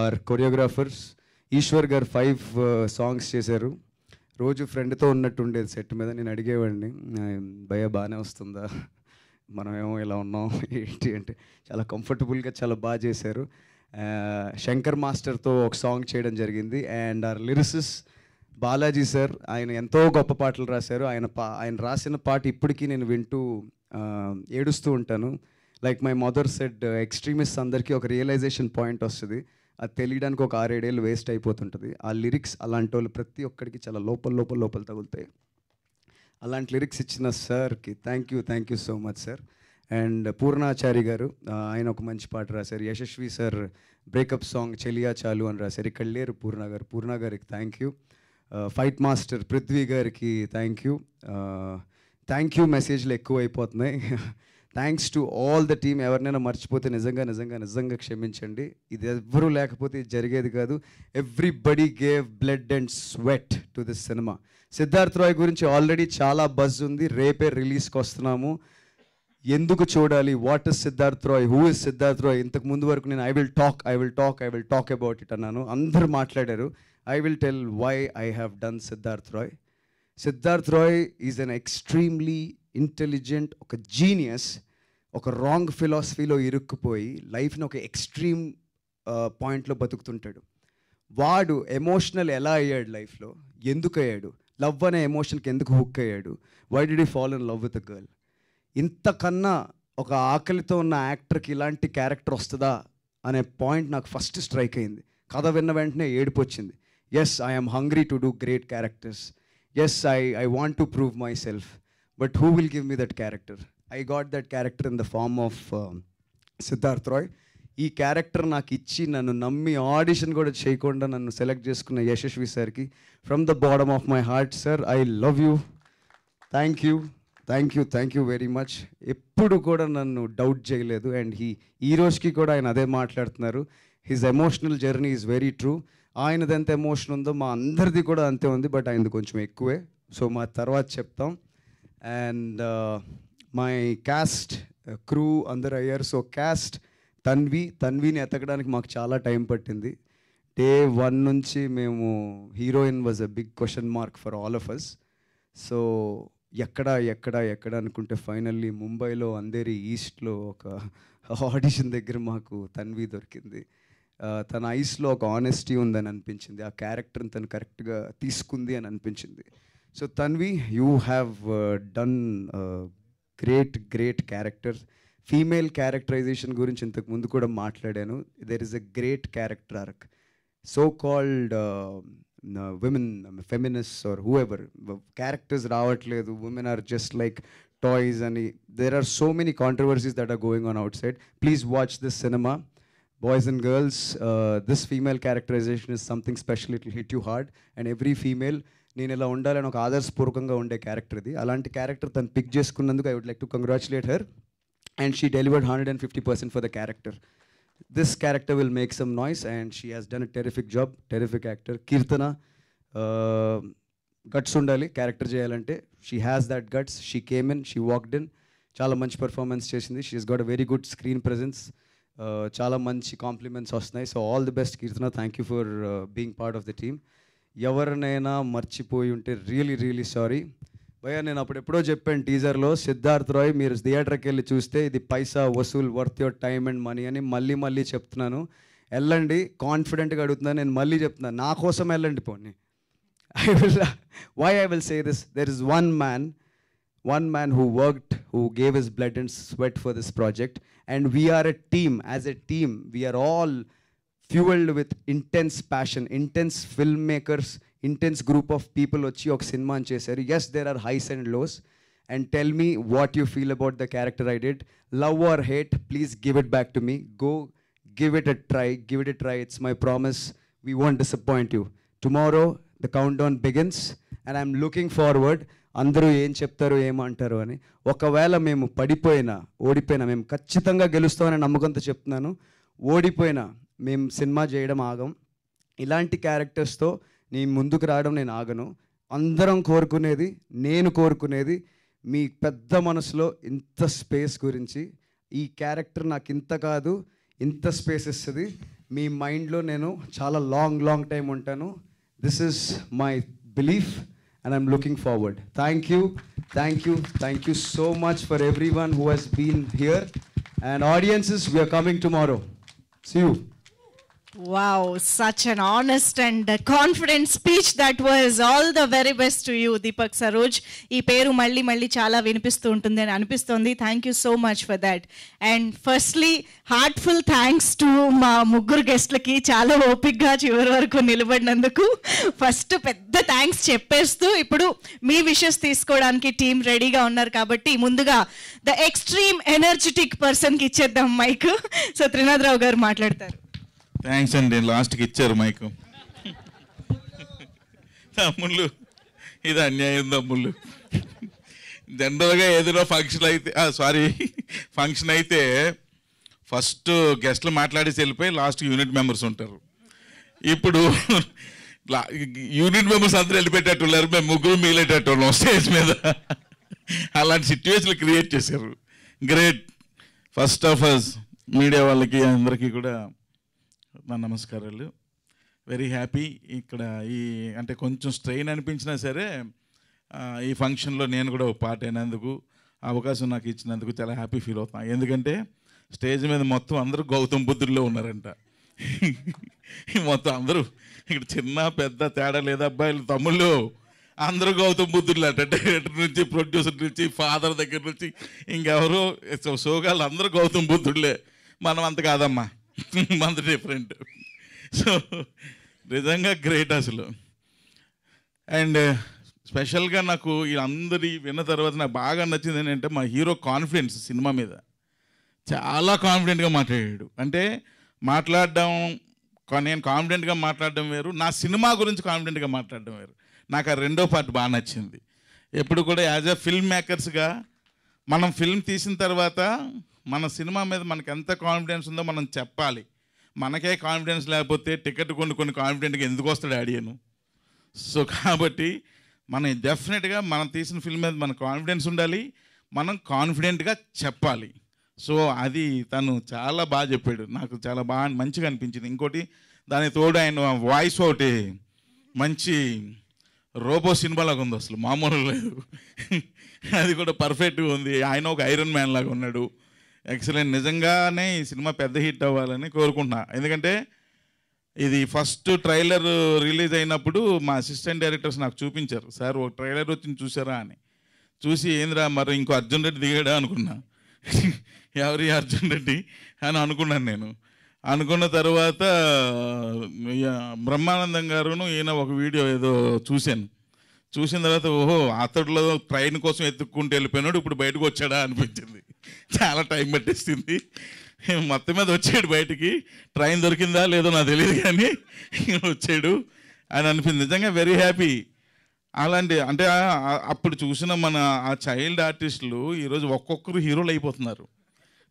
our choreographers Eshwar garu 5 songs చేశారు. రోజు ఫ్రెండ్తో ఉన్నట్టు ఉండేది సెట్ మీద. నేను అడిగేవాడిని, భయ బాగానే వస్తుందా, మనమేమో ఇలా ఉన్నాం ఏంటి అంటే, చాలా కంఫర్టబుల్గా చాలా బాగా చేశారు. శంకర్ మాస్టర్తో ఒక సాంగ్ చేయడం జరిగింది. And our lyricist Balaji sir, ఆయన ఎంతో గొప్ప పాటలు రాశారు. ఆయన రాసిన పాట ఇప్పటికీ నేను వింటూ ఏడుస్తూ ఉంటాను. Like my mother said, extremist అందరికీ ఒక రియలైజేషన్ పాయింట్ వస్తుంది, అది తెలియడానికి ఒక 6-7 ఏళ్ళు వేస్ట్ అయిపోతుంటుంది. ఆ లిరిక్స్ అలాంటి వాళ్ళు ప్రతి ఒక్కరికి చాలా లోపల తగులుతాయి. అలాంటి లిరిక్స్ ఇచ్చిన సార్కి thank you so much sir. And Purnachari గారు, ఆయన ఒక మంచి పాట రాశారు. యశస్వి సార్ బ్రేకప్ సాంగ్ చెలియా చాలు అని రాశారు. ఇక్కడ లేరు పూర్ణ గారికి thank you. Fight master Prithvi గారికి థ్యాంక్ యూ. మెసేజ్లు ఎక్కువ అయిపోతున్నాయి. Thanks to all the team. ఎవరినైనా మర్చిపోతే నిజంగా క్షమించండి. ఇది ఎవ్వరూ లేకపోతే ఇది జరిగేది కాదు. Everybody gave blood and sweat to this cinema. Siddharth Roy గురించి ఆల్రెడీ చాలా బజ్ ఉంది. రేపే రిలీజ్కి వస్తున్నాము. ఎందుకు చూడాలి, what is Siddharth Roy, who is Siddharth Roy? ఇంతకు ముందు వరకు నేను I will talk about it అన్నాను. అందరూ మాట్లాడారు. I will tell why I have done Siddharth Roy. Siddharth Roy is an extremely intelligent, ఒక జీనియస్, ఒక రాంగ్ ఫిలాసఫీలో ఇరుక్కుపోయి లైఫ్ని ఒక ఎక్స్ట్రీమ్ పాయింట్లో బతుకుతుంటాడు. వాడు ఎమోషనల్ ఎలా అయ్యాడు లైఫ్లో, ఎందుకు అయ్యాడు, లవ్ అనే ఎమోషన్కి ఎందుకు హుక్ అయ్యాడు, why did he fall in love with a girl? ఇంతకన్నా ఒక ఆకలితో ఉన్న యాక్టర్కి ఇలాంటి క్యారెక్టర్ వస్తుందా అనే పాయింట్ నాకు ఫస్ట్ స్ట్రైక్ అయింది. కథ విన్న వెంటనే ఏడుపు వచ్చింది. Yes, I'm hungry to do great characters. Yes, I want to prove myself. But who will give me that character? I got that character in the form of Siddharth Roy. ఈ క్యారెక్టర్ నాకు ఇచ్చి నన్ను నమ్మి ఆడిషన్ కూడా చేయకుండా నన్ను సెలెక్ట్ చేసుకున్న యశస్వి సార్కి from the bottom of my heart, sir, I love you. Thank you very much. ఎప్పుడు కూడా నన్ను డౌట్ చేయలేదు. అండ్ ఈ రోజుకి కూడా ఆయన అదే మాట్లాడుతున్నారు. His emotional journey is very true. ఆయనది ఎంత ఎమోషన్ ఉందో మా అందరిది కూడా అంతే ఉంది. బట్ ఆయనది కొంచెం ఎక్కువే. సో మా తర్వాత చెప్తాం. అండ్ మై క్యాస్ట్ క్రూ అందరు అయ్యారు. సో క్యాస్ట్ తన్విని ఎతకడానికి మాకు చాలా టైం పట్టింది. డే 1 నుంచి మేము heroine was a big question mark for all of us. So ఎక్కడ అనుకుంటే ఫైనల్లీ ముంబైలో అంధేరి ఈస్ట్లో ఒక ఆడిషన్ దగ్గర మాకు తన్వి దొరికింది. తన ఐస్లో ఒక ఆనెస్టీ ఉందని అనిపించింది. ఆ క్యారెక్టర్ని తను కరెక్ట్గా తీసుకుంది అని అనిపించింది. So Tanvi, you have done great character. Female characterization గురించి ఇంతకు ముందు కూడా మాట్లాడాను. There is a great character arc. So called women, feminists or whoever, characters రావట్లేదు, women are just like toys, and there are so many controversies that are going on outside. Please watch this cinema, boys and girls. This female characterization is something special. It will hit you hard. And every female, నేను ఇలా ఉండాలని ఒక ఆదర్శపూర్వకంగా ఉండే క్యారెక్టర్ ఇది. అలాంటి క్యారెక్టర్ తను పిక్ చేసుకున్నందుకు I would like to congratulate her. And she delivered 150% for the character. This character will make some noise and she has done a terrific job. Terrific actor. Kirtana, guts undali character cheyalante. She has that guts. She came in, she walked in. Chala manchi performance chesindi. She has got a very good screen presence. Chala manchi compliments vastunayi. So all the best, Kirtana. Thank you for being part of the team. Evarnaina marchipoyi unte really sorry. భయ్యా, నేను అప్పుడెప్పుడో చెప్పాను టీజర్లో, సిద్ధార్థ్ రాయ్ మీరు థియేటర్కి వెళ్ళి చూస్తే ఇది పైసా వసూల్, worth your time and money అని మళ్ళీ చెప్తున్నాను. వెళ్ళండి, కాన్ఫిడెంట్గా అడుగుతున్నాను. నేను మళ్ళీ చెప్తున్నాను, నా కోసం వెళ్ళండి పోనీ. I will say this, there is one man who worked, who gave his blood and sweat for this project, and we are a team. As a team, we are all fueled with intense passion, intense filmmakers, intense group of people వచ్చి ఒక సినిమా చేశారు. Yes, there are highs and lows. And tell me what you feel about the character I did. Love or hate, please give it back to me. Go give it a try. It's my promise. We won't disappoint you. Tomorrow the countdown begins and I'm looking forward. అందరూ ఏం చెప్తారు, ఏమంటారు అని. ఒకవేళ మేము ఓడిపోయినా మేము ఖచ్చితంగా గెలుస్తామని నమ్మకంతో చెప్తున్నాను. ఓడిపోయినా మేము సినిమా చేయడం ఆగం. ఇలాంటి క్యారెక్టర్స్తో నేను ముందుకు రావడం నేను ఆగను. అందరం కోరుకునేది, నేను కోరుకునేది మీ పెద్ద మనసులో ఇంత స్పేస్ గురించి. ఈ క్యారెక్టర్ నాకు ఇంత కాదు, ఇంత స్పేస్ ఇస్తుంది. మీ మైండ్లో నేను చాలా లాంగ్ టైం ఉంటాను. This is my belief and I'm looking forward. Thank you so much for everyone who has been here. And audiences, we are coming tomorrow. See you. Wow, such an honest and confident speech that was. All the very best to you, Deepak Saroj. ఈ పేరు మళ్ళీ చాలా వినిపిస్తూ ఉంటుంది అని అనిపిస్తుంది. Thank you so much for that. And firstly heartful thanks to మా ముగ్గురు గెస్ట్లకి, చాలా ఓపిక్గా చివరి వరకు నిలబడినందుకు. ఫస్ట్ పెద్ద థ్యాంక్స్ చెప్పేస్తూ ఇప్పుడు మీ విషెస్ తీసుకోవడానికి టీం రెడీగా ఉన్నారు. కాబట్టి ముందుగా ద ఎక్స్ట్రీమ్ ఎనర్జెటిక్ పర్సన్కి ఇచ్చేద్దాం మైక్. సో త్రినాథరావు గారు మాట్లాడతారు. థ్యాంక్స్ అండి, లాస్ట్కి ఇచ్చారు మైకు. తమ్ముళ్ళు, ఇది అన్యాయం తమ్ముళ్ళు. జనరల్గా ఏదైనా ఫంక్షన్ అయితే ఫస్ట్ గెస్ట్లు మాట్లాడేసి వెళ్ళిపోయి లాస్ట్ యూనిట్ మెంబర్స్ ఉంటారు. ఇప్పుడు యూనిట్ మెంబర్స్ అందరూ వెళ్ళిపెట్టేట్టున్నారు, మేము ముగ్గురు మిగిలేటట్టున్నాం స్టేజ్ మీద. అలాంటి సిచ్యువేషన్లు క్రియేట్ చేశారు. Great. First of all media వాళ్ళకి అందరికీ కూడా నా నమస్కారాలు. Very happy. ఇక్కడ అంటే కొంచెం స్ట్రెయిన్ అనిపించినా సరే ఈ ఫంక్షన్లో నేను కూడా ఒక పార్ట్ అయినందుకు, అవకాశం నాకు ఇచ్చినందుకు చాలా హ్యాపీ ఫీల్ అవుతాను. ఎందుకంటే స్టేజ్ మీద మొత్తం అందరూ గౌతమ్ బుద్ధుల్లో ఉన్నారంట. మొత్తం అందరూ ఇక్కడ చిన్న పెద్ద తేడా లేదా, అబ్బాయిలు తమ్ముళ్ళు అందరూ గౌతమ్ బుద్ధులు అంట. డైరెక్టర్ నుంచి ప్రొడ్యూసర్ నుంచి ఫాదర్ దగ్గర నుంచి ఇంకెవరు సోగాళ్ళు అందరూ గౌతమ్ బుద్ధుళ్ళే. మనం అంత కాదమ్మా, మనది డిఫరెంట్. సో నిజంగా గ్రేట్ అసలు. అండ్ స్పెషల్గా నాకు అందరి విన్న తర్వాత నాకు బాగా నచ్చింది ఏంటంటే మా హీరో కాన్ఫిడెన్స్ సినిమా మీద. చాలా కాన్ఫిడెంట్గా మాట్లాడాడు. అంటే మాట్లాడడం, నేను కాన్ఫిడెంట్గా మాట్లాడడం వేరు, నా సినిమా గురించి కాన్ఫిడెంట్గా మాట్లాడడం వేరు. నాకు ఆ రెండో పార్ట్ బాగా నచ్చింది. ఎప్పుడు కూడా యాజ్ ఎ ఫిల్మ్ మేకర్స్గా మనం ఫిల్మ్ తీసిన తర్వాత మన సినిమా మీద మనకు ఎంత కాన్ఫిడెన్స్ ఉందో మనం చెప్పాలి. మనకే కాన్ఫిడెన్స్ లేకపోతే టికెట్ కొన్ని కాన్ఫిడెంట్గా ఎందుకు వస్తాడు ఆడియను? సో కాబట్టి మనం డెఫినెట్గా మనం తీసిన ఫిల్మ్ మీద మన కాన్ఫిడెన్స్ ఉండాలి, మనం కాన్ఫిడెంట్గా చెప్పాలి. సో అది తను చాలా బాగా చెప్పాడు, నాకు చాలా బాగా మంచిగా అనిపించింది. ఇంకోటి దాని తోడు ఆయన వాయిస్ ఒకటి మంచి రోబో సినిమాలాగా ఉంది, అసలు మామూలు లేదు. అది కూడా పర్ఫెక్ట్గా ఉంది. ఆయన ఒక ఐరన్ మ్యాన్ లాగా ఉన్నాడు. ఎక్సలెంట్. నిజంగానే ఈ సినిమా పెద్ద హిట్ అవ్వాలని కోరుకుంటున్నా. ఎందుకంటే ఇది ఫస్ట్ ట్రైలర్ రిలీజ్ అయినప్పుడు మా అసిస్టెంట్ డైరెక్టర్స్ నాకు చూపించారు, సార్ ఒక ట్రైలర్ వచ్చింది చూసారా అని. చూసి ఏంద్రా మరి ఇంకో అర్జున్ రెడ్డి దిగాడా అనుకున్నా. ఎవరి అర్జున్ రెడ్డి అని అనుకున్నాను నేను. అనుకున్న తర్వాత బ్రహ్మానందం గారును ఈయన ఒక వీడియో ఏదో చూశాను. చూసిన తర్వాత ఓహో అతడిలో ట్రైన్ కోసం ఎత్తుక్కుంటూ వెళ్ళిపోయినాడు, ఇప్పుడు బయటకు వచ్చాడా అనిపించింది. చాలా టైం పట్టేసింది. మొత్తం మీద వచ్చాడు బయటికి. ట్రైన్ దొరికిందా లేదో నాకు తెలియదు కానీ వచ్చాడు అని అనిపించింది. నిజంగా వెరీ హ్యాపీ. అలాంటి అంటే అప్పుడు చూసిన మన ఆ చైల్డ్ ఆర్టిస్టులు ఈరోజు ఒక్కొక్కరు హీరోలు అయిపోతున్నారు.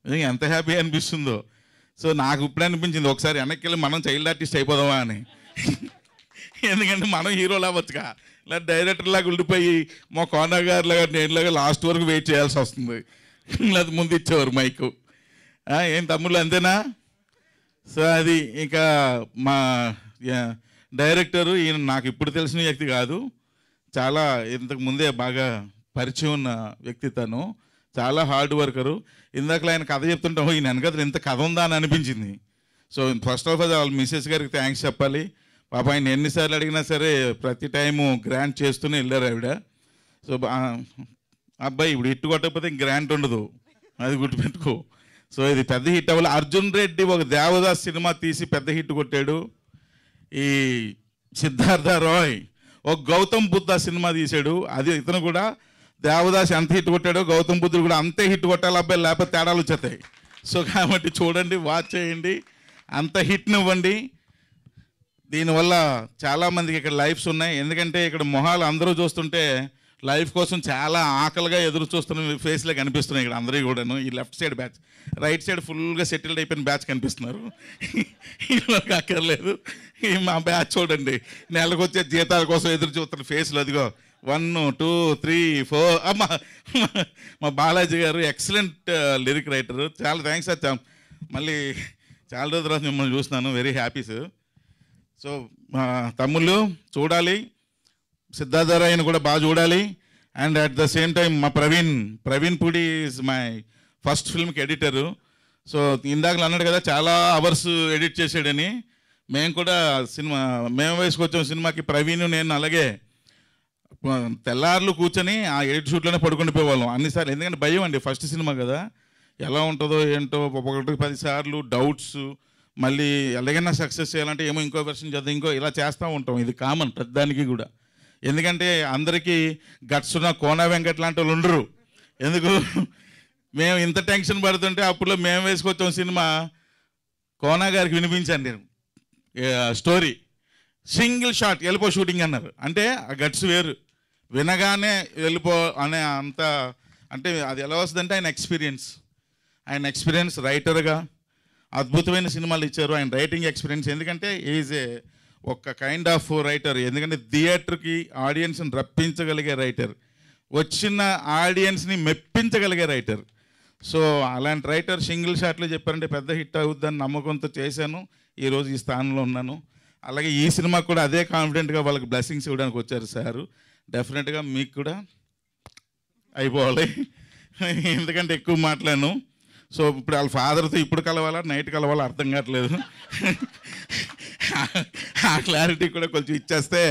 నిజంగా ఎంత హ్యాపీ అనిపిస్తుందో. సో నాకు ఇప్పుడు అనిపించింది ఒకసారి వెనక్కి వెళ్ళి మనం చైల్డ్ ఆర్టిస్ట్ అయిపోదామా అని. ఎందుకంటే మనం హీరోలు అవ్వచ్చుగా, ఇలా డైరెక్టర్ లాగా ఉండిపోయి మా కోనా గారిలాగా నేనులాగా లాస్ట్ వరకు వెయిట్ చేయాల్సి వస్తుంది. లేదా ముందు ఇచ్చేవారు మైకు. ఏం తమ్ముళ్ళు అంతేనా? సో అది ఇంకా మా డైరెక్టరు ఈయన నాకు ఇప్పుడు తెలిసిన వ్యక్తి కాదు, చాలా ఇంతకు ముందే బాగా పరిచయం ఉన్న వ్యక్తి. తను చాలా హార్డ్ వర్కరు. ఇందాక ఆయన కథ చెప్తుంటాం, ఈయన వెనకథలు ఇంత కథ ఉందా అని అనిపించింది. సో ఫస్ట్ ఆఫ్ ఆల్ వాళ్ళ మిస్సెస్ గారికి థ్యాంక్స్ చెప్పాలి. పాప ఆయన ఎన్నిసార్లు అడిగినా సరే ప్రతి టైము గ్రాంట్ చేస్తూనే వెళ్ళారు ఆవిడ. సో అబ్బాయి ఇప్పుడు హిట్ కొట్టకపోతే గ్రాంట్ ఉండదు, అది గుర్తుపెట్టుకో. సో ఇది పెద్ద హిట్ అవ్వాలి. అర్జున్ రెడ్డి ఒక దేవదాస్ సినిమా తీసి పెద్ద హిట్ కొట్టాడు. ఈ సిద్ధార్థ రాయ్ ఒక గౌతమ్ బుద్ధ సినిమా తీశాడు. అది ఇతను కూడా దేవదాస్ ఎంత హిట్ కొట్టాడో గౌతమ్ బుద్ధుడు కూడా అంతే హిట్ కొట్టాలి అబ్బాయి, లేకపోతే తేడాలు వచ్చేస్తాయి. సో కాబట్టి చూడండి, వాచ్ చేయండి, అంత హిట్నివ్వండి. దీనివల్ల చాలామందికి ఇక్కడ లైఫ్స్ ఉన్నాయి. ఎందుకంటే ఇక్కడ మొహాలు అందరూ చూస్తుంటే లైఫ్ కోసం చాలా ఆకలిగా ఎదురు చూస్తున్న ఫేస్లే కనిపిస్తున్నాయి ఇక్కడ అందరూ కూడాను. ఈ left side batch, right side ఫుల్గా సెటిల్డ్ అయిపోయిన బ్యాచ్ కనిపిస్తున్నారు. వీళ్ళకి అక్కర్లేదు. మా బ్యాచ్ చూడండి, నెలకు వచ్చే జీతాల కోసం ఎదురు చూస్తున్న ఫేస్లు. అదిగో 1, 2, 3, 4. అమ్మా మా బాలాజీ గారు ఎక్సలెంట్ లిరిక్ రైటరు. చాలా థ్యాంక్స్ సార్. మళ్ళీ చాలా రోజుల తర్వాత మిమ్మల్ని చూస్తున్నాను. Very happy sir. సో మా తమ్ముళ్ళు చూడాలి, సిద్ధార్థ రాయని కూడా బాగా చూడాలి. And at the same time మా Praveen Pudi is my first ఫిల్మ్కి ఎడిటరు. సో ఇందాకలు అన్నాడు కదా చాలా అవర్స్ ఎడిట్ చేసాడని. మేము కూడా మేము వయసుకు వచ్చాం సినిమాకి. ప్రవీణ్ నేను అలాగే తెల్లార్లు కూర్చొని ఆ ఎడిట్ షూట్లోనే పడుకుని పోయేవాళ్ళం అన్నిసార్లు. ఎందుకంటే భయం అండి, ఫస్ట్ సినిమా కదా, ఎలా ఉంటుందో ఏంటో, ఒకటికి 10 సార్లు డౌట్స్. మళ్ళీ ఎలాగైనా సక్సెస్ చేయాలంటే ఏమో ఇంకో వెర్షన్ చేద్దాం, ఇంకో ఇలా చేస్తూ ఉంటాం. ఇది కామన్ ప్రతిదానికి కూడా. ఎందుకంటే అందరికీ గట్స్ ఉన్న కోనా వెంకట్ లాంటి వాళ్ళు ఉండరు. ఎందుకు మేము ఇంత టెన్షన్ పడుతుంటే అప్పుడులో మేము వేసుకొచ్చాం సినిమా. కోనా గారికి వినిపించాను నేను స్టోరీ, సింగిల్ షాట్ వెళ్ళిపో షూటింగ్ అన్నారు. అంటే ఆ గట్స్ వేరు. వినగానే వెళ్ళిపో అనే అంత, అంటే అది ఎలా వస్తుందంటే ఆయన ఎక్స్పీరియన్స్ రైటర్గా అద్భుతమైన సినిమాలు ఇచ్చారు. ఆయన రైటింగ్ ఎక్స్పీరియన్స్, ఎందుకంటే ఈజ్ ఒక కైండ్ ఆఫ్ రైటర్. ఎందుకంటే థియేటర్కి ఆడియన్స్ని రప్పించగలిగే రైటర్, వచ్చిన ఆడియన్స్ని మెప్పించగలిగే రైటర్. సో అలాంటి రైటర్ సింగిల్ షాట్లో చెప్పారంటే పెద్ద హిట్ అవుద్దని నమ్మకంతో చేశాను. ఈరోజు ఈ స్థానంలో ఉన్నాను. అలాగే ఈ సినిమా కూడా అదే కాన్ఫిడెంట్గా వాళ్ళకి బ్లెస్సింగ్స్ ఇవ్వడానికి వచ్చారు సారు. డెఫినెట్గా మీకు కూడా అయిపోవాలి, ఎందుకంటే ఎక్కువ మాట్లాడాను. సో ఇప్పుడు వాళ్ళ ఫాదర్తో ఇప్పుడు కలవాలా నైట్ కలవాలా అర్థం కావట్లేదు. ఆ క్లారిటీ కూడా కొంచెం ఇచ్చేస్తే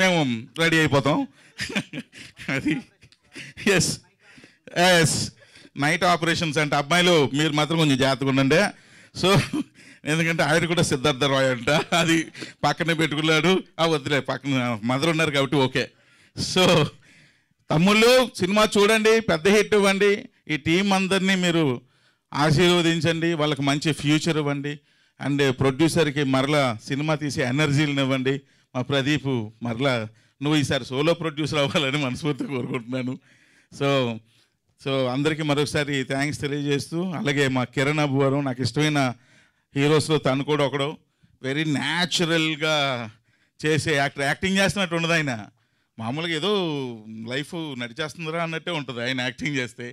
మేము రెడీ అయిపోతాం. అది ఎస్ నైట్ ఆపరేషన్స్ అంటే అబ్బాయిలు మీరు మాత్రం కొంచెం జాగ్రత్తగా ఉండండి. సో ఎందుకంటే ఆయన కూడా సిద్ధార్థ రాయ్ అంట, అది పక్కనే పెట్టుకున్నాడు. వద్దులే, పక్కన మదర్ ఉన్నారు కాబట్టి ఓకే. సో తమ్ముళ్ళు సినిమా చూడండి, పెద్ద హిట్ ఇవ్వండి. ఈ టీం అందరినీ మీరు ఆశీర్వదించండి, వాళ్ళకి మంచి ఫ్యూచర్ ఇవ్వండి. అండ్ ప్రొడ్యూసర్కి మరలా సినిమా తీసే ఎనర్జీలను ఇవ్వండి. మా ప్రదీప్ మరలా నువ్వు ఈసారి సోలో ప్రొడ్యూసర్ అవ్వాలని మనస్ఫూర్తిగా కోరుకుంటున్నాను. సో అందరికీ మరొకసారి థ్యాంక్స్ తెలియజేస్తూ, అలాగే మా కిరణ్ అబ్బు గారు నాకు ఇష్టమైన హీరోస్లో తను కూడా ఒకడు. వెరీ న్యాచురల్గా చేసే యాక్టింగ్ చేస్తున్నట్టు ఉండదు. ఆయన మామూలుగా ఏదో లైఫ్ నడిచేస్తుందిరా అన్నట్టే ఉంటుంది ఆయన యాక్టింగ్ చేస్తే.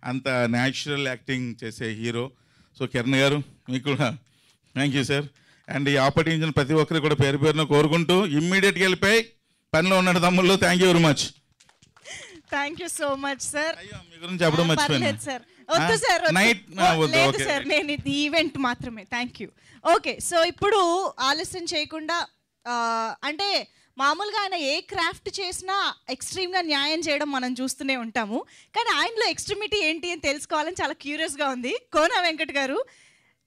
అంత న్యాచురల్ యాక్టింగ్ చేసే హీరో. సో కిరణ్ గారు మీకు కూడా థ్యాంక్ యూ సార్. అండ్ ఈ ఆపర్చునిటీ ప్రతి ఒక్కరికి కూడా పేరు పేరున కోరుకుంటూ ఇమ్మీడియట్గా వెళ్ళిపోయి పనిలో ఉన్నాడు తమ్ముళ్ళు. Thank you very much. Thank you so much sir. మీ గురించి చెప్పడం మర్చిపోయాను సార్. వద్దు సార్, నైట్ లేదు సార్, నేను ఇది ఈవెంట్ మాత్రమే. Thank you. ఓకే, సో ఇప్పుడు ఆలస్యం చేయకుండా, అంటే మామూలుగా ఆయన ఏ క్రాఫ్ట్ చేసినా ఎక్స్ట్రీమ్గా న్యాయం చేయడం మనం చూస్తూనే ఉంటాము. కానీ ఆయనలో ఎక్స్ట్రీమిటీ ఏంటి అని తెలుసుకోవాలని చాలా క్యూరియస్గా ఉంది. కోన వెంకట్ గారు,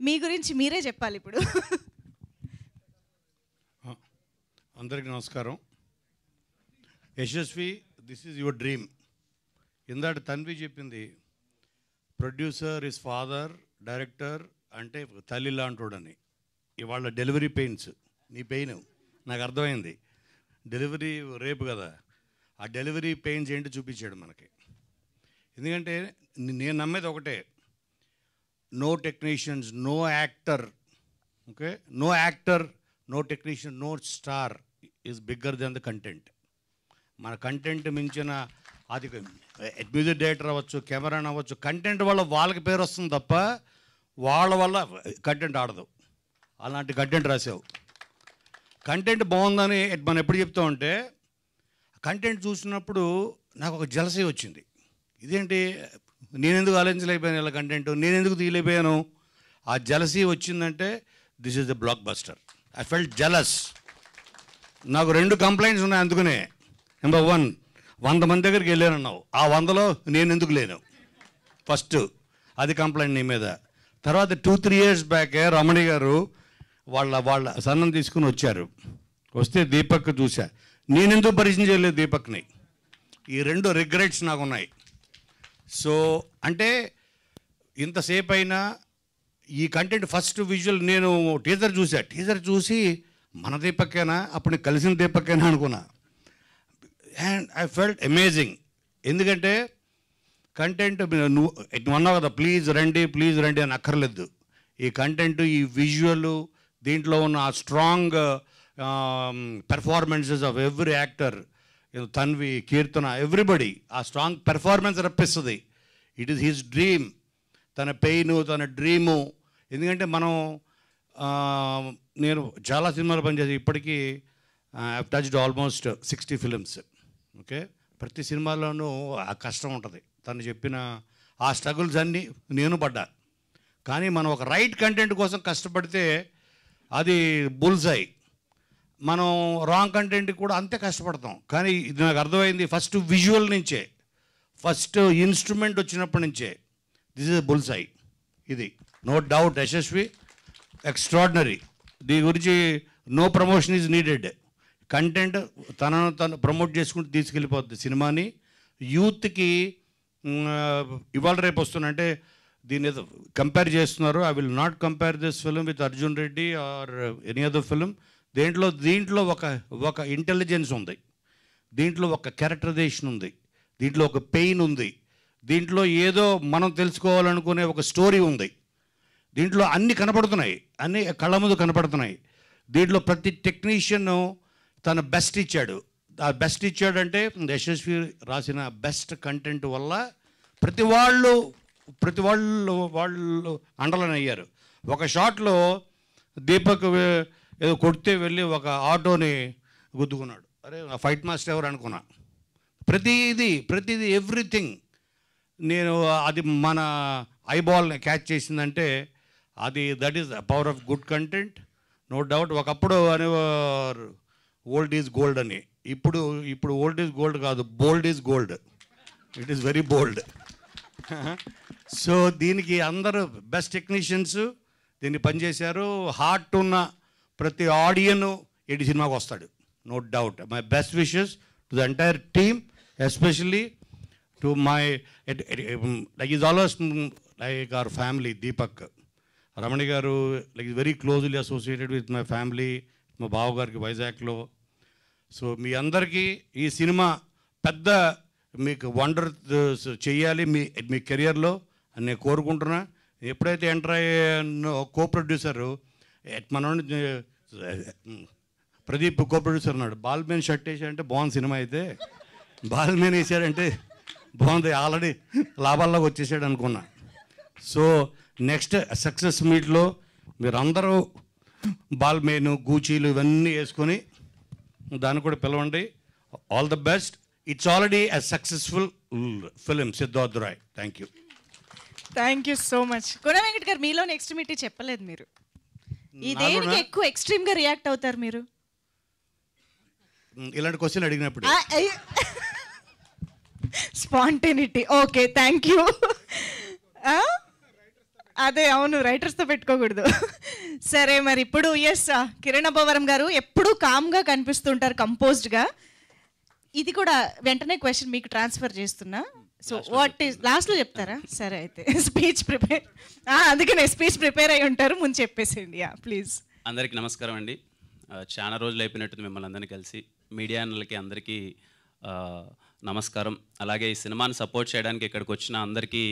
మీ గురించి మీరే చెప్పాలి ఇప్పుడు. అందరికీ నమస్కారం. Yashasvi, this is your dream. ఇందాక తన్వి చెప్పింది, ప్రొడ్యూసర్ ఇస్ ఫాదర్, డైరెక్టర్ అంటే తల్లి లాంటోడని. ఇవాళ డెలివరీ పెయిన్స్, నీ పెయిన్ నాకు అర్థమైంది. డెలివరీ రేపు కదా, ఆ డెలివరీ పెయిన్స్ ఏంటి చూపించాడు మనకి. ఎందుకంటే నేను నమ్మేది ఒకటే, no technicians, no actor, okay, no actor, no technician, no star is bigger than the content. మన కంటెంట్ మించిన అది మ్యూజిక్ డైరెక్టర్ అవ్వచ్చు, కెమెరాన్ అవ్వచ్చు, కంటెంట్ వల్ల వాళ్ళకి పేరు వస్తుంది తప్ప వాళ్ళ వల్ల కంటెంట్ ఆడదు. అలాంటి కంటెంట్ రాసావు. కంటెంట్ బాగుందని మనం ఎప్పుడు చెప్తామంటే, కంటెంట్ చూసినప్పుడు నాకు ఒక జలసీ వచ్చింది. ఇదేంటి, నేనెందుకు ఆలోచించలేకపోయాను ఇలా కంటెంట్, నేనెందుకు తీయలేకపోయాను. ఆ జలసీ వచ్చిందంటే this is the block buster. I felt jealous. నాకు 2 కంప్లైంట్స్ ఉన్నాయి అందుకనే. నెంబర్ 1, 100 మంది దగ్గరికి వెళ్ళానన్నావు, ఆ 100లో నేను ఎందుకు లేను ఫస్ట్, అది కంప్లైంట్ నీ మీద. తర్వాత 2-3 years బ్యాకే రమణి గారు వాళ్ళ సన్నం తీసుకుని వచ్చారు. వస్తే దీపక్ చూసా, నేనెందుకు పరిచయం చేయలేదు దీపక్ని. ఈ 2 రిగ్రెట్స్ నాకు ఉన్నాయి. సో అంటే ఇంతసేపు అయినా ఈ కంటెంట్ ఫస్ట్ విజువల్ నేను టీజర్ చూసి మన దీపక్కేనా, అప్పుడు కలిసిన దీపక్కేనా అనుకున్నా. And I felt amazing. ఎందుకంటే కంటెంట్ నువ్వు అన్నావు కదా, ప్లీజ్ రండి అని అక్కర్లేదు. ఈ కంటెంట్, ఈ విజువల్, దీంట్లో ఉన్న ఆ strong performances of every actor, Tanvi, Keerthana, everybody ఆ స్ట్రాంగ్ పెర్ఫార్మెన్స్ రప్పిస్తుంది. ఇట్ ఈస్ హిస్ డ్రీమ్, తన పెయిన్, తన డ్రీము. ఎందుకంటే నేను చాలా సినిమాలు పనిచేసి ఇప్పటికీ I touched almost 60 films. Okay, ప్రతి సినిమాలోనూ ఆ కష్టం ఉంటుంది. తను చెప్పిన ఆ స్ట్రగుల్స్ అన్నీ నేను పడ్డా. కానీ మనం ఒక రైట్ కంటెంట్ కోసం కష్టపడితే అది బుల్సై. మనం రాంగ్ కంటెంట్ కూడా అంతే కష్టపడతాం. కానీ ఇది నాకు అర్థమైంది ఫస్ట్ విజువల్ నుంచే, ఫస్ట్ ఇన్స్ట్రుమెంట్ వచ్చినప్పటి నుంచే దిస్ ఇస్ బుల్సై. ఇది నో డౌట్ యశస్వి, ఎక్స్ట్రాడినరీ. దీని గురించి no promotion is needed. Content తను ప్రమోట్ చేసుకుంటూ తీసుకెళ్ళిపోద్ది సినిమాని. యూత్కి ఇవాళ రేపు వస్తున్నా అంటే దీని ఏదో కంపేర్ చేస్తున్నారు. I will not compare this film with Arjun Reddy or any other film. దీంట్లో ఒక ఇంటెలిజెన్స్ ఉంది. దీంట్లో ఒక క్యారెక్టరైజేషన్ ఉంది, దీంట్లో ఒక పెయిన్ ఉంది, దీంట్లో ఏదో మనం తెలుసుకోవాలనుకునే ఒక స్టోరీ ఉంది. దీంట్లో అన్నీ కనపడుతున్నాయి, అన్నీ కళ్ళ ముందు కనపడుతున్నాయి. దీంట్లో ప్రతి టెక్నీషియన్ తన బెస్ట్ ఇచ్చాడు. ఆ బెస్ట్ ఇచ్చాడంటే యశస్వి రాసిన బెస్ట్ కంటెంట్ వల్ల ప్రతి వాళ్ళు అండర్లైన్ అయ్యారు. ఒక షాట్లో దీపక్ ఏదో కొడితే వెళ్ళి ఒక ఆటోని గుద్దుకున్నాడు. అరే ఫైట్ మాస్టర్ ఎవరు అనుకున్నా. ప్రతిదీ ఎవ్రీథింగ్ నేను అది మన ఐబాల్ని క్యాచ్ చేసిందంటే అది that is the power of good content, no doubt. ఒకప్పుడు అనేవారు ఓల్డ్ ఈజ్ గోల్డ్ అని. ఇప్పుడు ఓల్డ్ ఈజ్ గోల్డ్ కాదు, bold is gold. It is very bold. So దీనికి అందరూ బెస్ట్ టెక్నీషియన్స్ దీన్ని పనిచేశారు. హార్ట్ ఉన్న ప్రతి ఆడియన్ ఈ సినిమాకి వస్తాడు, no doubt. My best wishes to the entire team, especially to my like is always like our family. Deepak Ramani గారు like is very closely associated with my family, మా బావగారికి వైజాగ్లో. సో మీ అందరికీ ఈ సినిమా పెద్ద మీకు వండర్ చెయ్యాలి మీ కెరియర్లో అని నేను కోరుకుంటున్నా. ఎప్పుడైతే ఎంటర్ అయ్యానో కో ప్రొడ్యూసరు మన ప్రదీప్ కో ప్రొడ్యూసర్ అన్నాడు, బాల్మేన్ షర్ట్ వేసాడంటే బాగుంది సినిమా, అయితే బాల్మేన్ వేసాడంటే బాగుంది, ఆల్రెడీ లాభాల్లోకి వచ్చేసాడు అనుకున్నా. సో నెక్స్ట్ సక్సెస్ మీట్లో మీరందరూ బాల్మేను గూచీలు ఇవన్నీ వేసుకొని దాన్ని కూడా పిలవండి. All the best. It's already a successful film Siddharth Roy. Thank you. Thank you so much. Kona Venkat గారు, మీలో నెక్స్ట్ మీటి చెప్పలేదు మీరు. ఈ దేనికి ఎక్కువ ఎక్స్ట్రీమ్గా రియాక్ట్ అవుతారు మీరు ఇలాంటి క్వశ్చన్ అడిగినప్పుడు? స్పాంటేనిటీ. Okay, thank you. అదే అవును, రైటర్స్తో పెట్టుకోకూడదు. సరే, మరి ఇప్పుడు ఎస్ కిరణ్ అబ్బవరం గారు ఎప్పుడూ కామ్గా కనిపిస్తుంటారు, కంపోజ్డ్గా. ఇది కూడా వెంటనే క్వశ్చన్ మీకు ట్రాన్స్ఫర్ చేస్తున్నా. సో వాట్ ఈస్ లాస్ట్లో చెప్తారా? సరే అయితే స్పీచ్ ప్రిపేర్, అందుకనే స్పీచ్ ప్రిపేర్ అయి ఉంటారు, ముందు చెప్పేసేయండి. ప్లీజ్. అందరికీ నమస్కారం అండి. చాలా రోజులు అయిపోయినట్టుంది మిమ్మల్ని అందరినీ కలిసి. మీడియా అన్నలకి అందరికీ నమస్కారం. అలాగే ఈ సినిమాని సపోర్ట్ చేయడానికి ఇక్కడికి వచ్చిన అందరికీ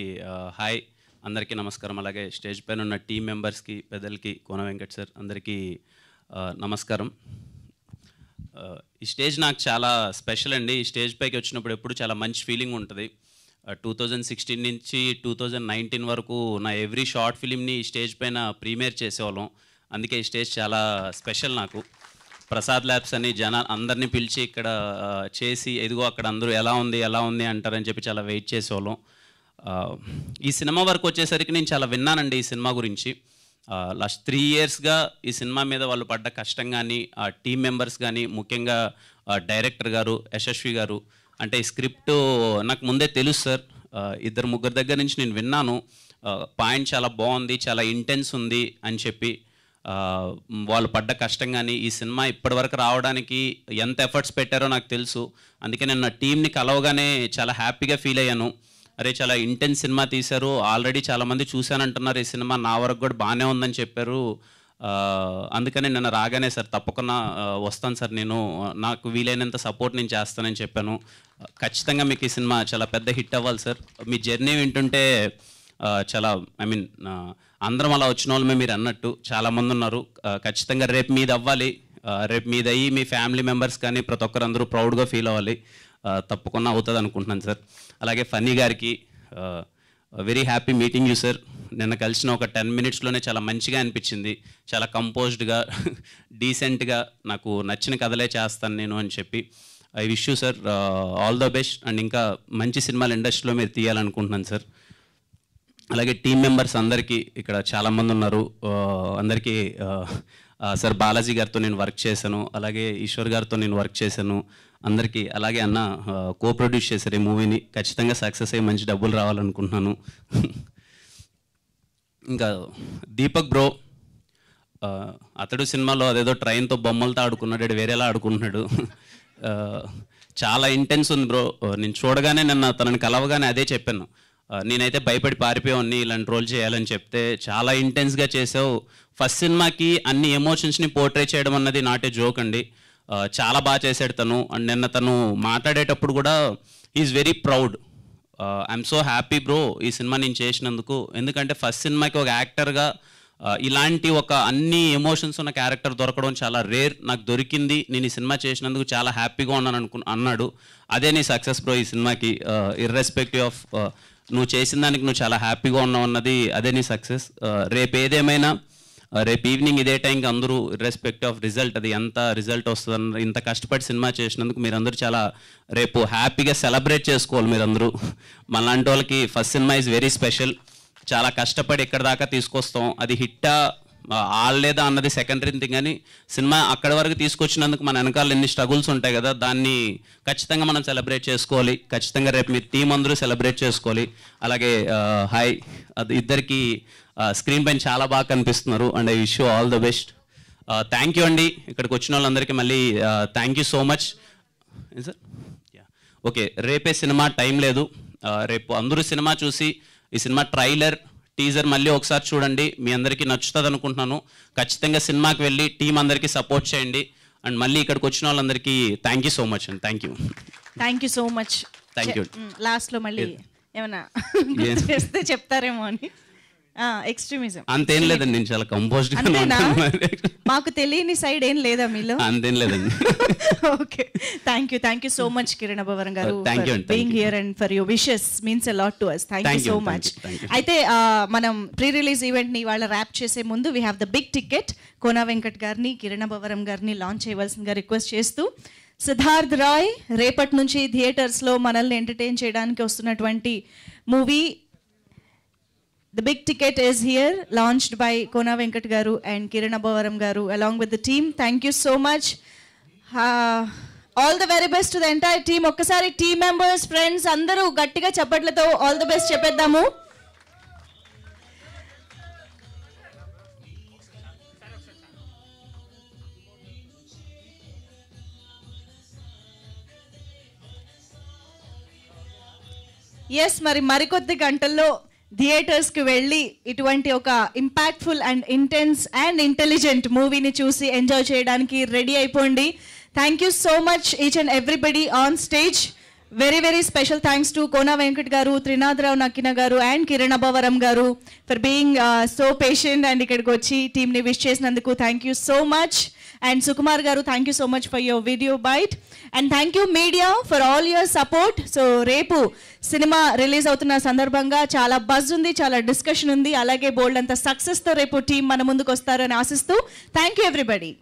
హాయ్, అందరికీ నమస్కారం. అలాగే స్టేజ్ పైన ఉన్న టీం మెంబర్స్కి, పెద్దలకి, కోన వెంకట్ సార్ అందరికీ నమస్కారం. ఈ స్టేజ్ నాకు చాలా స్పెషల్ అండి. ఈ స్టేజ్ పైకి వచ్చినప్పుడు ఎప్పుడు చాలా మంచి ఫీలింగ్ ఉంటుంది. 2016 నుంచి 2019 వరకు నా ఎవ్రీ షార్ట్ ఫిలింని ఈ స్టేజ్ పైన ప్రీమియర్ చేసేవాళ్ళం. అందుకే ఈ స్టేజ్ చాలా స్పెషల్ నాకు. ప్రసాద్ ల్యాబ్స్ అని అందరినీ పిలిచి ఇక్కడ చేసి ఇదిగో అక్కడ అందరూ ఎలా ఉంది అంటారని చెప్పి చాలా వెయిట్ చేసేవాళ్ళం. ఈ సినిమా వరకు వచ్చేసరికి నేను చాలా విన్నానండి ఈ సినిమా గురించి. లాస్ట్ 3 ఇయర్స్గా ఈ సినిమా మీద వాళ్ళు పడ్డ కష్టం కానీ, ఆ టీం మెంబర్స్ కానీ, ముఖ్యంగా డైరెక్టర్ గారు యశస్వి గారు, అంటే ఈ స్క్రిప్ట్ నాకు ముందే తెలుసు సార్. 2-3 దగ్గర నుంచి నేను విన్నాను, పాయింట్ చాలా బాగుంది, చాలా ఇంటెన్స్ ఉంది అని చెప్పి. వాళ్ళు పడ్డ కష్టం కానీ, ఈ సినిమా ఇప్పటివరకు రావడానికి ఎంత ఎఫర్ట్స్ పెట్టారో నాకు తెలుసు. అందుకే నేను నా టీంని కలవగానే చాలా హ్యాపీగా ఫీల్ అయ్యాను. అరే చాలా ఇంటెన్స్ సినిమా తీశారు, ఆల్రెడీ చాలామంది చూశానంటున్నారు, ఈ సినిమా నా వరకు కూడా బాగానే ఉందని చెప్పారు. అందుకని నిన్న రాగానే సార్ తప్పకుండా వస్తాను సార్, నేను నాకు వీలైనంత సపోర్ట్ నేను చేస్తానని చెప్పాను. ఖచ్చితంగా మీకు ఈ సినిమా చాలా పెద్ద హిట్ అవ్వాలి సార్. మీ జర్నీ వింటుంటే చాలా అందరం అలా వచ్చిన వాళ్ళమే మీరు అన్నట్టు చాలామంది ఉన్నారు. ఖచ్చితంగా రేపు మీది అవ్వాలి, రేపు మీది అయ్యి మీ ఫ్యామిలీ మెంబర్స్ కానీ ప్రతి ఒక్కరు అందరూ ప్రౌడ్గా ఫీల్ అవ్వాలి. తప్పకుండా అవుతుంది అనుకుంటున్నాను సార్. అలాగే ఫన్నీ గారికి very happy meeting you sir. నిన్న కలిసిన ఒక 10 మినిట్స్లోనే చాలా మంచిగా అనిపించింది, చాలా కంపోజ్డ్గా డీసెంట్గా నాకు నచ్చిన కథలే చేస్తాను నేను అని చెప్పి. I wish you sir all the best and ఇంకా మంచి సినిమాలు ఇండస్ట్రీలో మీరు తీయాలనుకుంటున్నాను సార్. అలాగే టీం మెంబర్స్ అందరికీ ఇక్కడ చాలామంది ఉన్నారు, అందరికీ సార్ బాలాజీ గారితో నేను వర్క్ చేశాను, అలాగే ఈశ్వర్ గారితో నేను వర్క్ చేశాను అందరికీ. అలాగే అన్న కో ప్రొడ్యూస్ చేశారు ఈ మూవీని, ఖచ్చితంగా సక్సెస్ అయ్యి మంచి డబ్బులు రావాలనుకుంటున్నాను. ఇంకా దీపక్ బ్రో, అతడు సినిమాలో అదేదో ట్రైన్తో బొమ్మలతో ఆడుకున్నాడు, వేరేలా ఆడుకుంటున్నాడు. చాలా ఇంటెన్స్ ఉంది బ్రో. నేను చూడగానే నిన్న తనని కలవగానే అదే చెప్పాను, నేనైతే భయపడి పారిపోయాన్ని ఇలాంటి రోల్ చేయాలని చెప్తే చాలా ఇంటెన్స్గా చేసావు. ఫస్ట్ సినిమాకి అన్ని ఎమోషన్స్ని పోర్ట్రే చేయడం అన్నది నాట్ ఏ జోక్ అండి. చాలా బాగా చేశాడు తను. అండ్ నిన్న తను మాట్లాడేటప్పుడు కూడా is very proud. I'm so happy bro ఈ సినిమా నేను చేసినందుకు. ఎందుకంటే ఫస్ట్ సినిమాకి ఒక యాక్టర్గా ఇలాంటి ఒక అన్ని ఎమోషన్స్ ఉన్న క్యారెక్టర్ దొరకడం చాలా రేర్. నాకు దొరికింది, నేను ఈ సినిమా చేసినందుకు చాలా హ్యాపీగా ఉన్నాను అన్నాడు. అదే నీ సక్సెస్ బ్రో ఈ సినిమాకి. ఇర్రెస్పెక్టివ్ ఆఫ్ నువ్వు చేసిన దానికి నువ్వు చాలా హ్యాపీగా ఉన్నావు అన్నది అదే నీ సక్సెస్. రేపు ఏదేమైనా రేపు ఈవినింగ్ ఇదే టైంకి అందరూ ఇర్రెస్పెక్టివ్ ఆఫ్ రిజల్ట్, అది ఎంత రిజల్ట్ వస్తుందన్న ఇంత కష్టపడి సినిమా చేసినందుకు మీరందరూ చాలా రేపు హ్యాపీగా సెలబ్రేట్ చేసుకోవాలి. మీరందరూ మనలాంటి వాళ్ళకి first cinema is very special. చాలా కష్టపడి ఎక్కడి దాకా తీసుకొస్తాం, అది హిట్టా ఆడలేదా అన్నది సెకండరీ థింగ్. కానీ సినిమా అక్కడి వరకు తీసుకొచ్చినందుకు మన వెనకాల ఎన్ని స్ట్రగుల్స్ ఉంటాయి కదా, దాన్ని ఖచ్చితంగా మనం సెలబ్రేట్ చేసుకోవాలి. ఖచ్చితంగా రేపు మీ టీం అందరూ సెలబ్రేట్ చేసుకోవాలి. అలాగే హాయ్ అది ఇద్దరికి స్క్రీన్ పైన చాలా బాగా కనిపిస్తున్నారు. And I wish you all the best. Thank you అండి ఇక్కడికి వచ్చిన వాళ్ళందరికీ మళ్ళీ థ్యాంక్ యూ సో మచ్. ఏం సార్? ఓకే, రేపే సినిమా, టైం లేదు. రేపు అందరూ సినిమా చూసి ఈ సినిమా ట్రైలర్ టీజర్ మళ్ళీ ఒకసారి చూడండి, మీ అందరికీ నచ్చుతుంది అనుకుంటున్నాను. ఖచ్చితంగా సినిమాకి వెళ్ళి టీం అందరికీ సపోర్ట్ చేయండి. అండ్ మళ్ళీ ఇక్కడికి వచ్చిన వాళ్ళందరికీ థ్యాంక్ యూ సో మచ్ అండి. Thank you so much. Thank you. లాస్ట్లో మళ్ళీ ఏమన్నా చేస్తే చెప్తారేమో అని. ఎక్స్ట్రీమిజం అంతేం లేదండి, నేను చాలా కంపోజ్డ్. మాకు తెలియని సైడ్ ఏం లేదా మీలో? అంతేం లేదండి. Okay, thank you so much Kiran Abbavaram గారు being here and for your wishes means a lot to us. Thank you so much. అయితే మనం ప్రీ రిలీజ్ ఈవెంట్ ని వాళ్ళ ర్యాప్ చేసే ముందు we have the big ticket. Kona Venkat గారిని, కిరణ్ అబ్బవరం గారిని లాంచ్ చేయవలసిందిగా రిక్వెస్ట్ చేస్తూ, సిద్ధార్థ్ రాయ్ రేపటి నుంచి థియేటర్స్లో మనల్ని ఎంటర్టైన్ చేయడానికి వస్తున్నటువంటి movie The big ticket is here, launched by Kona Venkat Garu and Kiran Abbavaram Garu along with the team. Thank you so much. All the very best to the entire team. Okkasari team members, friends, andaru gattiga chappatlato all the best cheppeddamu. Yes, మరికొద్ది గంటల్లో థియేటర్స్కి వెళ్ళి ఇటువంటి ఒక impactful and intense and intelligent మూవీని చూసి ఎంజాయ్ చేయడానికి రెడీ అయిపోండి. Thank you so much each and everybody on stage. Very very special thanks to Kona Venkat గారు, త్రినాథరావు నక్కిన గారు అండ్ కిరణ్ అబ్బవరం గారు for being so patient and ఇక్కడికి వచ్చి టీమ్ని విష్ చేసినందుకు thank you so much. And Sukumar గారు, thank you so much for your video byte. And thank you media for all your support. So రేపు సినిమా రిలీజ్ అవుతున్న సందర్భంగా చాలా బజ్ ఉంది, చాలా డిస్కషన్ ఉంది. అలాగే బోల్డ్ అంత సక్సెస్తో రేపు టీం మన ముందుకు వస్తారని ఆశిస్తూ థ్యాంక్ యూ ఎవ్రీబడి.